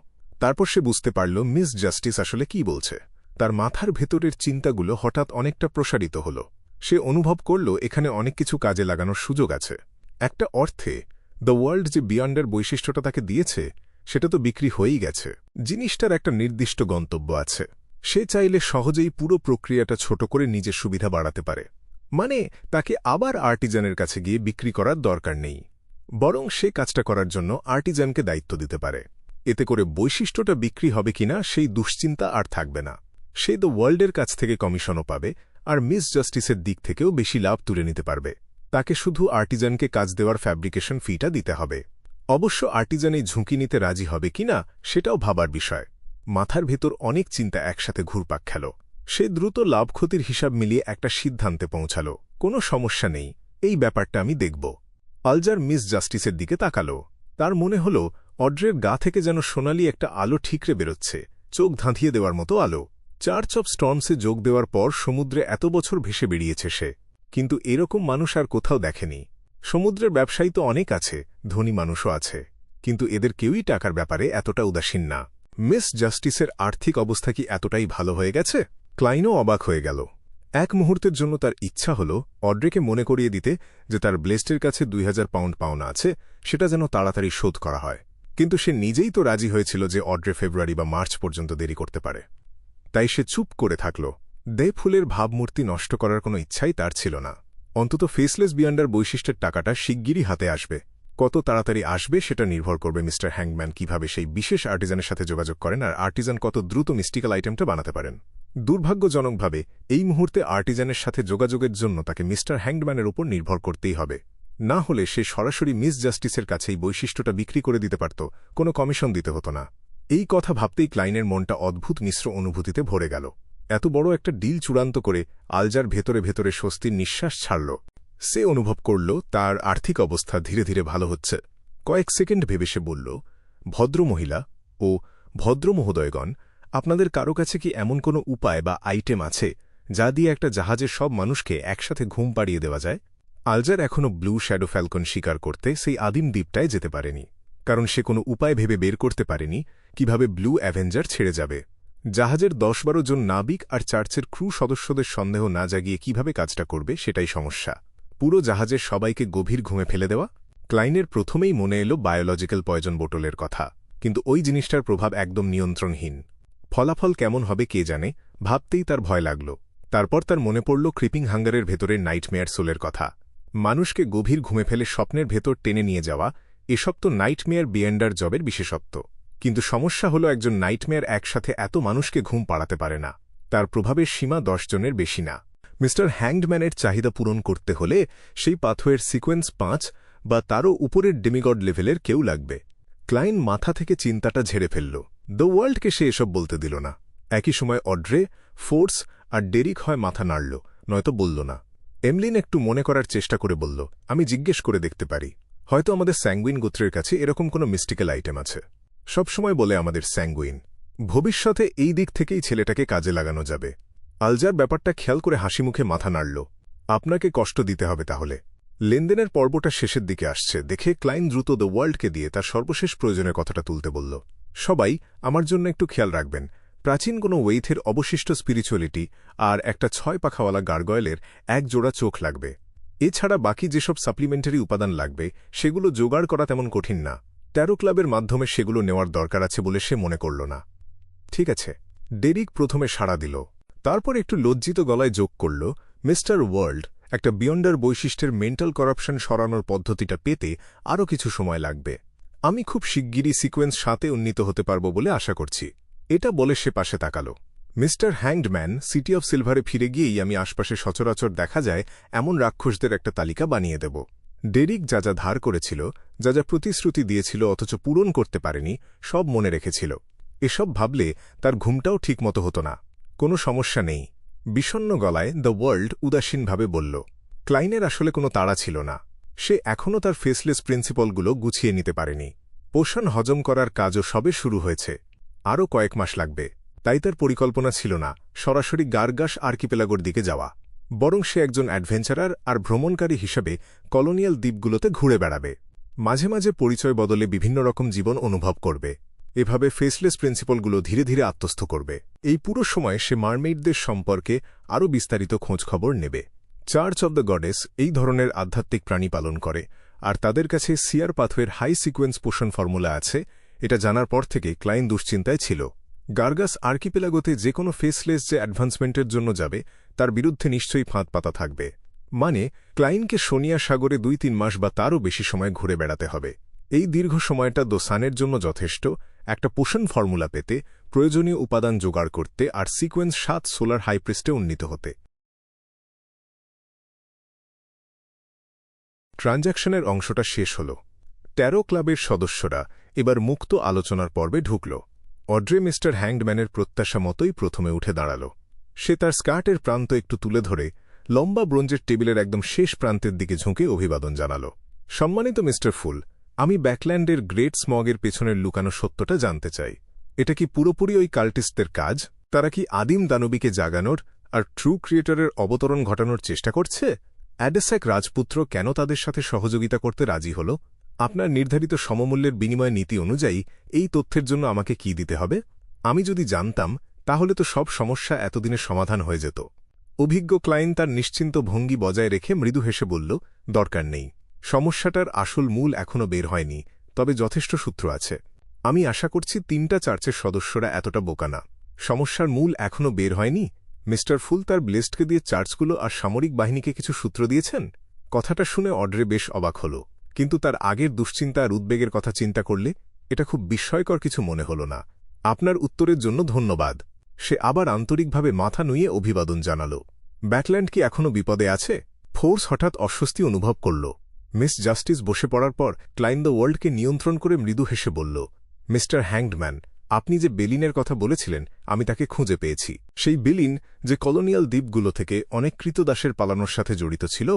তারপর সে বুঝতে পারল মিস জাস্টিস আসলে কি বলছে। তার মাথার ভেতরের চিন্তাগুলো হঠাৎ অনেকটা প্রসারিত হল। সে অনুভব করল এখানে অনেক কিছু কাজে লাগানোর সুযোগ আছে। একটা অর্থে দ্য ওয়ার্ল্ড যে বিয়ন্ডের বৈশিষ্ট্যটা তাকে দিয়েছে সেটা তো বিক্রি হয়েই গেছে। জিনিসটার একটা নির্দিষ্ট গন্তব্য আছে। সে চাইলে সহজেই পুরো প্রক্রিয়াটা ছোট করে নিজের সুবিধা বাড়াতে পারে। মানে তাকে আবার আর্টিজানের কাছে গিয়ে বিক্রি করার দরকার নেই, বরং সে কাজটা করার জন্য আর্টিজানকে দায়িত্ব দিতে পারে। এতে করে বৈশিষ্ট্যটা বিক্রি হবে কিনা সেই দুশ্চিন্তা আর থাকবে না। সে দ্য ওয়ার্ল্ডের কাছ থেকে কমিশনও পাবে, আর মিস জাস্টিসের দিক থেকেও বেশি লাভ তুলে নিতে পারবে। তাকে শুধু আর্টিজানকে কাজ দেওয়ার ফ্যাব্রিকেশন ফিটা দিতে হবে। অবশ্য আর্টিজান এই ঝুঁকি নিতে রাজি হবে কিনা সেটাও ভাবার বিষয়। মাথার ভেতর অনেক চিন্তা একসাথে ঘুরপাক খেল। সে দ্রুত লাভ ক্ষতির হিসাব মিলিয়ে একটা সিদ্ধান্তে পৌঁছাল। কোনো সমস্যা নেই, এই ব্যাপারটা আমি দেখব। আলজার মিস জাস্টিসের দিকে তাকাল। তার মনে হল অড্রের গা থেকে যেন সোনালি একটা আলো ঠিকরে বেরোচ্ছে, চোখ ধাঁধিয়ে দেওয়ার মতো আলো। চার্চ অব স্টর্মসে যোগ দেওয়ার পর সমুদ্রে এত বছর ভেসে বেরিয়েছে সে, কিন্তু এরকম মানুষ আর কোথাও দেখেনি। সমুদ্রের ব্যবসায়ী তো অনেক আছে, ধনী মানুষও আছে, কিন্তু এদের কেউই টাকার ব্যাপারে এতটা উদাসীন না। মিস জাস্টিসের আর্থিক অবস্থা কি এতটাই ভালো হয়ে গেছে? ক্লাইনও অবাক হয়ে গেল। এক মুহূর্তের জন্য তার ইচ্ছা হল অড্রেকে মনে করিয়ে দিতে যে তার ব্লেস্টের কাছে 2000 পাউন্ড পাওনা আছে, সেটা যেন তাড়াতাড়ি শোধ করা হয়। কিন্তু সে নিজেই তো রাজি হয়েছিল যে অড্রে ফেব্রুয়ারি বা মার্চ পর্যন্ত দেরি করতে পারে। তাই সে চুপ করে থাকল। দে ফুলের ভাবমূর্তি নষ্ট করার কোনো ইচ্ছাই তার ছিল না। অন্তত ফেসলেস বিয়ন্ডার বৈশিষ্ট্যের টাকাটা শিগগিরই হাতে আসবে। কত তাড়াতাড়ি আসবে সেটা নির্ভর করবে মিস্টার হ্যাংম্যান কিভাবে সেই বিশেষ আর্টিজানের সাথে যোগাযোগ করেন, আর আর্টিজান কত দ্রুত মিস্টিক্যাল আইটেমটা বানাতে পারেন। দুর্ভাগ্যজনকভাবে এই মুহূর্তে আর্টিজানের সাথে যোগাযোগের জন্য তাকে মিস্টার হ্যাংম্যানের উপর নির্ভর করতেই হবে। না হলে সে সরাসরি মিস জাস্টিসের কাছে এই বৈশিষ্ট্যটা বিক্রি করে দিতে পারত, কোনো কমিশন দিতে হতো না। এই কথা ভাবতেই ক্লাইনের মনটা অদ্ভুত মিশ্র অনুভূতিতে ভরে গেল। এত বড় একটা ডিল চূড়ান্ত করে আলজার ভেতরে ভেতরে স্বস্তির নিঃশ্বাস ছাড়ল। সে অনুভব করল তার আর্থিক অবস্থা ধীরে ধীরে ভালো হচ্ছে। কয়েক সেকেন্ড ভেবে সে বলল, ভদ্রমহিলা ও ভদ্রমহোদয়গণ, আপনাদের কারো কাছে কি এমন কোনো উপায় বা আইটেম আছে যা দিয়ে একটা জাহাজের সব মানুষকে একসাথে ঘুম পাড়িয়ে দেওয়া যায়? আলজার এখনও ব্লু শ্যাডো ফ্যালকন শিকার করতে সেই আদিম দ্বীপটায় যেতে পারেনি, কারণ সে কোনো উপায় ভেবে বের করতে পারেনি কিভাবে ব্লু অ্যাভেঞ্জার ছেড়ে যাবে। জাহাজের 10-12 জন নাবিক আর চার্চের ক্রু সদস্যদের সন্দেহ না জাগিয়ে কিভাবে কাজটা করবে সেটাই সমস্যা। পুরো জাহাজের সবাইকে গভীর ঘুমে ফেলে দেওয়া? ক্লাইনের প্রথমেই মনে এলো বায়োলজিক্যাল পয়জন বোটলের কথা, কিন্তু ওই জিনিসটার প্রভাব একদম নিয়ন্ত্রণহীন। ফলাফল কেমন হবে কে জানে, ভাবতেই তার ভয় লাগল। তারপর তার মনে পড়ল ক্রিপিং হাঙ্গারের ভেতরের নাইটমেয়ার সোলের কথা। মানুষকে গভীর ঘুমে ফেলে স্বপ্নের ভেতর টেনে নিয়ে যাওয়া, এসব তো নাইটমেয়ার বিয়েন্ডার জবের বিশেষত্ব। কিন্তু সমস্যা হলো একজন নাইটমেয়ার একসাথে এত মানুষকে ঘুম পাড়াতে পারে না। তার প্রভাবের সীমা 10 জনের বেশি না। মিস্টার হ্যাংডম্যানের চাহিদা পূরণ করতে হলে সেই পাথওয়ের সিকোয়েন্স 5 বা তারও উপরের ডেমিগড লেভেলের কেউ লাগবে। ক্লাইন মাথা থেকে চিন্তাটা ঝেড়ে ফেলল। দ্য ওয়ার্ল্ডকে সে এসব বলতে দিল না। একই সময় অড্রে, ফোর্স আর ডেরিক হয় মাথা নাড়ল, নয়তো বলল না। এমলিন একটু মনে করার চেষ্টা করে বলল, আমি জিজ্ঞেস করে দেখতে পারি। হয়তো আমাদের স্যাঙ্গুইন গোত্রের কাছে এরকম কোনো মিস্টিক্যাল আইটেম আছে। সবসময় বলে আমাদের স্যাঙ্গুইন। ভবিষ্যতে এই দিক থেকেই ছেলেটাকে কাজে লাগানো যাবে। আলজার ব্যাপারটা খেয়াল করে হাসিমুখে মাথা নাড়ল। আপনাকে কষ্ট দিতে হবে তাহলে। লেনদেনের পর্বটা শেষের দিকে আসছে দেখে ক্লাইন দ্রুত দ্য ওয়ার্ল্ডকে দিয়ে তার সর্বশেষ প্রয়োজনের কথাটা তুলতে বলল। সবাই আমার জন্য একটু খেয়াল রাখবেন, প্রাচীন কোনো ওয়েথের অবশিষ্ট স্পিরিচুয়ালিটি আর একটা 6 পাখাওয়ালা গার্গয়েলের 1 জোড়া চোখ লাগবে। এছাড়া বাকি যেসব সাপ্লিমেন্টারি উপাদান লাগবে সেগুলো জোগাড় করা তেমন কঠিন না। 13 ক্লাবের মাধ্যমে সেগুলো নেওয়ার দরকার আছে বলে সে মনে করল না। ঠিক আছে। ডেরিক প্রথমে সাড়া দিল, তারপর একটু লজ্জিত গলায় যোগ করল, মিস্টার ওয়ার্ল্ড, একটা বিয়ন্ডার বৈশিষ্ট্যের মেন্টাল করাপশন সরানোর পদ্ধতিটা পেতে আরও কিছু সময় লাগবে। আমি খুব শিগগিরই সিকোয়েন্স 7-এ উন্নীত হতে পারব বলে আশা করছি। এটা বলে সে পাশে তাকাল। মিস্টার হ্যাংডম্যান, সিটি অফ সিলভারে ফিরে গিয়েই আমি আশপাশে সচরাচর দেখা যায় এমন রাক্ষসদের একটা তালিকা বানিয়ে দেব। ডেরিক যা যা ধার করেছিল, যা যা প্রতিশ্রুতি দিয়েছিল অথচ পূরণ করতে পারেনি, সব মনে রেখেছিল। এসব ভাবলে তার ঘুমটাও ঠিকমতো হতো না। কোনো সমস্যা নেই, বিষণ্ণ গলায় দ্য ওয়ার্ল্ড উদাসীনভাবে বলল। ক্লাইনের আসলে কোনো তাড়া ছিল না। সে এখনও তার ফেসলেস প্রিন্সিপলগুলো গুছিয়ে নিতে পারেনি। পোষণ হজম করার কাজও সবে শুরু হয়েছে। আরও কয়েক মাস লাগবে। তাই তার পরিকল্পনা ছিল না সরাসরি গার্গাস আর্কিপেলাগোর দিকে যাওয়া, বরং সে একজন অ্যাডভেঞ্চারার আর ভ্রমণকারী হিসেবে কলোনিয়াল দ্বীপগুলোতে ঘুরে বেড়াবে। মাঝে মাঝে পরিচয় বদলে বিভিন্ন রকম জীবন অনুভব করবে। এভাবে ফেসলেস প্রিন্সিপলগুলো ধীরে ধীরে আত্মস্থ করবে। এই পুরো সময় সে মারমেইডদের সম্পর্কে আরও বিস্তারিত খোঁজখবর নেবে। চার্চ অব দ্য গডেস এই ধরনের আধ্যাত্মিক প্রাণী পালন করে, আর তাদের কাছে সিয়ার পাথওয়ের হাই সিকোয়েন্স পোষণ ফর্মুলা আছে। এটা জানার পর থেকে ক্লাইন দুশ্চিন্তায় ছিল। গার্গাস আর্কিপেলাগোতে যে কোনো ফেসলেস যে অ্যাডভান্সমেন্টের জন্য যাবে তার বিরুদ্ধে নিশ্চয়ই ফাঁদ পাতা থাকবে। মানে ক্লাইনকে সোনিয়া সাগরে 2-3 মাস বা তারও বেশি সময় ঘুরে বেড়াতে হবে। এই দীর্ঘ সময়টা দ্য সানের জন্য যথেষ্ট একটা পোষণ ফর্মুলা পেতে, প্রয়োজনীয় উপাদান জোগাড় করতে আর সিকোয়েন্স 7 সোলার হাইপ্রিস্টে উন্নীত হতে। ট্রানজ্যাকশনের অংশটা শেষ হল। 13 ক্লাবের সদস্যরা এবার মুক্ত আলোচনার পর্বে ঢুকল। অড্রে মিস্টার হ্যাংডম্যানের প্রত্যাশা মতোই প্রথমে উঠে দাঁড়াল। সে তার স্কার্টের প্রান্ত একটু তুলে ধরে লম্বা ব্রোঞ্জের টেবিলের একদম শেষ প্রান্তের দিকে ঝুঁকে অভিবাদন জানাল। সম্মানিত মিস্টার ফুল, আমি ব্যাকল্যান্ডের গ্রেট স্মগের পেছনের লুকানো সত্যটা জানতে চাই। এটা কি পুরোপুরি ওই কাল্টিস্টদের কাজ? তারা কি আদিম দানবীকে জাগানোর আর ট্রু ক্রিয়েটরের অবতরণ ঘটানোর চেষ্টা করছে? অ্যাডেসাক রাজপুত্র কেন তাদের সাথে সহযোগিতা করতে রাজি হল? আপনার নির্ধারিত সমমূল্যের বিনিময় নীতি অনুযায়ী এই তথ্যের জন্য আমাকে কি দিতে হবে? আমি যদি জানতাম তাহলে তো সব সমস্যা এতদিনে সমাধান হয়ে যেত। অভিজ্ঞ ক্লায়েন্ট তার নিশ্চিন্ত ভঙ্গি বজায় রেখে মৃদু হেসে বলল, দরকার নেই। সমস্যাটার আসল মূল এখনও বের হয়নি, তবে যথেষ্ট সূত্র আছে। আমি আশা করছি 3টা চার্চের সদস্যরা এতটা বোকা না। সমস্যার মূল এখনও বের হয়নি? মিস্টার ফুল তার ব্লেস্টকে দিয়ে চার্চগুলো আর সামরিক বাহিনীকে কিছু সূত্র দিয়েছেন। কথাটা শুনে অড্রে বেশ অবাক হল, কিন্তু তার আগের দুশ্চিন্তা আর উদ্বেগের কথা চিন্তা করলে এটা খুব বিস্ময়কর কিছু মনে হল না। আপনার উত্তরের জন্য ধন্যবাদ। সে আবার আন্তরিকভাবে মাথা নুইয়ে অভিবাদন জানাল। ব্যাকল্যান্ড কি এখনও বিপদে আছে? ফোর্স হঠাৎ অস্বস্তি অনুভব করল। মিস জাস্টিস বসে পড়ার পর ক্লাইন দ্য ওয়ার্ল্ডকে নিয়ন্ত্রণ করে মৃদু হেসে বলল, মিস্টার হ্যাংডম্যান, আপনি যে বেলিনের কথা বলেছিলেন আমি তাকে খুঁজে পেয়েছি। সেই বেলিন যে কলোনিয়াল দ্বীপগুলো থেকে অনেক কৃতদাসের পালানোর সাথে জড়িত ছিল।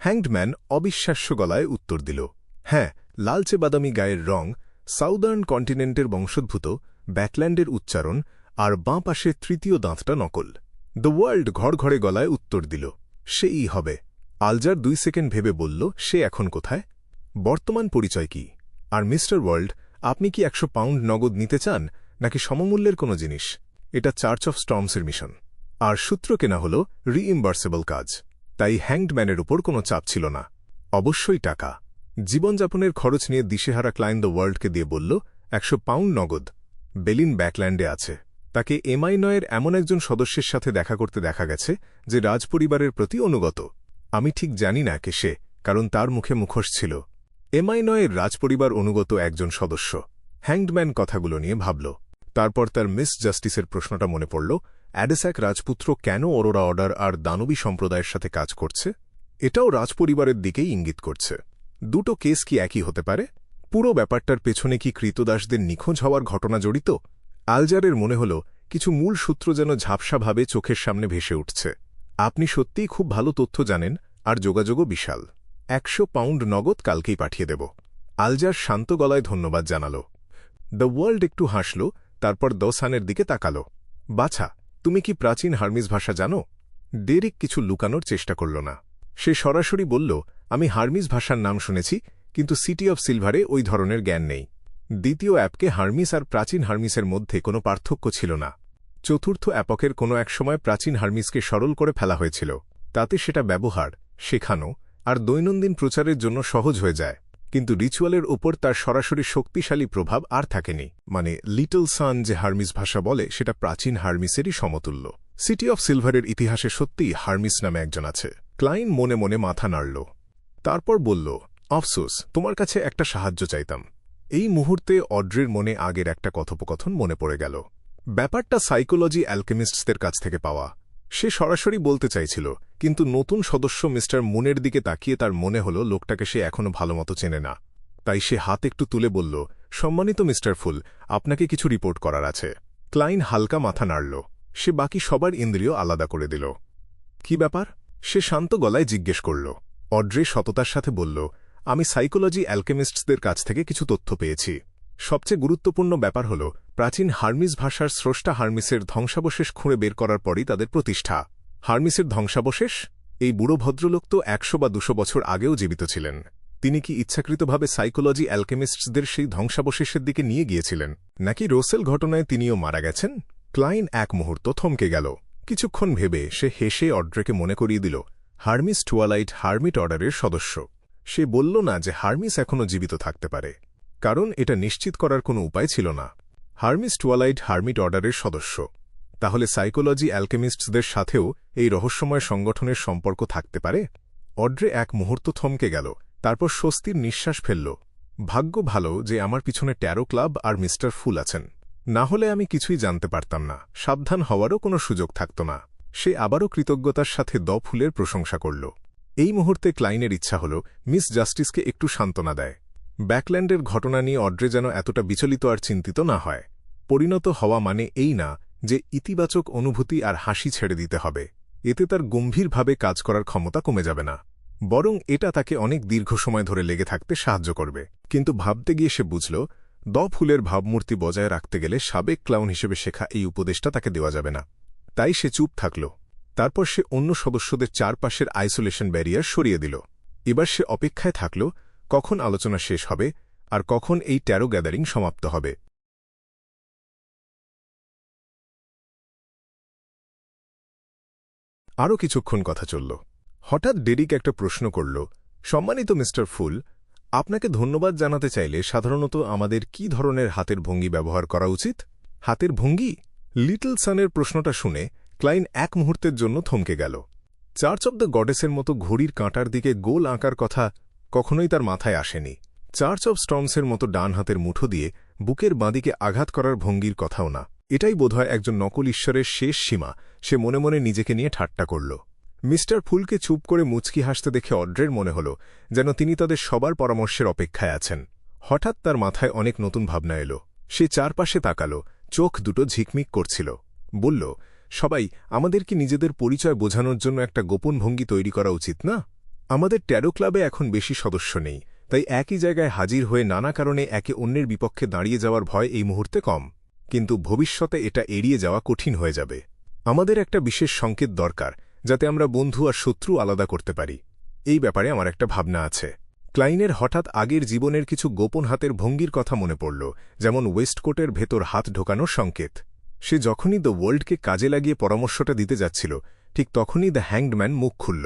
হ্যাংডম্যান অবিশ্বাস্য গলায় উত্তর দিল, হ্যাঁ, লালচে বাদামি গায়ের রং, সাউদার্ন কন্টিনেন্টের বংশোদ্ভূত, ব্যাকল্যান্ডের উচ্চারণ, আর বাঁ পাশে তৃতীয় দাঁতটা নকল। দ্য ওয়ার্ল্ড ঘড়ঘড়ে গলায় উত্তর দিল, সেই হবে। আলজার 2 সেকেন্ড ভেবে বলল, সে এখন কোথায়? বর্তমান পরিচয় কি? আর মিস্টার ওয়ার্ল্ড, আপনি কি 100 পাউন্ড নগদ নিতে চান নাকি সমমূল্যের কোনো জিনিস? এটা চার্চ অফ স্টর্মসের মিশন, আর সূত্র কেনা হল রিইম্বার্সেবল কাজ। তাই হ্যাংডম্যানের উপর কোনো চাপ ছিল না। অবশ্যই টাকা। জীবনযাপনের খরচ নিয়ে দিশেহারা ক্লাইন দ্য ওয়ার্ল্ডকে দিয়ে বলল, 100 পাউন্ড নগদ। বেলিন ব্যাকল্যান্ডে আছে। তাকে এমআই9 এমন একজন সদস্যের সাথে দেখা করতে দেখা গেছে যে রাজপরিবারের প্রতি অনুগত। আমি ঠিক জানি না কে সে, কারণ তার মুখে মুখোশ ছিল। এমআই9 রাজপরিবার অনুগত একজন সদস্য। হ্যাংডম্যান কথাগুলো নিয়ে ভাবল। তারপর তার মিস জাস্টিসের প্রশ্নটা মনে পড়ল, অ্যাডেসাক রাজপুত্র কেন অরোরা অর্ডার আর দানবী সম্প্রদায়ের সাথে কাজ করছে? এটাও রাজপরিবারের দিকেই ইঙ্গিত করছে। দুটো কেস কি একই হতে পারে? পুরো ব্যাপারটার পেছনে কি কৃতদাসদের নিখোঁজ হওয়ার ঘটনা জড়িত? আলজারের মনে হল কিছু মূল সূত্র যেন ঝাপসাভাবে চোখের সামনে ভেসে উঠছে। আপনি সত্যিই খুব ভালো তথ্য জানেন, আর যোগাযোগও বিশাল। 100 পাউন্ড নগদ কালকেই পাঠিয়ে দেব। আলজার শান্ত গলায় ধন্যবাদ জানাল। দ্য ওয়ার্ল্ড একটু হাসল, তারপর দ্য সানের দিকে তাকাল। বাছা, তুমি কি প্রাচীন হার্মিস ভাষা জানো? ডেরিক কিছু লুকানোর চেষ্টা করল না। সে সরাসরি বলল, আমি হার্মিস ভাষার নাম শুনেছি, কিন্তু সিটি অফ সিলভারে ওই ধরনের জ্ঞান নেই। দ্বিতীয় অ্যাপকে হার্মিস আর প্রাচীন হার্মিসের মধ্যে কোনো পার্থক্য ছিল না। চতুর্থ অ্যাপকের কোনো এক সময় প্রাচীন হার্মিসকে সরল করে ফেলা হয়েছিল। তাতে সেটা ব্যবহার, শেখানো আর দৈনন্দিন প্রচারের জন্য সহজ হয়ে যায়, কিন্তু রিচুয়ালের ওপর তার সরাসরি শক্তিশালী প্রভাব আর থাকেনি। মানে লিটল সান যে হার্মিস ভাষা বলে সেটা প্রাচীন হার্মিসেরই সমতুল্য। সিটি অফ সিলভারের ইতিহাসে সত্যিই হার্মিস নামে একজন আছে। ক্লাইন মনে মনে মাথা নাড়ল। তারপর বলল, আফসোস, তোমার কাছে একটা সাহায্য চাইতাম। এই মুহূর্তে অড্রের মনে আগের একটা কথোপকথন মনে পড়ে গেল। ব্যাপারটা সাইকোলজি অ্যালকেমিস্টসদের কাছ থেকে পাওয়া। সে সরাসরি বলতে চাইছিল, কিন্তু নতুন সদস্য মিস্টার মুনের দিকে তাকিয়ে তার মনে হল লোকটাকে সে এখনও ভালোমতো চেনে না। তাই সে হাত একটু তুলে বলল, সম্মানিত মিস্টার ফুল, আপনাকে কিছু রিপোর্ট করার আছে। ক্লাইন হালকা মাথা নাড়ল। সে বাকি সবার ইন্দ্রিয় আলাদা করে দিল। কি ব্যাপার? সে শান্ত গলায় জিজ্ঞেস করল। অড্রে সততার সাথে বলল, আমি সাইকোলজি অ্যালকেমিস্টসদের কাছ থেকে কিছু তথ্য পেয়েছি। সবচেয়ে গুরুত্বপূর্ণ ব্যাপার হল প্রাচীন হার্মিস ভাষার স্রষ্টা হার্মিসের ধ্বংসাবশেষ খুঁড়ে বের করার পরই তাদের প্রতিষ্ঠা। হার্মিসের ধ্বংসাবশেষ? এই বুড়ো ভদ্রলোক তো 100 বা 200 বছর আগেও জীবিত ছিলেন। তিনি কি ইচ্ছাকৃতভাবে সাইকোলজি অ্যালকেমিস্টদের সেই ধ্বংসাবশেষের দিকে নিয়ে গিয়েছিলেন, নাকি রোসেল ঘটনায় তিনিও মারা গেছেন? ক্লাইন এক মুহূর্ত থমকে গেল। কিছুক্ষণ ভেবে সে হেসে অড্রেকে মনে করিয়ে দিল হার্মিস টুয়ালাইট হার্মিট অর্ডারের সদস্য। সে বলল না যে হার্মিস এখনও জীবিত থাকতে পারে, কারণ এটা নিশ্চিত করার কোনো উপায় ছিল না। হার্মিস টুয়ালাইট হার্মিট অর্ডারের সদস্য, তাহলে সাইকোলজি অ্যালকেমিস্টদের সাথেও এই রহস্যময় সংগঠনের সম্পর্ক থাকতে পারে? অড্রে এক মুহূর্ত থমকে গেল, তারপর স্বস্তির নিঃশ্বাস ফেলল। ভাগ্য ভালো যে আমার পিছনে ট্যারো ক্লাব আর মিস্টার ফুল আছেন, না হলে আমি কিছুই জানতে পারতাম না, সাবধান হওয়ারও কোনো সুযোগ থাকত না। সে আবারও কৃতজ্ঞতার সাথে ফুলের প্রশংসা করল। এই মুহূর্তে ক্লাইনের ইচ্ছা হল মিস জাস্টিসকে একটু সান্ত্বনা দেয়। ব্যাকল্যান্ডের ঘটনা নিয়ে অড্রে যেন এতটা বিচলিত আর চিন্তিত না হয়। পরিণত হওয়া মানে এই না যে ইতিবাচক অনুভূতি আর হাসি ছেড়ে দিতে হবে, এতে তার গম্ভীরভাবে কাজ করার ক্ষমতা কমে যাবে না, বরং এটা তাকে অনেক দীর্ঘ সময় ধরে লেগে থাকতে সাহায্য করবে। কিন্তু ভাবতে গিয়ে সে বুঝল ফুলের ভাবমূর্তি বজায় রাখতে গেলে সাবেক ক্লাউন হিসেবে শেখা এই উপদেশটা তাকে দেওয়া যাবে না। তাই সে চুপ থাকল। তারপর সে অন্য সদস্যদের চারপাশের আইসোলেশন ব্যারিয়ার সরিয়ে দিল। এবার সে অপেক্ষায় থাকল কখন আলোচনা শেষ হবে আর কখন এই ট্যারো গ্যাদারিং সমাপ্ত হবে। আরও কিছুক্ষণ কথা চলল। হঠাৎ ডেরিক একটা প্রশ্ন করল, সম্মানিত মিস্টার ফুল, আপনাকে ধন্যবাদ জানাতে চাইলে সাধারণত আমাদের কি ধরনের হাতের ভঙ্গি ব্যবহার করা উচিত? হাতের ভঙ্গি? লিটল সানের প্রশ্নটা শুনে ক্লাইন এক মুহূর্তের জন্য থমকে গেল। চার্চ অব দ্য গডেসের মতো ঘড়ির কাঁটার দিকে গোল আঁকার কথা কখনোই তার মাথায় আসেনি। চার্চ অব স্টর্মসের মতো ডান হাতের মুঠো দিয়ে বুকের বাঁদিকে আঘাত করার ভঙ্গির কথাও না। এটাই বোধহয় একজন নকল ঈশ্বরের শেষ সীমা। সে মনে মনে নিজেকে নিয়ে ঠাট্টা করল। মিস্টার ফুলকে চুপ করে মুচকি হাসতে দেখে অড্রের মনে হল যেন তিনি তাদের সবার পরামর্শের অপেক্ষায় আছেন। হঠাৎ তার মাথায় অনেক নতুন ভাবনা এলো। সে চারপাশে তাকাল, চোখ দুটো ঝিকমিক করছিল। বলল, সবাই, আমাদের কি নিজেদের পরিচয় বোঝানোর জন্য একটা গোপন ভঙ্গি তৈরি করা উচিত না? আমাদের ট্যারো ক্লাবে এখন বেশি সদস্য নেই, তাই একই জায়গায় হাজির হয়ে নানা কারণে একে অন্যের বিপক্ষে দাঁড়িয়ে যাওয়ার ভয় এই মুহূর্তে কম, কিন্তু ভবিষ্যতে এটা এড়িয়ে যাওয়া কঠিন হয়ে যাবে। আমাদের একটা বিশেষ সংকেত দরকার, যাতে আমরা বন্ধু আর শত্রু আলাদা করতে পারি। এই ব্যাপারে আমার একটা ভাবনা আছে। ক্লাইনের হঠাৎ আগের জীবনের কিছু গোপন হাতের ভঙ্গির কথা মনে পড়ল, যেমন ওয়েস্টকোটের ভেতর হাত ঢোকানোর সংকেত। সে যখনই দ্য ওয়ার্ল্ডকে কাজে লাগিয়ে পরামর্শটা দিতে যাচ্ছিল, ঠিক তখনই দ্য হ্যাংডম্যান মুখ খুলল।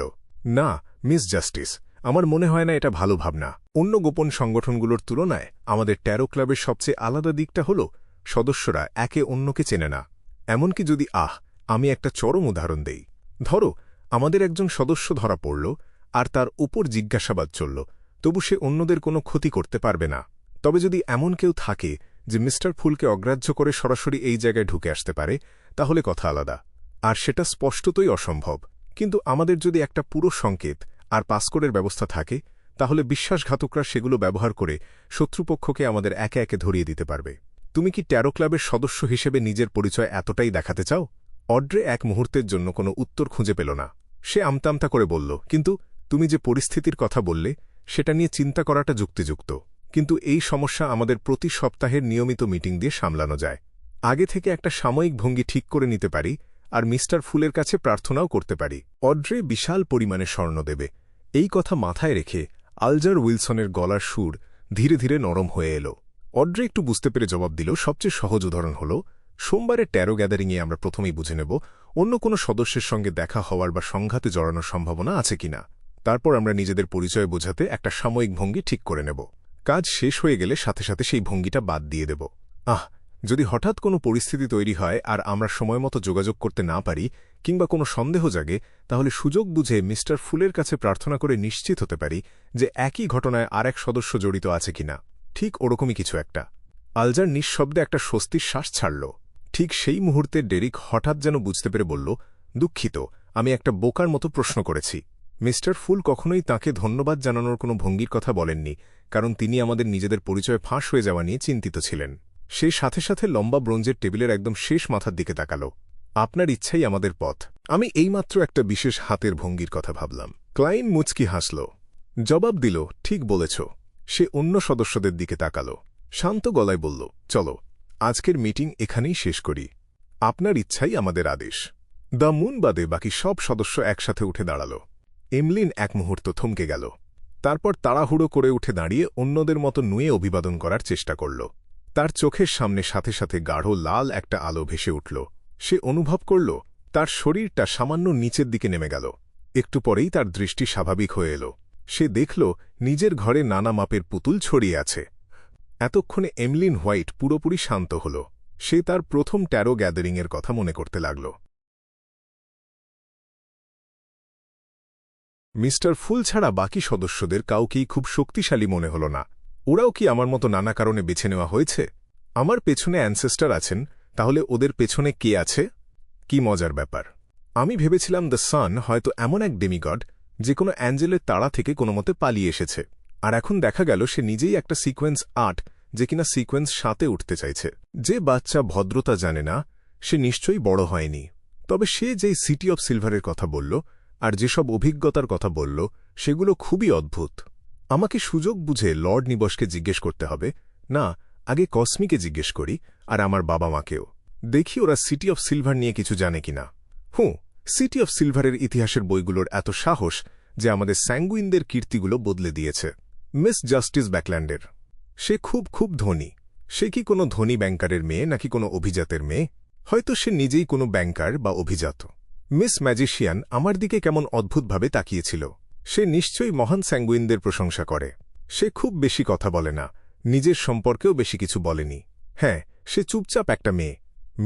না, মিস জাস্টিস, আমার মনে হয় না এটা ভালো ভাবনা। অন্য গোপন সংগঠনগুলোর তুলনায় আমাদের ট্যারো ক্লাবের সবচেয়ে আলাদা দিকটা হল সদস্যরা একে অন্যকে চেনে না। এমনকি যদি আমি একটা চরম উদাহরণ দেই। ধরো, আমাদের একজন সদস্য ধরা পড়ল আর তার উপর জিজ্ঞাসাবাদ চলল, তবু সে অন্যদের কোনো ক্ষতি করতে পারবে না। তবে যদি এমন কেউ থাকে যে মিস্টার ফুলকে অগ্রাহ্য করে সরাসরি এই জায়গায় ঢুকে আসতে পারে, তাহলে কথা আলাদা, আর সেটা স্পষ্টতই অসম্ভব। কিন্তু আমাদের যদি একটা পুরো সংকেত আর পাসকোডের ব্যবস্থা থাকে, তাহলে বিশ্বাসঘাতকরা সেগুলো ব্যবহার করে শত্রুপক্ষকে আমাদের একে একে ধরিয়ে দিতে পারবে। তুমি কি ট্যারো ক্লাবের সদস্য হিসেবে নিজের পরিচয় এতটাই দেখাতে চাও? অড্রে এক মুহূর্তের জন্য কোনো উত্তর খুঁজে পেল না। সে আমতামতা করে বলল, কিন্তু তুমি যে পরিস্থিতির কথা বললে সেটা নিয়ে চিন্তা করাটা যুক্তিযুক্ত, কিন্তু এই সমস্যা আমাদের প্রতি সপ্তাহের নিয়মিত মিটিং দিয়ে সামলানো যায়। আগে থেকে একটা সাময়িক ভঙ্গি ঠিক করে নিতে পারি আর মিস্টার ফুলের কাছে প্রার্থনাও করতে পারি। অড্রে বিশাল পরিমাণে স্বর্ণ দেবে। এই কথা মাথায় রেখে আলজার উইলসনের গলার সুর ধীরে ধীরে নরম হয়ে এলো। অড্রে একটু বুঝতে পেরে জবাব দিল, সবচেয়ে সহজ উদাহরণ হল সোমবারের ট্যারো গ্যাদারিংয়ে আমরা প্রথমেই বুঝে নেব অন্য কোনো সদস্যের সঙ্গে দেখা হওয়ার বা সংঘাতে জড়ানোর সম্ভাবনা আছে কিনা। তারপর আমরা নিজেদের পরিচয় বোঝাতে একটা সাময়িক ভঙ্গি ঠিক করে নেব। কাজ শেষ হয়ে গেলে সাথে সাথে সেই ভঙ্গিটা বাদ দিয়ে দেব। যদি হঠাৎ কোনো পরিস্থিতি তৈরি হয় আর আমরা সময়মতো যোগাযোগ করতে না পারি কিংবা কোনো সন্দেহ জাগে, তাহলে সুযোগ বুঝে মিস্টার ফুলের কাছে প্রার্থনা করে নিশ্চিত হতে পারি যে একই ঘটনায় আর এক সদস্য জড়িত আছে কিনা। ঠিক ওরকমই কিছু একটা। আলজার নিঃশব্দে একটা স্বস্তির শ্বাস ছাড়ল। ঠিক সেই মুহূর্তে ডেরিক হঠাৎ যেন বুঝতে পেরে বলল, দুঃখিত, আমি একটা বোকার মতো প্রশ্ন করেছি। মিস্টার ফুল কখনোই তাঁকে ধন্যবাদ জানানোর কোনো ভঙ্গির কথা বলেননি, কারণ তিনি আমাদের নিজেদের পরিচয় ফাঁস হয়ে যাওয়া নিয়ে চিন্তিত ছিলেন। সেই সাথে সাথে লম্বা ব্রোঞ্জের টেবিলের একদম শেষ মাথার দিকে তাকাল। আপনার ইচ্ছাই আমাদের পথ। আমি এইমাত্র একটা বিশেষ হাতের ভঙ্গির কথা ভাবলাম। ক্লাইন মুচকি হাসল। জবাব দিল, ঠিক বলেছ। সে অন্য সদস্যদের দিকে তাকাল। শান্ত গলায় বলল, চলো, আজকের মিটিং এখানেই শেষ করি। আপনার ইচ্ছাই আমাদের আদেশ। দ্য মুন বাদে বাকি সব সদস্য একসাথে উঠে দাঁড়াল। এমলিন এক মুহূর্ত থমকে গেল। তারপর তাড়াহুড়ো করে উঠে দাঁড়িয়ে অন্যদের মতো নুয়ে অভিবাদন করার চেষ্টা করল। তার চোখের সামনে সাথে সাথে গাঢ় লাল একটা আলো ভেসে উঠল। সে অনুভব করল তার শরীরটা সামান্য নিচের দিকে নেমে গেল। একটু পরেই তার দৃষ্টি স্বাভাবিক হয়ে এল। সে দেখল নিজের ঘরে নানা মাপের পুতুল ছড়িয়ে আছে। এতক্ষণে এমলিন হোয়াইট পুরোপুরি শান্ত হল। সে তার প্রথম ট্যারো গ্যাদারিংয়ের কথা মনে করতে লাগল। মিস্টার ফুল ছাড়া বাকি সদস্যদের কাউকেই খুব শক্তিশালী মনে হল না। ওরাও কি আমার মতো নানা কারণে বেছে নেওয়া হয়েছে? আমার পেছনে অ্যানসেস্টার আছেন, তাহলে ওদের পেছনে কে আছে? কি মজার ব্যাপার। আমি ভেবেছিলাম দ্য সান হয়তো এমন এক ডেমিগড যে কোনো অ্যাঞ্জেলের তাড়া থেকে কোনোমতে পালিয়ে এসেছে, আর এখন দেখা গেল সে নিজেই একটা সিকোয়েন্স ৮ যে কিনা সিকোয়েন্স ৭-এ উঠতে চাইছে। যে বাচ্চা ভদ্রতা জানে না সে নিশ্চয়ই বড় হয়নি। তবে সে যেই সিটি অফ সিলভারের কথা বলল আর যেসব অভিজ্ঞতার কথা বলল সেগুলো খুবই অদ্ভুত। আমাকে সুযোগ বুঝে লর্ড নিবসকে জিজ্ঞেস করতে হবে না, আগে কসমিকে জিজ্ঞেস করি, আর আমার বাবা মাকেও। দেখি ওরা সিটি অফ সিলভার নিয়ে কিছু জানে কিনা। সিটি অফ সিলভারের ইতিহাসের বইগুলোর এত সাহস যে আমাদের স্যাঙ্গুইনদের কীর্তিগুলো বদলে দিয়েছে। মিস জাস্টিস ব্যাকল্যান্ডের সে খুব ধনী। সে কি কোনো ধনী ব্যাংকারের মেয়ে নাকি কোনো অভিজাতের মেয়ে? হয়তো সে নিজেই কোনো ব্যাংকার বা অভিজাত। মিস ম্যাজিশিয়ান আমার দিকে কেমন অদ্ভুতভাবে তাকিয়েছিল। সে নিশ্চয়ই মহান স্যাঙ্গুইনদের প্রশংসা করে। সে খুব বেশি কথা বলে না, নিজের সম্পর্কেও বেশি কিছু বলেনি। হ্যাঁ, সে চুপচাপ একটা মেয়ে।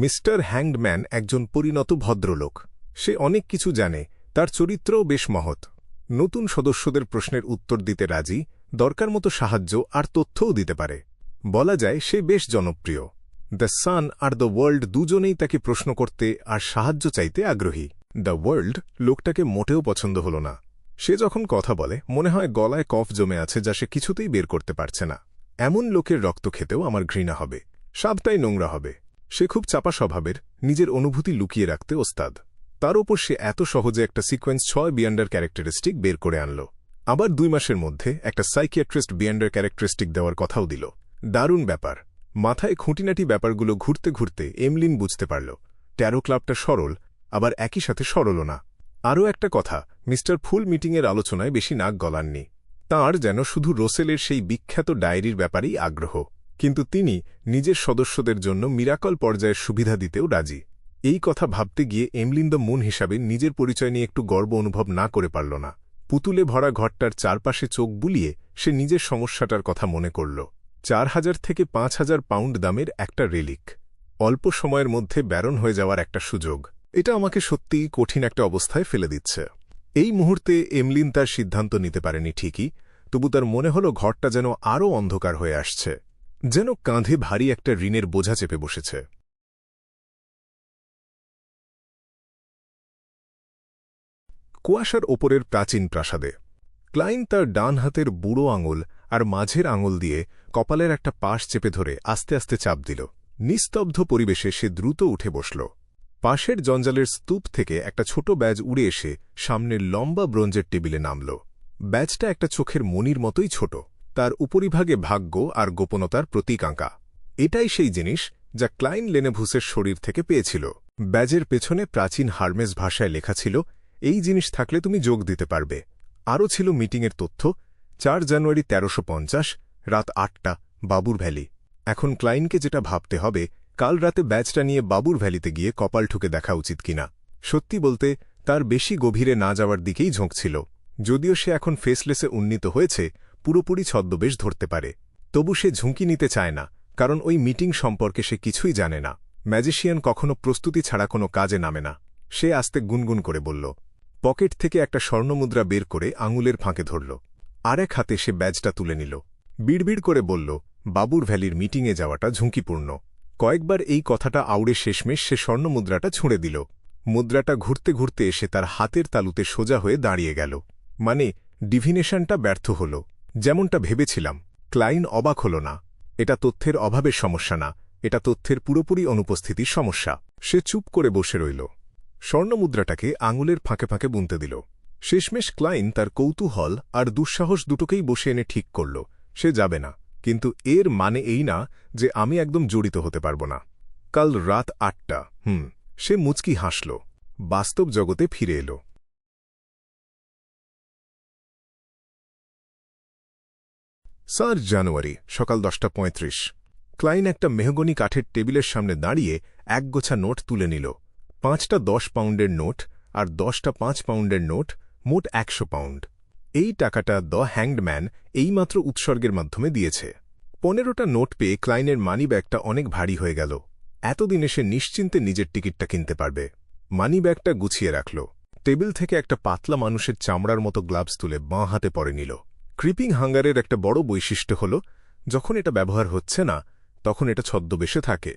মিস্টার হ্যাংডম্যান একজন পরিণত ভদ্রলোক। সে অনেক কিছু জানে, তার চরিত্রও বেশ মহৎ। নতুন সদস্যদের প্রশ্নের উত্তর দিতে রাজি, দরকার মতো সাহায্য আর তথ্যও দিতে পারে। বলা যায় সে বেশ জনপ্রিয়। The sun are the world দুজনেই তাকে প্রশ্ন করতে আর সাহায্য চাইতে আগ্রহী। দ্য ওয়ার্ল্ড লোকটাকে মোটেও পছন্দ হল না। সে যখন কথা বলে মনে হয় গলায় কফ জমে আছে যা সে কিছুতেই বের করতে পারছে না। এমন লোকের রক্ত খেতেও আমার ঘৃণা হবে। সবটাই নোংরা হবে। সে খুব চাপা স্বভাবের, নিজের অনুভূতি লুকিয়ে রাখতে ওস্তাদ। তার ওপর সে এত সহজে একটা সিকোয়েন্স ৬ বিয়ান্ডার ক্যারেক্টারিস্টিক বের করে আনল। আবার ২ মাসের মধ্যে একটা সাইকিয়াট্রিস্ট বিয়ান্ডার ক্যারেক্টারিস্টিক দেওয়ার কথাও দিল। দারুণ ব্যাপার। মাথায় খুঁটিনাটি ব্যাপারগুলো ঘুরতে ঘুরতে এমলিন বুঝতে পারল ট্যারো ক্লাবটা সরল, আবার একই সাথে সরলও না। আরও একটা কথা, মিস্টার ফুল মিটিংয়ের আলোচনায় বেশি নাক গলাননি। তাঁর যেন শুধু রোসেলের সেই বিখ্যাত ডায়েরির ব্যাপারেই আগ্রহ, কিন্তু তিনি নিজের সদস্যদের জন্য মিরাকল পর্যায়ের সুবিধা দিতেও রাজি। এই কথা ভাবতে গিয়ে এমলিন দ্য মুন হিসাবে নিজের পরিচয় নিয়ে একটু গর্ব অনুভব না করে পারল না। পুতুলে ভরা ঘরটার চারপাশে চোখ বুলিয়ে সে নিজের সমস্যাটার কথা মনে করল। ৪,০০০ থেকে ৫,০০০ পাউন্ড দামের একটা রেলিক, অল্প সময়ের মধ্যে ব্যারন হয়ে যাওয়ার একটা সুযোগ। এটা আমাকে সত্যিই কঠিন একটা অবস্থায় ফেলে দিচ্ছে। এই মুহূর্তে এমলিন তার সিদ্ধান্ত নিতে পারেনি ঠিকই, তবু তার মনে হল ঘরটা যেন আরও অন্ধকার হয়ে আসছে, যেন কাঁধে ভারী একটা ঋণের বোঝা চেপে বসেছে। কুয়াশার ওপরের প্রাচীন প্রাসাদে ক্লাইন তার ডান হাতের বুড়ো আঙুল আর মাঝের আঙুল দিয়ে কপালের একটা পাশ চেপে ধরে আস্তে আস্তে চাপ দিল। নিস্তব্ধ পরিবেশে সে দ্রুত উঠে বসল। পাশের জঞ্জালের স্তূপ থেকে একটা ছোট ব্যাজ উড়ে এসে সামনের লম্বা ব্রোঞ্জের টেবিলে নামল। ব্যাজটা একটা চোখের মণির মতোই ছোট, তার উপরিভাগে ভাগ্য আর গোপনতার প্রতীক আঁকা। এটাই সেই জিনিস যা ক্লাইন লেনেভুসের শরীর থেকে পেয়েছিল। ব্যাজের পেছনে প্রাচীন হার্মেস ভাষায় লেখা ছিল, এই জিনিস থাকলে তুমি যোগ দিতে পারবে। আরও ছিল মিটিংয়ের তথ্য, ৪ জানুয়ারি ১৩৫০, রাত ৮টা, বাবুর ভ্যালি। এখন ক্লাইনকে যেটা ভাবতে হবে, কাল রাতে ব্যাজটা নিয়ে বাবুর ভ্যালিতে গিয়ে কপাল ঠুকে দেখা উচিত কিনা। সত্যি বলতে তার বেশি গভীরে না যাওয়ার দিকেই ঝোঁকছিল। যদিও সে এখন ফেসলেসে উন্নীত হয়েছে, পুরোপুরি ছদ্মবেশ ধরতে পারে, তবু সে ঝুঁকি নিতে চায় না, কারণ ওই মিটিং সম্পর্কে সে কিছুই জানে না। ম্যাজিশিয়ান কখনো প্রস্তুতি ছাড়া কোনো কাজে নামে না। সে আস্তে গুনগুন করে বলল। পকেট থেকে একটা স্বর্ণমুদ্রা বের করে আঙুলের ফাঁকে ধরল। আরেক হাতে সে ব্যাজটা তুলে নিল। বিড়বিড় করে বলল, বাবুর ভ্যালির মিটিংয়ে যাওয়াটা ঝুঁকিপূর্ণ। কয়েকবার এই কথাটা আউড়ে শেষমেশ সে স্বর্ণমুদ্রাটা ছুঁড়ে দিল। মুদ্রাটা ঘুরতে ঘুরতে এসে তার হাতের তালুতে সোজা হয়ে দাঁড়িয়ে গেল। মানে ডিভিনেশনটা ব্যর্থ হল, যেমনটা ভেবেছিলাম। ক্লাইন অবাক হল না। এটা তথ্যের অভাবের সমস্যা না, এটা তথ্যের পুরোপুরি অনুপস্থিতির সমস্যা। সে চুপ করে বসে রইল। স্বর্ণমুদ্রাটাকে আঙুলের ফাঁকে ফাঁকে বুনতে দিল। শেষমেশ ক্লাইন তার কৌতূহল আর দুঃসাহস দুটোকেই বসে এনে ঠিক করল, সে যাবে না। কিন্তু এর মানে এই না যে আমি একদম জড়িত হতে পারব না। কাল রাত ৮টা। সে মুচকি হাসল। বাস্তব জগতে ফিরে এলো। জানুয়ারি সকাল 10:35। ক্লাইন একটা মেহগনি কাঠের টেবিলের সামনে দাঁড়িয়ে একগোছা নোট তুলে নিল। 5টা 10 পাউন্ডের নোট আর 10টা 5 পাউন্ডের নোট, মোট 100 পাউন্ড। এই টাকাটা দ্য হ্যাংড ম্যান এইমাত্র উৎসর্গের মাধ্যমে দিয়েছে। 15টা নোট পেয়ে ক্লাইনের মানি ব্যাগটা অনেক ভারী হয়ে গেল। এতদিনে সে নিশ্চিন্তে নিজের টিকিটটা কিনতে পারবে। মানি ব্যাগটা গুছিয়ে রাখল। টেবিল থেকে একটা পাতলা মানুষের চামড়ার মতো গ্লাভস তুলে বাঁ হাতে পরে নিল। ক্রিপিং হাঙ্গারের একটা বড় বৈশিষ্ট্য হল, যখন এটা ব্যবহার হচ্ছে না তখন এটা ছদ্মবেশে থাকে।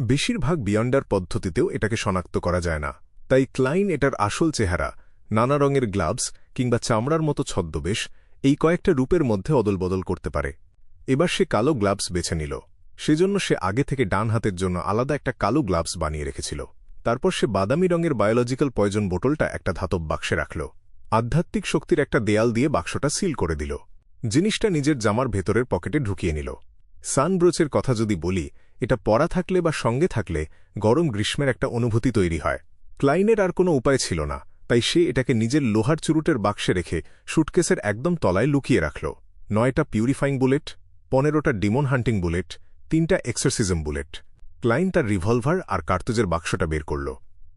বেশিরভাগ বিয়ন্ডার পদ্ধতিতেও এটাকে শনাক্ত করা যায় না। তাই ক্লাইন এটার আসল চেহারা, নানা রঙের গ্লাভস কিংবা চামড়ার মতো ছদ্মবেশ, এই কয়েকটা রূপের মধ্যে অদলবদল করতে পারে। এবার সে কালো গ্লাভস বেছে নিল। সেজন্য সে আগে থেকে ডান হাতের জন্য আলাদা একটা কালো গ্লাভস বানিয়ে রেখেছিল। তারপর সে বাদামি রঙের বায়োলজিক্যাল পয়জন বোতলটা একটা ধাতব বাক্সে রাখল। আধ্যাত্মিক শক্তির একটা দেয়াল দিয়ে বাক্সটা সিল করে দিল। জিনিসটা নিজের জামার ভেতরের পকেটে ঢুকিয়ে নিল। সানব্রোচের কথা যদি বলি, এটা পরা থাকলে বা সঙ্গে থাকলে গরম গ্রীষ্মের একটা অনুভূতি তৈরি হয়। ক্লাইনের আর কোনো উপায় ছিল না, তাই সে এটাকে নিজের লোহার চুরুটের বাক্সে রেখে সুটকেসের একদম তলায় লুকিয়ে রাখল। 9টা পিউরিফাইং বুলেট, 15টা ডিমন হান্টিং বুলেট, 3টা এক্সরসিজম বুলেট। ক্লাইন তার রিভলভার আর কার্তুজের বাক্সটা বের করল।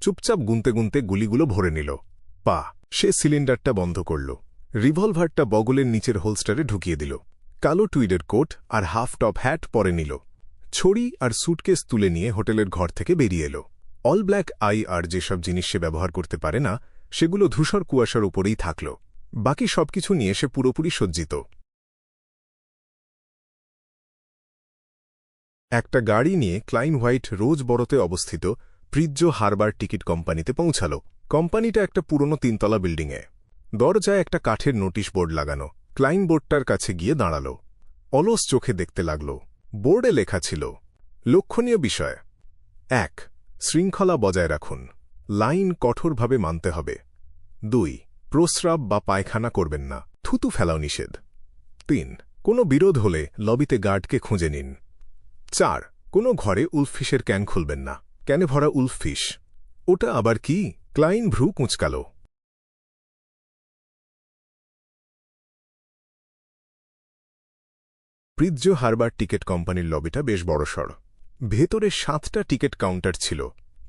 চুপচাপ গুনতে গুনতে গুলিগুলো ভরে নিল। সে সিলিন্ডারটা বন্ধ করল। রিভলভারটা বগলের নিচের হোলস্টারে ঢুকিয়ে দিল। কালো টুইডের কোট আর হাফ টপ হ্যাট পরে নিল। ছড়ি আর সুটকেস তুলে নিয়ে হোটেলের ঘর থেকে বেরিয়ে এলো। অল ব্ল্যাক আই আর যেসব জিনিস সে ব্যবহার করতে পারে না, সেগুলো ধূসর কুয়াশার উপরেই থাকল। বাকি সবকিছু নিয়ে সে পুরোপুরি সজ্জিত। একটা গাড়ি নিয়ে ক্লাইন হোয়াইট রোজ বড়তে অবস্থিত প্রিৎজো হারবার টিকিট কোম্পানিতে পৌঁছাল। কোম্পানিটা একটা পুরনো 3তলা বিল্ডিংয়ে। দরজায় একটা কাঠের নোটিশ বোর্ড লাগানো। ক্লাইন বোর্ডটার কাছে গিয়ে দাঁড়াল। অলস চোখে দেখতে লাগল। বোর্ডে লেখা ছিল, লক্ষণীয় বিষয় 1, শৃঙ্খলা বজায় রাখুন, লাইন কঠোরভাবে মানতে হবে। 2, প্রস্রাব বা পায়খানা করবেন না, থুতু ফেলাও নিষেধ। 3, কোনো বিরোধ হলে লবিতে গার্ডকে খুঁজে নিন। 4, কোনো ঘরে উলফিশের ক্যান খুলবেন না। ক্যানে ভরা উলফিশ? ওটা আবার কি? ক্লাইন ভ্রু কুঁচকাল। প্রিৎজো হারবার টিকিট কোম্পানির লবিটা বেশ বড়সড়। ভেতরে 7টা টিকিট কাউন্টার ছিল,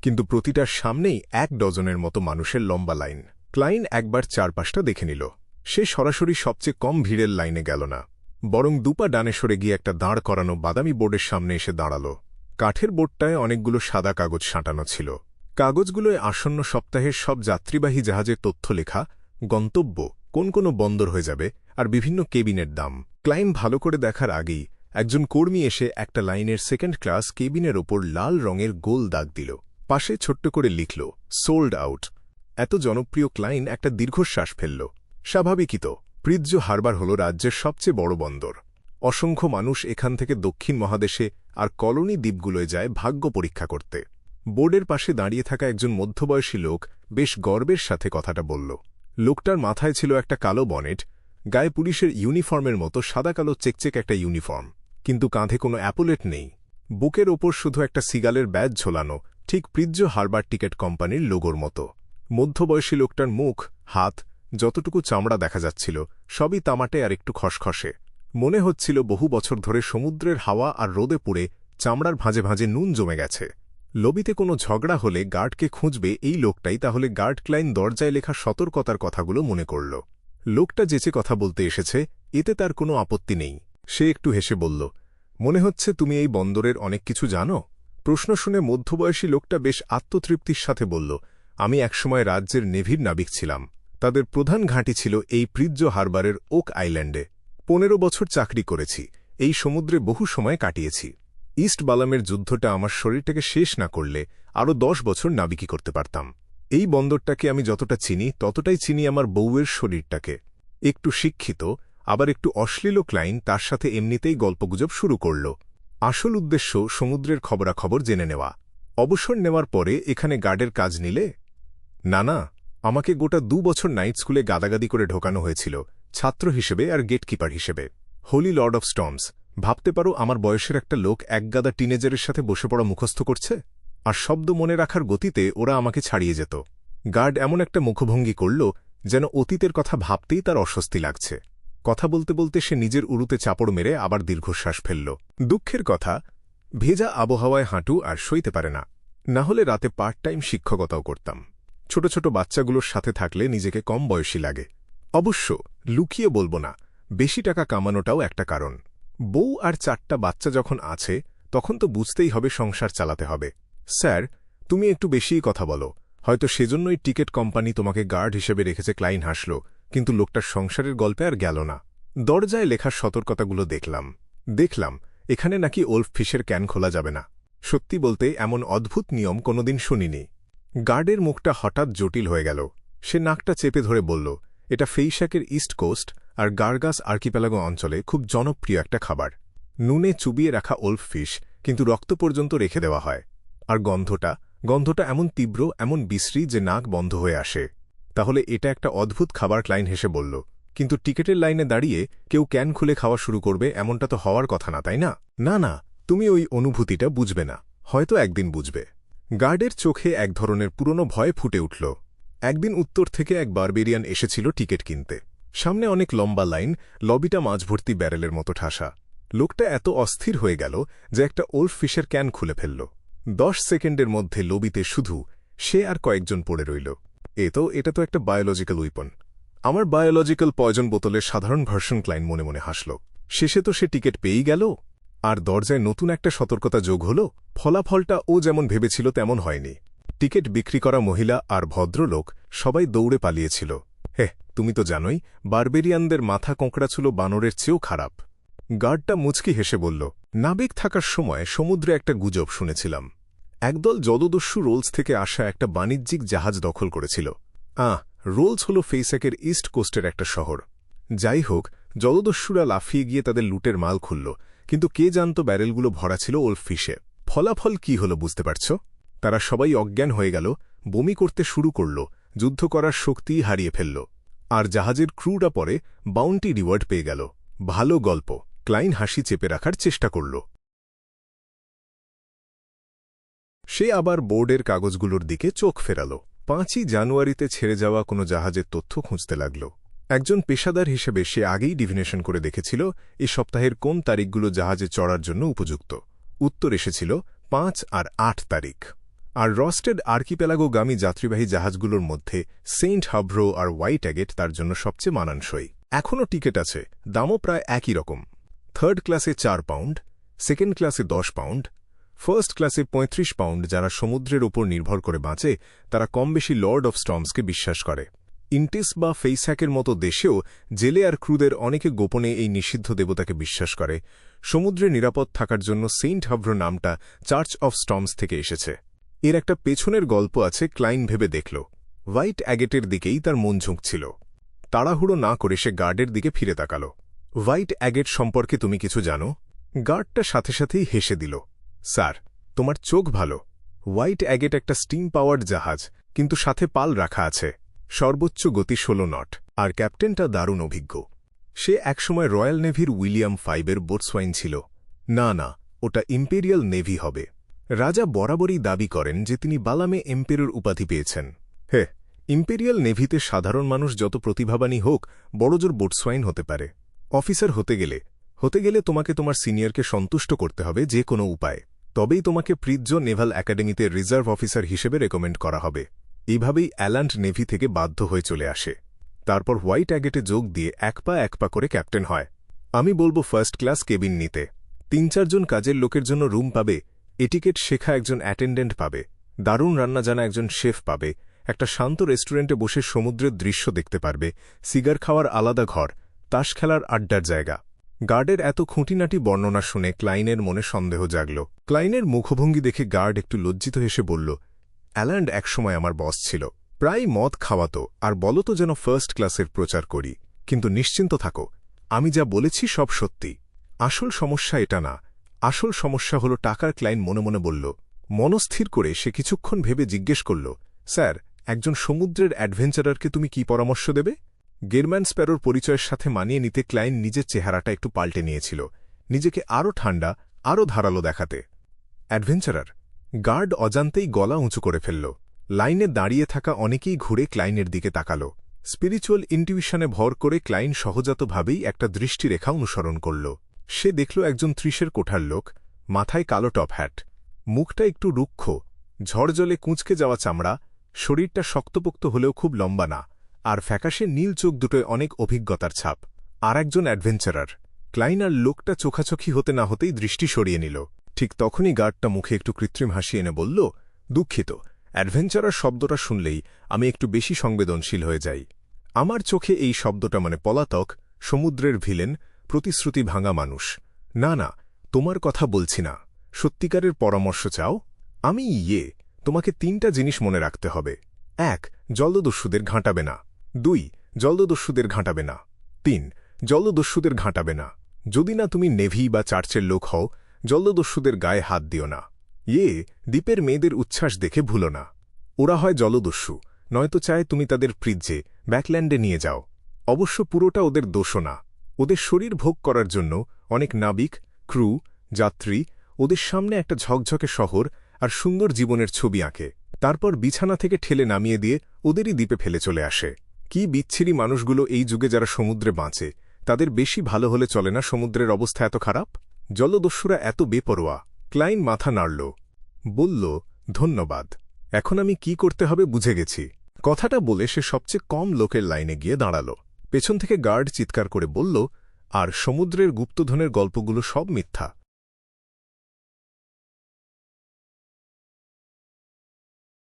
কিন্তু প্রতিটার সামনেই 1 ডজনের মতো মানুষের লম্বা লাইন। ক্লাইন একবার চারপাশটা দেখে নিল। সে সরাসরি সবচেয়ে কম ভিড়ের লাইনে গেল না, বরং দুপা ডানে সরে গিয়ে একটা দাঁড় করানো বাদামি বোর্ডের সামনে এসে দাঁড়াল। কাঠের বোর্ডটায় অনেকগুলো সাদা কাগজ সাঁটানো ছিল। কাগজগুলোয় আসন্ন সপ্তাহের সব যাত্রীবাহী জাহাজের তথ্য লেখা, গন্তব্য, কোন কোন বন্দর হয়ে যাবে, আর বিভিন্ন কেবিনের দাম। ক্লাইন ভালো করে দেখার আগেই একজন কর্মী এসে একটা লাইনের 2nd ক্লাস কেবিনের ওপর লাল রঙের গোল দাগ দিল। পাশে ছোট্ট করে লিখল, সোল্ড আউট। এত জনপ্রিয় ক্লাইন একটা দীর্ঘশ্বাস ফেলল। স্বাভাবিকই তো, প্রিৎজো হারবার হল রাজ্যের সবচেয়ে বড় বন্দর। অসংখ্য মানুষ এখান থেকে দক্ষিণ মহাদেশে আর কলোনি দ্বীপগুলোয় যায় ভাগ্য পরীক্ষা করতে। বোর্ডের পাশে দাঁড়িয়ে থাকা একজন মধ্যবয়সী লোক বেশ গর্বের সাথে কথাটা বলল। লোকটার মাথায় ছিল একটা কালো বনেট, গায়ে পুলিশের ইউনিফর্মের মতো সাদা কালো চেকচেক একটা ইউনিফর্ম, কিন্তু কাঁধে কোনো অ্যাপোলেট নেই। বুকের ওপর শুধু একটা সিগালের ব্যাজ ঝোলানো, ঠিক প্রিৎজো হারবার টিকিট কোম্পানির লোগোর মতো। মধ্যবয়সী লোকটার মুখ, হাত, যতটুকু চামড়া দেখা যাচ্ছিল সবই তামাটে আর একটু খসখসে। মনে হচ্ছিল বহু বছর ধরে সমুদ্রের হাওয়া আর রোদে পুড়ে চামড়ার ভাঁজে ভাঁজে নুন জমে গেছে। লবিতে কোনো ঝগড়া হলে গার্ডকে খুঁজবে এই লোকটাই, তাহলে গার্ড ক্লাইন দরজায় লেখা সতর্কতার কথাগুলো মনে করল। লোকটা যেচে কথা বলতে এসেছে, এতে তার কোনো আপত্তি নেই। সে একটু হেসে বলল, মনে হচ্ছে তুমি এই বন্দরের অনেক কিছু জানো। প্রশ্ন শুনে মধ্যবয়সী লোকটা বেশ আত্মতৃপ্তির সাথে বলল, আমি একসময় রাজ্যের নেভির নাবিক ছিলাম। তাদের প্রধান ঘাঁটি ছিল এই প্রিৎজো হারবারের ওক আইল্যান্ডে। 15 বছর চাকরি করেছি, এই সমুদ্রে বহু সময় কাটিয়েছি। ইস্ট বালামের যুদ্ধটা আমার শরীরটাকে শেষ না করলে আরও 10 বছর নাবিকি করতে পারতাম। এই বন্দরটাকে আমি যতটা চিনি ততটাই চিনি আমার বউয়ের শরীরটাকে। একটু শিক্ষিত, আবার একটু অশ্লীল ক্লাইন তার সাথে এমনিতেই গল্পগুজব শুরু করল। আসল উদ্দেশ্য সমুদ্রের খবরাখবর জেনে নেওয়া। অবসর নেওয়ার পরে এখানে গার্ডের কাজ নিলে? না, আমাকে গোটা 2 বছর নাইট স্কুলে গাদাগাদি করে ঢোকানো হয়েছিল, ছাত্র হিসেবে আর গেটকিপার হিসেবে। হোলি লর্ড অফ স্টর্মস, ভাবতে পারো আমার বয়সের একটা লোক একগাদা টিনেজারের সাথে বসে পড়া মুখস্থ করছে, আর শব্দ মনে রাখার গতিতে ওরা আমাকে ছাড়িয়ে যেত। গার্ড এমন একটা মুখভঙ্গি করল যেন অতীতের কথা ভাবতেই তার অস্বস্তি লাগছে। কথা বলতে বলতে সে নিজের উরুতে চাপড় মেরে আবার দীর্ঘশ্বাস ফেলল। দুঃখের কথা, ভেজা আবহাওয়ায় হাঁটু আর সইতে পারে না। না হলে রাতে পার্ট টাইম শিক্ষকতাও করতাম। ছোট ছোট বাচ্চাগুলোর সাথে থাকলে নিজেকে কম বয়সী লাগে। অবশ্য লুকিয়ে বলবো না, বেশি টাকা কামানোটাও একটা কারণ। বউ আর 4টা বাচ্চা যখন আছে তখন তো বুঝতেই হবে সংসার চালাতে হবে। স্যার, তুমি একটু বেশিই কথা বলো। হয়তো সেজন্যই টিকেট কোম্পানি তোমাকে গার্ড হিসেবে রেখেছে। ক্লাইন হাসল, কিন্তু লোকটার সংসারের গল্পে আর গেল না। দরজায় লেখা সতর্কতাগুলো দেখলাম এখানে নাকি ওল্ফ ফিশের ক্যান খোলা যাবে না। সত্যি বলতে এমন অদ্ভুত নিয়ম কোনোদিন শুনিনি। গার্ডের মুখটা হঠাৎ জটিল হয়ে গেল। সে নাকটা চেপে ধরে বলল, এটা ফেইসাকের ইস্ট কোস্ট আর গার্গাস আর্কিপেলাগো অঞ্চলে খুব জনপ্রিয় একটা খাবার। নুনে চুবিয়ে রাখা ওল্ফ ফিশ, কিন্তু রক্ত পর্যন্ত রেখে দেওয়া হয়। আর গন্ধটা এমন তীব্র, এমন বিশ্রী যে নাক বন্ধ হয়ে আসে। তাহলে এটা একটা অদ্ভুত খাবার, ক্লাইন হেসে বলল। কিন্তু টিকেটের লাইনে দাঁড়িয়ে কেউ ক্যান খুলে খাওয়া শুরু করবে এমনটা তো হওয়ার কথা না, তাই না? না, তুমি ওই অনুভূতিটা বুঝবে না। হয়তো একদিন বুঝবে। গার্ডের চোখে এক ধরনের পুরনো ভয় ফুটে উঠল। একদিন উত্তর থেকে এক বারবেরিয়ান এসেছিল টিকেট কিনতে। সামনে অনেক লম্বা লাইন, লবিটা মাঝভর্তি ব্যারেলের মতো ঠাসা। লোকটা এত অস্থির হয়ে গেল যে একটা ওল্ফ ফিশের ক্যান খুলে ফেলল। 10 সেকেন্ডের মধ্যে লবিতে শুধু সে আর কয়েকজন পড়ে রইল। এটা তো একটা বায়োলজিক্যাল উইপন। আমার বায়োলজিক্যাল পয়জন বোতলের সাধারণ ভার্সন, ক্লাইন মনে মনে হাসল। শেষে তো সে টিকেট পেয়েই গেল। আর দরজায় নতুন একটা সতর্কতা যোগ হল। ফলাফলটা ও যেমন ভেবেছিল তেমন হয়নি। টিকেট বিক্রি করা মহিলা আর ভদ্রলোক সবাই দৌড়ে পালিয়েছিল। তুমি তো জানোই, বারবেরিয়ানদের মাথা কোঁকড়া ছিল বানরের চেয়েও খারাপ। গার্ডটা মুচকি হেসে বলল, নাবিক থাকার সময় সমুদ্রে একটা গুজব শুনেছিলাম। একদল জলদস্যু রোলস থেকে আসা একটা বাণিজ্যিক জাহাজ দখল করেছিল। রোলস হল ফেইসাকের ইস্ট কোস্টের একটা শহর। যাই হোক, জলদস্যুরা লাফিয়ে গিয়ে তাদের লুটের মাল খুলল, কিন্তু কে জানত ব্যারেলগুলো ভরা ছিল ওল্ফ ফিশে। ফলাফল কি হল বুঝতে পারছ? তারা সবাই অজ্ঞান হয়ে গেল, বমি করতে শুরু করল, যুদ্ধ করার শক্তিই হারিয়ে ফেলল। আর জাহাজের ক্রুরা পরে বাউন্টি রিওয়ার্ড পেয়ে গেল। ভালো গল্প। ক্লাইন হাসি চেপে রাখার চেষ্টা করল। সে আবার বোর্ডের কাগজগুলোর দিকে চোখ ফেরাল। 5ই জানুয়ারিতে ছেড়ে যাওয়া কোনো জাহাজের তথ্য খুঁজতে লাগল। একজন পেশাদার হিসেবে সে আগেই ডিভিনেশন করে দেখেছিল এই সপ্তাহের কোন তারিখগুলো জাহাজে চড়ার জন্য উপযুক্ত। উত্তর এসেছিল 5 আর 8 তারিখ। আর রস্টেড আর্কিপেলাগোগামী যাত্রীবাহী জাহাজগুলোর মধ্যে সেন্ট হাব্রো আর হোয়াইট অ্যাগেট তার জন্য সবচেয়ে মানানসই। এখনও টিকেট আছে, দামও প্রায় একই রকম। 3rd ক্লাসে 4 পাউন্ড, 2nd ক্লাসে 10 পাউন্ড, 1st ক্লাসে 35 পাউন্ড। যারা সমুদ্রের ওপর নির্ভর করে বাঁচে তারা কম বেশি লর্ড অফ স্টর্মসকে বিশ্বাস করে। ইন্টিস বা ফেইসাকের মতো দেশেও জেলে আর ক্রুদের অনেকে গোপনে এই নিষিদ্ধ দেবতাকে বিশ্বাস করে। সমুদ্রে নিরাপদ থাকার জন্য সেন্ট হাব্রো নামটা চার্চ অফ স্টর্মস থেকে এসেছে। এর একটা পেছনের গল্প আছে, ক্লাইন ভেবে দেখল। হোয়াইট অ্যাগেটের দিকেই তার মন ঝুঁকছিল। তাড়াহুড়ো না করে সে গার্ডের দিকে ফিরে তাকাল। হোয়াইট অ্যাগেট সম্পর্কে তুমি কিছু জানো? গার্ডটা সাথে সাথেই হেসে দিল। স্যার, তোমার চোখ ভালো। হোয়াইট অ্যাগেট একটা স্টিম পাওয়ার্ড জাহাজ, কিন্তু সাথে পাল রাখা আছে। সর্বোচ্চ গতি 16 নট, আর ক্যাপ্টেনটা দারুণ অভিজ্ঞ। সে একসময় রয়্যাল নেভির উইলিয়াম 5-এর বোটসওয়াইন ছিল। না, ওটা ইম্পেরিয়াল নেভি হবে। রাজা বরাবরই দাবি করেন যে তিনি বালামে এম্পেরর উপাধি পেয়েছেন। ইম্পেরিয়াল নেভিতে সাধারণ মানুষ যত প্রতিভাবানী হোক, বড়জোর বোটসওয়াইন হতে পারে। অফিসার হতে গেলে তোমাকে তোমার সিনিয়রকে সন্তুষ্ট করতে হবে যে কোনো উপায়ে। তবেই তোমাকে প্রিৎজ নেভাল একাডেমিতে রিজার্ভ অফিসার হিসেবে রেকমেন্ড করা হবে। এইভাবেই অ্যালান্ড নেভি থেকে বাধ্য হয়ে চলে আসে। তারপর হোয়াইট অ্যাগেটে যোগ দিয়ে এক পা করে ক্যাপ্টেন হয়। আমি বলবো 1st ক্লাস কেবিন নিতে। 3-4 জন কাজের লোকের জন্য রুম পাবে, এটিকেট শেখা একজন অ্যাটেন্ডেন্ট পাবে, দারুণ রান্না জানা একজন শেফ পাবে, একটা শান্ত রেস্টুরেন্টে বসে সমুদ্রের দৃশ্য দেখতে পারবে, সিগার খাওয়ার আলাদা ঘর, তাস খেলার আড্ডার জায়গা। গার্ডের এত খুঁটিনাটি বর্ণনা শুনে ক্লাইনের মনে সন্দেহ জাগল। ক্লাইনের মুখভঙ্গি দেখে গার্ড একটু লজ্জিত হেসে বলল, অ্যাল্যান্ড একসময় আমার বস ছিল। প্রায় মদ খাওয়াতো আর বলতো যেন 1st ক্লাসের প্রচার করি। কিন্তু নিশ্চিন্ত থাকো, আমি যা বলেছি সব সত্যি। আসল সমস্যা এটা না, আসল সমস্যা হলো টাকার। ক্লাইন মনে মনে বলল। মনস্থির করে সে কিছুক্ষণ ভেবে জিজ্ঞেস করল, স্যার, একজন সমুদ্রের অ্যাডভেঞ্চারারকে তুমি কি পরামর্শ দেবে? গেরম্যান স্প্যারোর পরিচয়ের সাথে মানিয়ে নিতে ক্লাইন নিজের চেহারাটা একটু পাল্টে নিয়েছিল, নিজেকে আরও ঠান্ডা, আরও ধারালো দেখাতে। অ্যাডভেঞ্চারার? গার্ড অজান্তেই গলা উঁচু করে ফেলল। লাইনে দাঁড়িয়ে থাকা অনেকেই ঘুরে ক্লাইনের দিকে তাকাল। স্পিরিচুয়াল ইনটিউশনে ভর করে ক্লাইন সহজাতভাবেই একটা দৃষ্টিরেখা অনুসরণ করল। সে দেখল একজন ৩০-এর কোঠার লোক, মাথায় কালো টপ হ্যাট, মুখটা একটু রুক্ষ, ঝড়জলে কুঁচকে যাওয়া চামড়া, শরীরটা শক্তপোক্ত হলেও খুব লম্বা না, আর ফ্যাকাশে নীল চোখ দুটোয় অনেক অভিজ্ঞতার ছাপ। আর একজন অ্যাডভেঞ্চারার। ক্লাইন আর লোকটা চোখাচোখি হতে না হতেই দৃষ্টি সরিয়ে নিল। ঠিক তখনই গার্ডটা মুখে একটু কৃত্রিম হাসি এনে বলল, দুঃখিত, অ্যাডভেঞ্চারার শব্দটা শুনলেই আমি একটু বেশি সংবেদনশীল হয়ে যাই। আমার চোখে এই শব্দটা মানে পলাতক, সমুদ্রের ভিলেন, প্রতিশ্রুতি ভাঙা মানুষ। না না, তোমার কথা বলছি না। সত্যিকারের পরামর্শ চাও? আমি তোমাকে ৩টা জিনিস মনে রাখতে হবে। ১. জলদস্যুদের ঘাঁটাবে না। ২. জলদস্যুদের ঘাঁটাবে না। ৩. জলদস্যুদের ঘাঁটাবে না। যদি না তুমি নেভি বা চার্চের লোক হও, জলদস্যুদের গায়ে হাত দিও না। দ্বীপের মেয়েদের উচ্ছ্বাস দেখে ভুলো না। ওরা হয় জলদস্যু, নয়তো চায় তুমি তাদের প্রিজ্জে, ব্যাকল্যান্ডে নিয়ে যাও। অবশ্য পুরোটা ওদের দোষও না। ওদের শরীর ভোগ করার জন্য অনেক নাবিক, ক্রু, যাত্রী ওদের সামনে একটা ঝকঝকে শহর আর সুন্দর জীবনের ছবি আঁকে, তারপর বিছানা থেকে ঠেলে নামিয়ে দিয়ে ওদেরই দ্বীপে ফেলে চলে আসে। কি বিচ্ছিরি মানুষগুলো এই যুগে যারা সমুদ্রে বাঁচে, তাদের বেশি ভালো হলে চলে না সমুদ্রের অবস্থা এত খারাপ? জলদস্যুরা এত বেপরোয়া। ক্লাইন মাথা নাড়ল, বলল, ধন্যবাদ, এখন আমি কি করতে হবে বুঝে গেছি। কথাটা বলে সে সবচেয়ে কম লোকের লাইনে গিয়ে দাঁড়াল। পেছন থেকে গার্ড চিৎকার করে বলল, আর সমুদ্রের গুপ্তধনের গল্পগুলো সব মিথ্যা।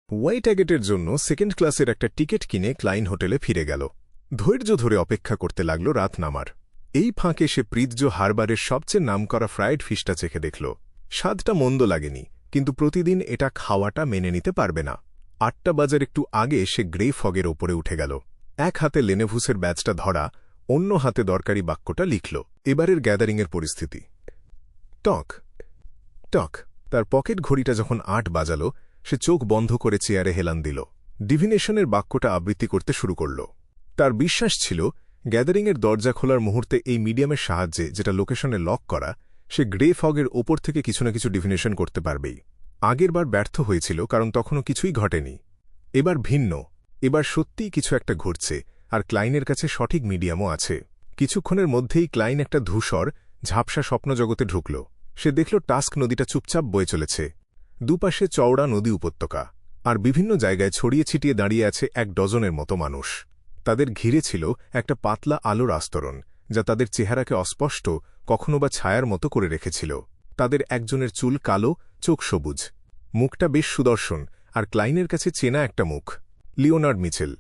ওয়াইট্যাগেটের জন্য 2nd ক্লাসের একটা টিকিট কিনে ক্লাইন হোটেলে ফিরে গেল। ধৈর্য ধরে অপেক্ষা করতে লাগল রাত নামার। এই ফাঁকে সে প্রিৎজো হারবারের সবচেয়ে নামকরা ফ্রাইড ফিশটা চেখে দেখল। স্বাদটা মন্দ লাগেনি, কিন্তু প্রতিদিন এটা খাওয়াটা মেনে নিতে পারবে না। 8টা বাজার একটু আগে সে গ্রে ফগের ওপরে উঠে গেল। এক হাতে লেনেভুসের ব্যাচটা ধরা, অন্য হাতে দরকারি বাক্যটা লিখল। এবারের গ্যাদারিংয়ের পরিস্থিতি। টক টক। তার পকেট ঘড়িটা যখন 8 বাজাল, সে চোখ বন্ধ করে চেয়ারে হেলান দিল। ডিভিনেশনের বাক্যটা আবৃত্তি করতে শুরু করল। তার বিশ্বাস ছিল, গ্যাদারিংয়ের দরজা খোলার মুহূর্তে এই মিডিয়ামের সাহায্যে, যেটা লোকেশনে লক করা, সে গ্রে ফগের ওপর থেকে কিছু না কিছু ডিভিনেশন করতে পারবেই। আগেরবার ব্যর্থ হয়েছিল, কারণ তখনও কিছুই ঘটেনি। এবার ভিন্ন। এবার সত্যিই কিছু একটা ঘটছে, আর ক্লাইনের কাছে সঠিক মিডিয়ামও আছে। কিছুক্ষণের মধ্যেই ক্লাইন একটা ধূসর, ঝাপসা স্বপ্নজগতে ঢুকল। সে দেখল টাস্ক নদীটা চুপচাপ বয়ে চলেছে। দুপাশে চওড়া নদী উপত্যকা, আর বিভিন্ন জায়গায় ছড়িয়ে ছিটিয়ে দাঁড়িয়ে আছে 1 ডজনের মতো মানুষ। তাদের ঘিরে ছিল একটা পাতলা আলোর আস্তরণ, যা তাদের চেহারাকে অস্পষ্ট, কখনো বা ছায়ার মতো করে রেখেছিল। তাদের একজনের চুল কালো, চোখ সবুজ, মুখটা বেশ সুদর্শন, আর ক্লাইনের কাছে চেনা একটা মুখ, লিওনার্ড মিচেল।